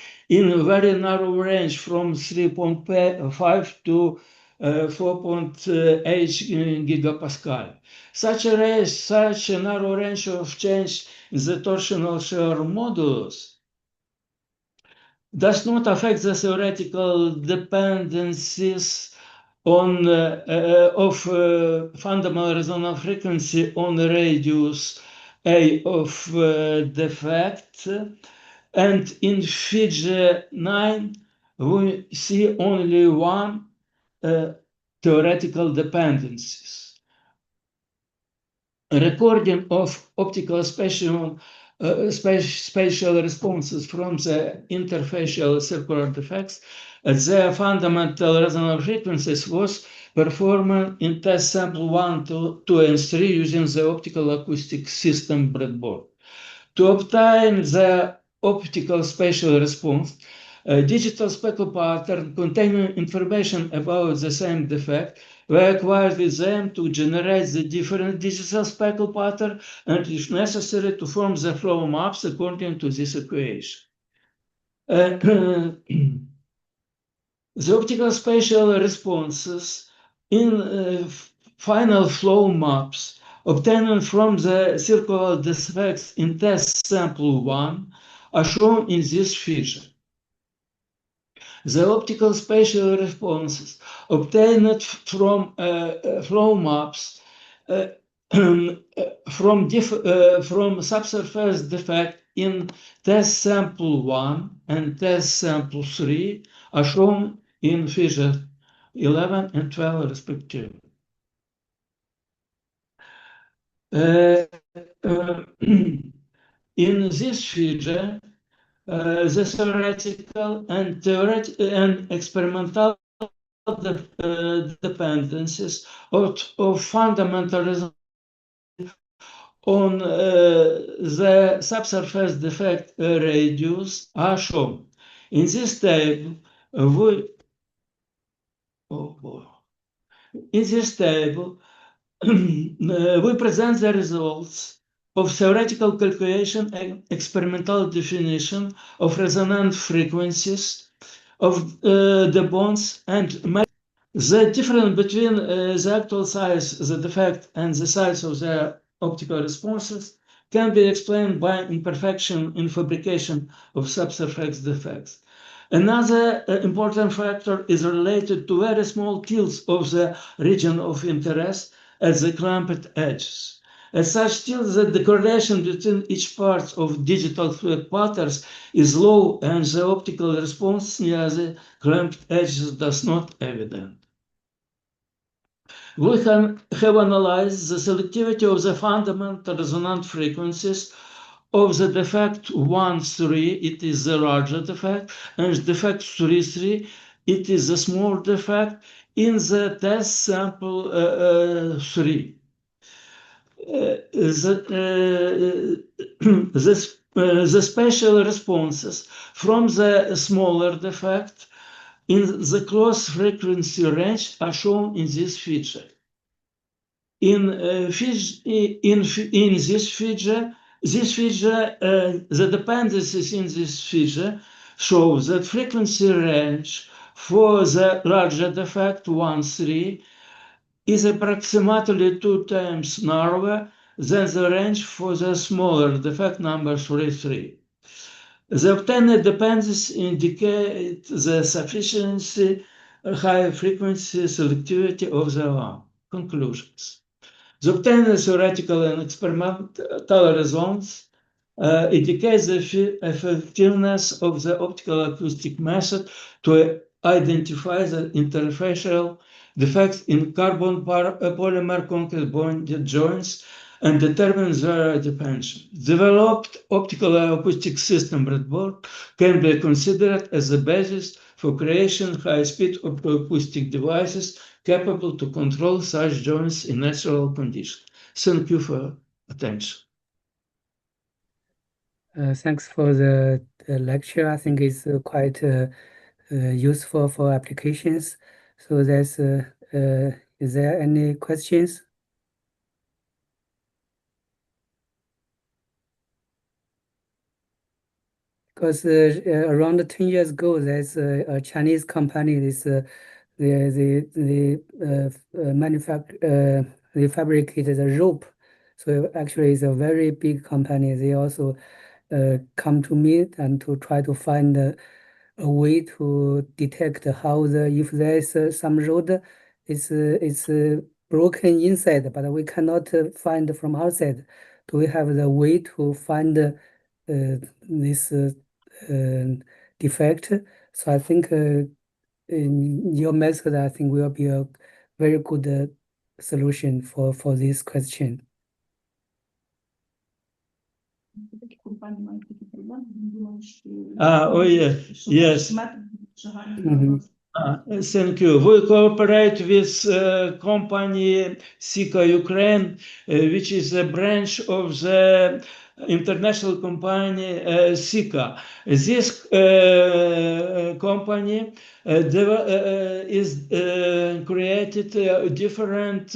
very narrow range from 3.5 to 4.8 gigapascal. Such a narrow range of change in the torsional shear modulus does not affect the theoretical dependencies on of fundamental resonant frequency on the radius A of defect, and in figure 9 we see only one theoretical dependencies. A recording of optical spatial responses from the interfacial circular defects at their fundamental resonant frequencies was performed in test sample 1, 2, and 3 using the optical-acoustic system breadboard. To obtain the optical spatial response, a digital speckle pattern containing information about the same defect were acquired with them to generate the different digital speckle pattern, and it is necessary to form the flow maps according to this equation. The optical spatial responses in final flow maps obtained from the circular defects in test sample 1 are shown in this figure. The optical spatial responses obtained from flow maps from subsurface defect in test sample 1 and test sample 3 are shown in figure 11 and 12 respectively. In this figure, the theoretical and experimental dependencies of fundamental on the subsurface defect radius are shown. In this table, we present the results of theoretical calculation and experimental definition of resonant frequencies of the bonds, and the difference between the actual size, the defect, and the size of the optical responses can be explained by imperfection in fabrication of subsurface defects. Another important factor is related to very small tilts of the region of interest at the clamped edges. As such tilts, the correlation between each part of digital fluid patterns is low, and the optical response near the clamped edges does not evident. We have analyzed the selectivity of the fundamental resonant frequencies of the defect 1,3, it is the larger defect, and defect 3,3, it is the small defect, in the test sample 3. The spatial responses from the smaller defect in the close frequency range are shown in this figure. In this figure, the dependencies in this figure show that frequency range for the larger defect 1,3 is approximately 2 times narrower than the range for the smaller defect number 3,3. The obtained dependencies indicate the sufficiency high frequency selectivity of the alarm. Conclusions. The obtained theoretical and experimental results indicates the effectiveness of the optical-acoustic method to identify the interfacial defects in carbon polymer concrete bonded joints and determine their dimension. Developed optical-acoustic system breadboard can be considered as the basis for creation high-speed optical-acoustic devices capable to control such joints in natural conditions. Thank you for attention. Thanks for the lecture. I think it's quite useful for applications. So is there any questions? Because around 10 years ago, there's a Chinese company. They fabricated a rope. So actually, it's a very big company. They also come to me and to try to find a way to detect how if there is some road, it's broken inside, but we cannot find from outside. Do we have the way to find this defect? So I think in your method, I think will be a very good solution for this question. Oh, yeah. Yes. Thank you. We cooperate with company Sika Ukraine, which is a branch of the international company Sika. This company is created different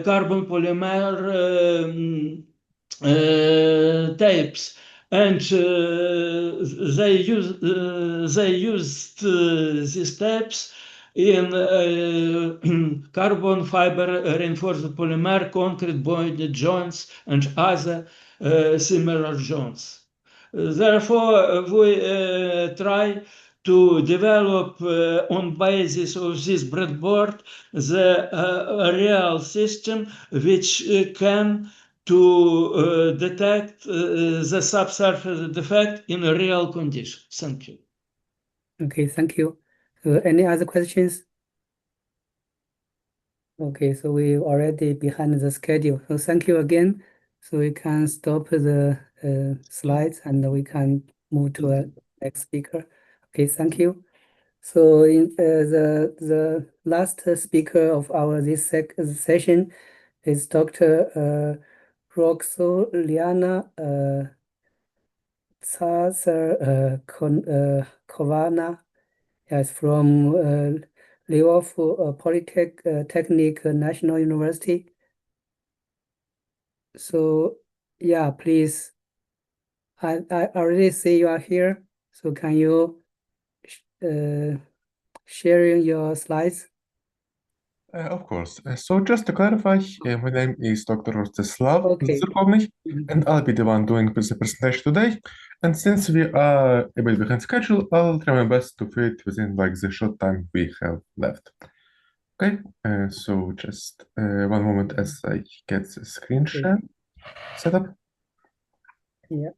carbon polymer types, and they used these types in carbon fiber reinforced polymer, concrete bonded joints, and other similar joints. Therefore, we try to develop on basis of this breadboard the real system which can to detect the subsurface defect in a real condition. Thank you. Okay, thank you. Any other questions? Okay, so we already behind the schedule. So thank you again. So we can stop the slides and we can move to a next speaker. Okay, thank you. So in the last speaker of our this session is Dr. Roxoliana Kovana. Yes, from Lvov Polytechnic National University. So yeah, please. I already see you are here. So can you sharing your slides? Of course. So just to clarify, my name is Dr. Rostislav Okay. Zurkovny, and I'll be the one doing the presentation today. And since we are a bit behind schedule, I'll try my best to fit within like the short time we have left. Okay, so just one moment as I get the screen share set up. Yeah.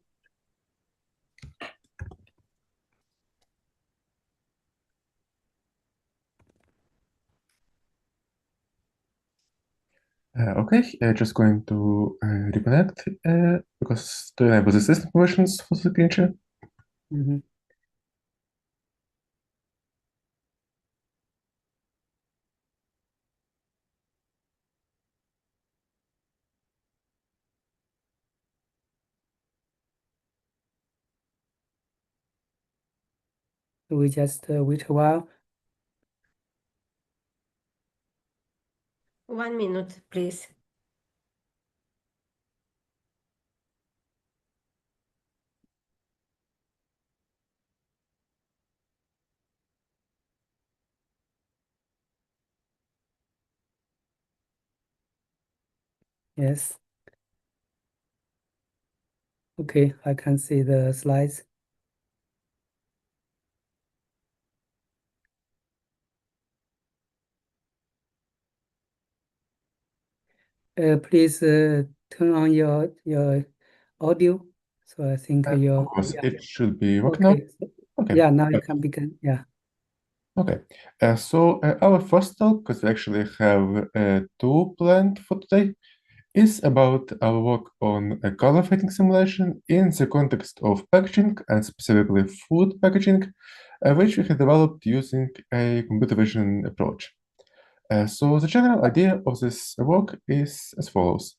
Okay, just going to reconnect because to enable the system permissions for the screen share. Mm-hmm. We just wait a while. 1 minute, please. Yes. Okay, I can see the slides. please turn on your audio. So I think Of course, yeah. it should be working now. Okay. Okay. Yeah, now you can begin. Yeah. Okay. So our first talk, because we actually have two planned for today, is about our work on a color fading simulation in the context of packaging and specifically food packaging, which we have developed using a computer vision approach. So the general idea of this work is as follows.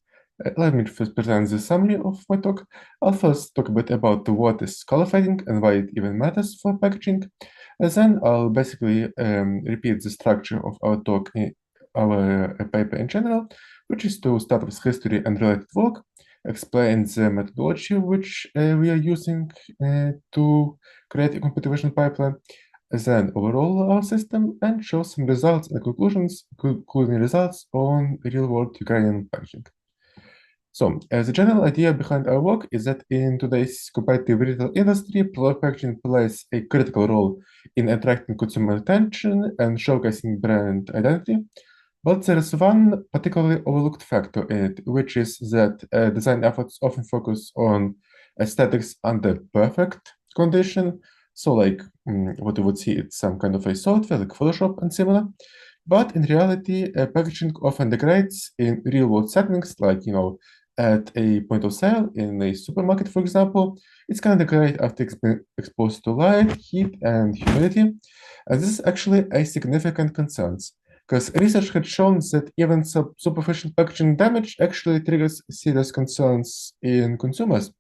Let me first present the summary of my talk. I'll first talk a bit about what is color fading and why it even matters for packaging. And then I'll basically repeat the structure of our talk in our paper in general, which is to start with history and related work, explain the methodology which we are using to create a computer vision pipeline, then overall our system, and show some results and conclusions, including results on real-world Ukrainian packaging. So, the general idea behind our work is that in today's competitive retail industry, product packaging plays a critical role in attracting consumer attention and showcasing brand identity. But there is one particularly overlooked factor in it, which is that design efforts often focus on aesthetics under perfect condition. So like what you would see, it's some kind of a software like Photoshop and similar. But in reality, packaging often degrades in real-world settings, like, at a point of sale in a supermarket, for example. It's kind of degrade after it's been exposed to light, heat, and humidity. And this is actually a significant concern, because research had shown that even superficial packaging damage actually triggers serious concerns in consumers,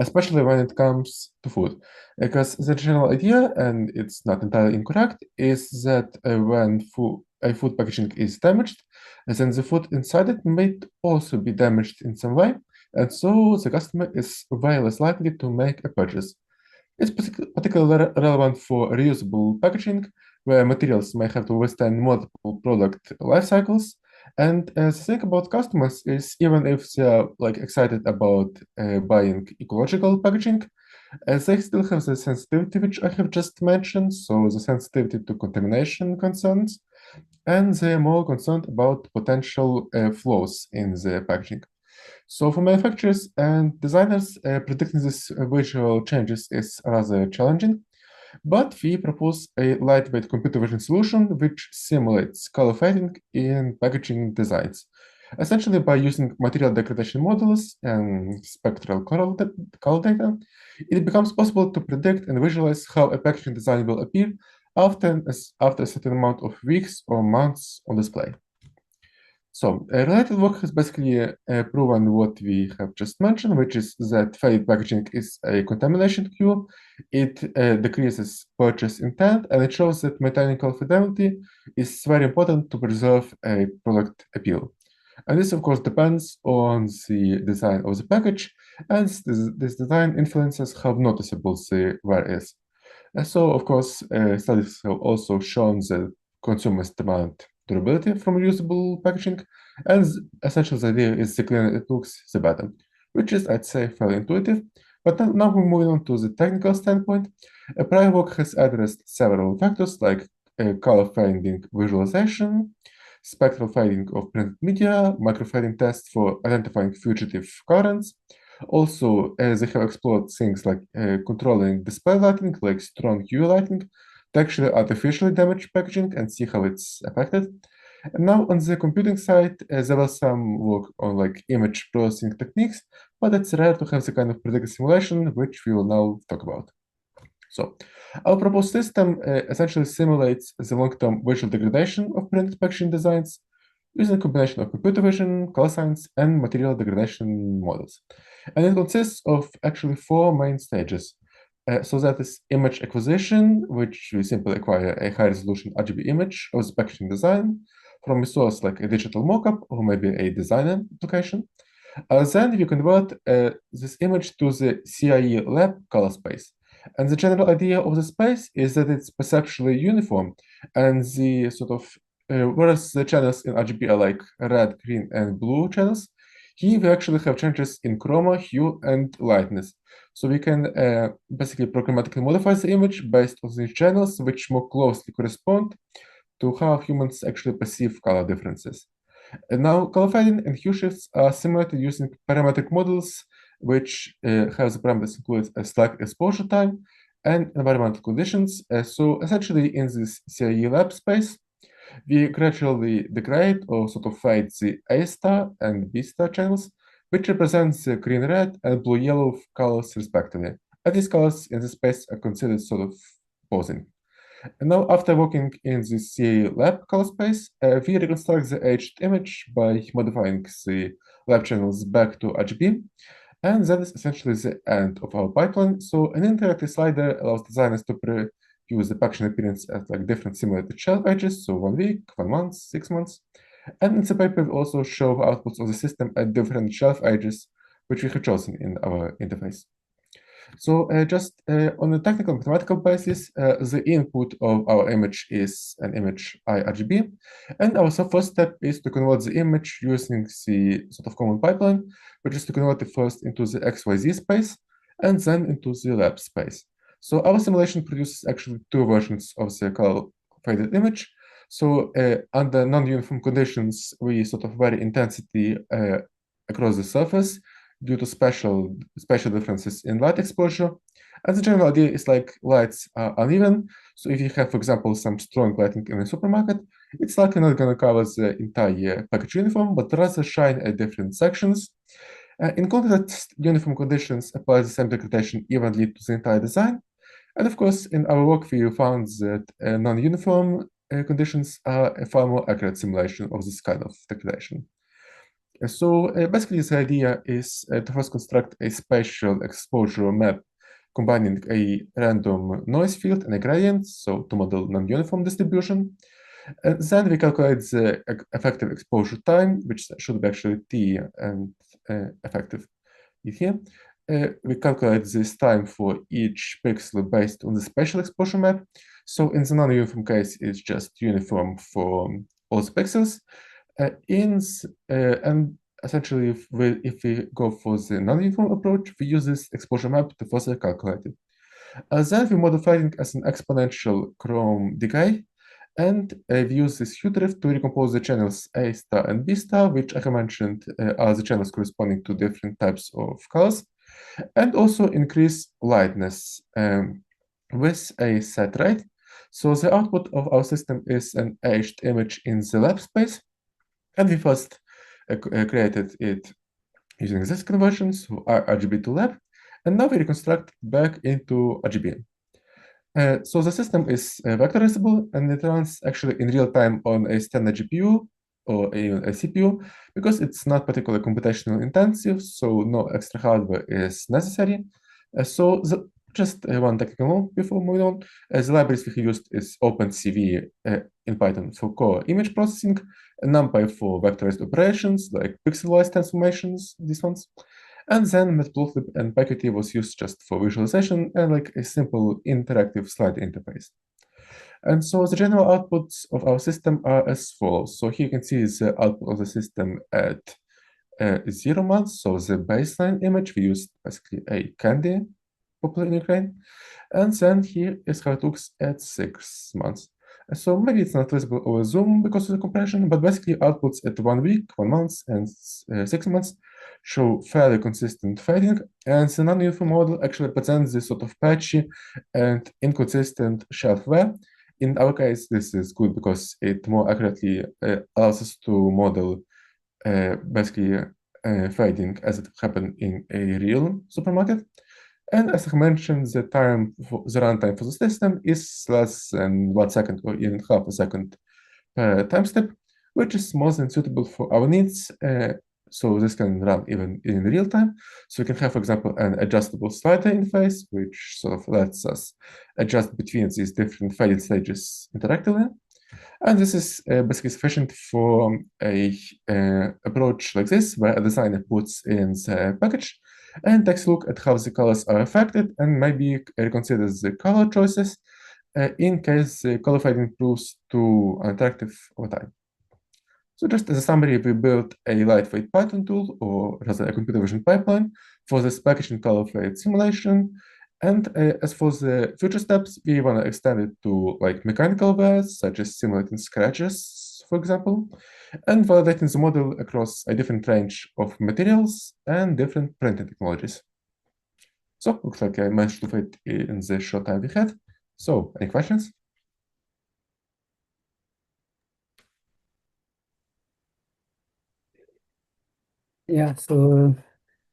especially when it comes to food. Because the general idea, and it's not entirely incorrect, is that when food packaging is damaged, then the food inside it may also be damaged in some way, and so the customer is way less likely to make a purchase. It's particularly relevant for reusable packaging, where materials may have to withstand multiple product life cycles. And the thing about customers is, even if they're excited about buying ecological packaging, they still have the sensitivity which I have just mentioned, so the sensitivity to contamination concerns, and they're more concerned about potential flaws in the packaging. So for manufacturers and designers, predicting these visual changes is rather challenging, but we propose a lightweight computer vision solution which simulates color fading in packaging designs. Essentially, by using material degradation models and spectral color data, it becomes possible to predict and visualize how a packaging design will appear after a certain amount of weeks or months on display. So related work has basically proven what we have just mentioned, which is that faded packaging is a contamination cue. It decreases purchase intent, and it shows that mechanical fidelity is very important to preserve a product appeal. And this, of course, depends on the design of the package, and this design influences how noticeable the wear is. So, of course, studies have also shown that consumers demand durability from reusable packaging, and essentially the idea is the cleaner it looks, the better, which is, I'd say, fairly intuitive. But now we're moving on to the technical standpoint. Prior work has addressed several factors like color fading visualization, spectral fading of printed media, microfading tests for identifying fugitive currents. Also, they have explored things like controlling display lighting, like strong UV lighting, to actually artificially damage packaging and see how it's affected. And now on the computing side, there was some work on image processing techniques, but it's rare to have the kind of predictive simulation, which we will now talk about. So our proposed system essentially simulates the long-term visual degradation of printed packaging designs using a combination of computer vision, color science, and material degradation models. And it consists of actually 4 main stages. So that is image acquisition, which we simply acquire a high-resolution RGB image of the packaging design from a source like a digital mockup or maybe a designer application. Then we convert this image to the CIE lab color space. And the general idea of the space is that it's perceptually uniform, and the whereas the channels in RGB are like red, green, and blue channels, here we actually have changes in chroma, hue, and lightness. So we can basically programmatically modify the image based on these channels, which more closely correspond to how humans actually perceive color differences. And now color fading and hue shifts are simulated using parametric models, which have the parameters include a slack exposure time and environmental conditions. So essentially in this CIE lab space, we gradually degrade or sort of fade the A star and B star channels, which represents the green-red and blue-yellow colors respectively. And these colors in this space are considered sort of posing. And now, after working in the CA lab color space, we reconstruct the aged image by modifying the lab channels back to RGB. And that is essentially the end of our pipeline. So an interactive slider allows designers to preview the packaging appearance at like different simulated shelf edges, so 1 week, 1 month, 6 months. And in the paper, we also show outputs of the system at different shelf edges, which we have chosen in our interface. So just on a technical mathematical basis, the input of our image is an image IRGB. And our first step is to convert the image using the sort of common pipeline, which is to convert it first into the XYZ space and then into the lab space. So our simulation produces actually 2 versions of the color faded image. So under non-uniform conditions, we sort of vary intensity across the surface due to special differences in light exposure. And the general idea is like lights are uneven. So if you have, for example, some strong lighting in a supermarket, it's likely not going to cover the entire package uniform, but rather shine at different sections. In contrast, uniform conditions apply the same degradation evenly to the entire design. And of course, in our work, we found that non-uniform conditions are a far more accurate simulation of this kind of degradation. So basically, the idea is to first construct a spatial exposure map combining a random noise field and a gradient, so to model non-uniform distribution. And then we calculate the effective exposure time, which should be actually T and effective here. We calculate this time for each pixel based on the spatial exposure map. So in the non-uniform case, it's just uniform for all the pixels. And essentially, if we go for the non-uniform approach, we use this exposure map to further calculate it. Then we modify it as an exponential chrome decay, and we use this hue drift to recompose the channels A star and B star, which I have mentioned are the channels corresponding to different types of colors, and also increase lightness with a set rate. So the output of our system is an aged image in the lab space. And we first created it using this conversion, so RGB to lab, and now we reconstruct back into RGB. So the system is vectorizable, and it runs actually in real time on a standard GPU or even a CPU, because it's not particularly computational intensive, so no extra hardware is necessary. Just one technical note before moving on. The libraries we have used is OpenCV in Python for core image processing, and NumPy for vectorized operations like pixelized transformations, these ones. And then Matplotlib and PyQt was used just for visualization and like a simple interactive slide interface. And so the general outputs of our system are as follows. So here you can see the output of the system at 0 months. So the baseline image, we used basically a candy popular in Ukraine. And then here is how it looks at 6 months. So maybe it's not visible over Zoom because of the compression, but basically outputs at 1 week, 1 month, and 6 months show fairly consistent fading. And the non-uniform model actually presents this sort of patchy and inconsistent shelf wear. In our case, this is good because it more accurately allows us to model basically fading as it happened in a real supermarket. And as I mentioned, the runtime for the system is less than 1 second or even half a second per time step, which is more than suitable for our needs. So this can run even in real time. So we can have, for example, an adjustable slider interface, which sort of lets us adjust between these different faded stages interactively. And this is basically sufficient for a approach like this, where a designer puts in the package and takes a look at how the colors are affected and maybe reconsiders the color choices in case the color fading proves too unattractive over time. So just as a summary, we built a lightweight Python tool, or rather a computer vision pipeline, for this package and color fade simulation. And as for the future steps, we want to extend it to like mechanical wares, such as simulating scratches, for example. and validating the model across a different range of materials and different printing technologies. So, looks like I managed to fit in the short time we had. So, any questions? Yeah, so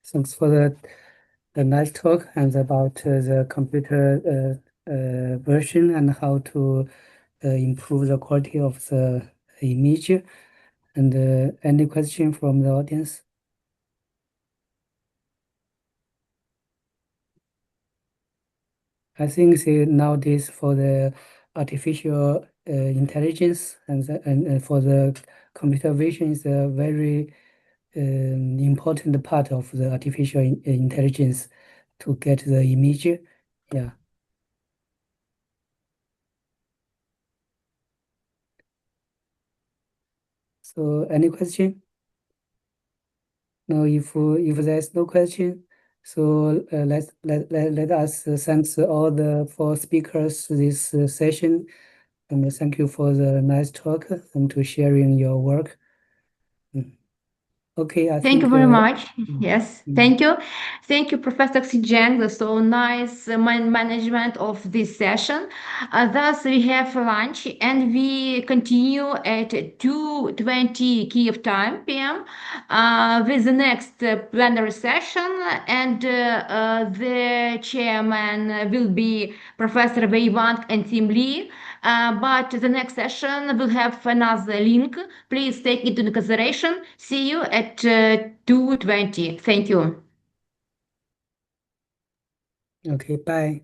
thanks for the nice talk and about the computer version and how to improve the quality of the image. And any question from the audience? I think nowadays for the artificial intelligence and for the computer vision is a very important part of the artificial intelligence to get the image. Yeah. So any question? No, if there's no question, so let us thanks all the 4 speakers this session, and thank you for the nice talk and to sharing your work. Okay, I Thank think you very much. Yes, thank you. Thank you, Professor Xinzheng. That's so nice management of this session. Thus, we have lunch and we continue at 2:20 Kiev time p.m. With the next plenary session, and the chairman will be Professor Wei Wang and Tim Lee. But the next session will have another link. Please take it into consideration. See you at 2:20. Thank you. Okay, bye.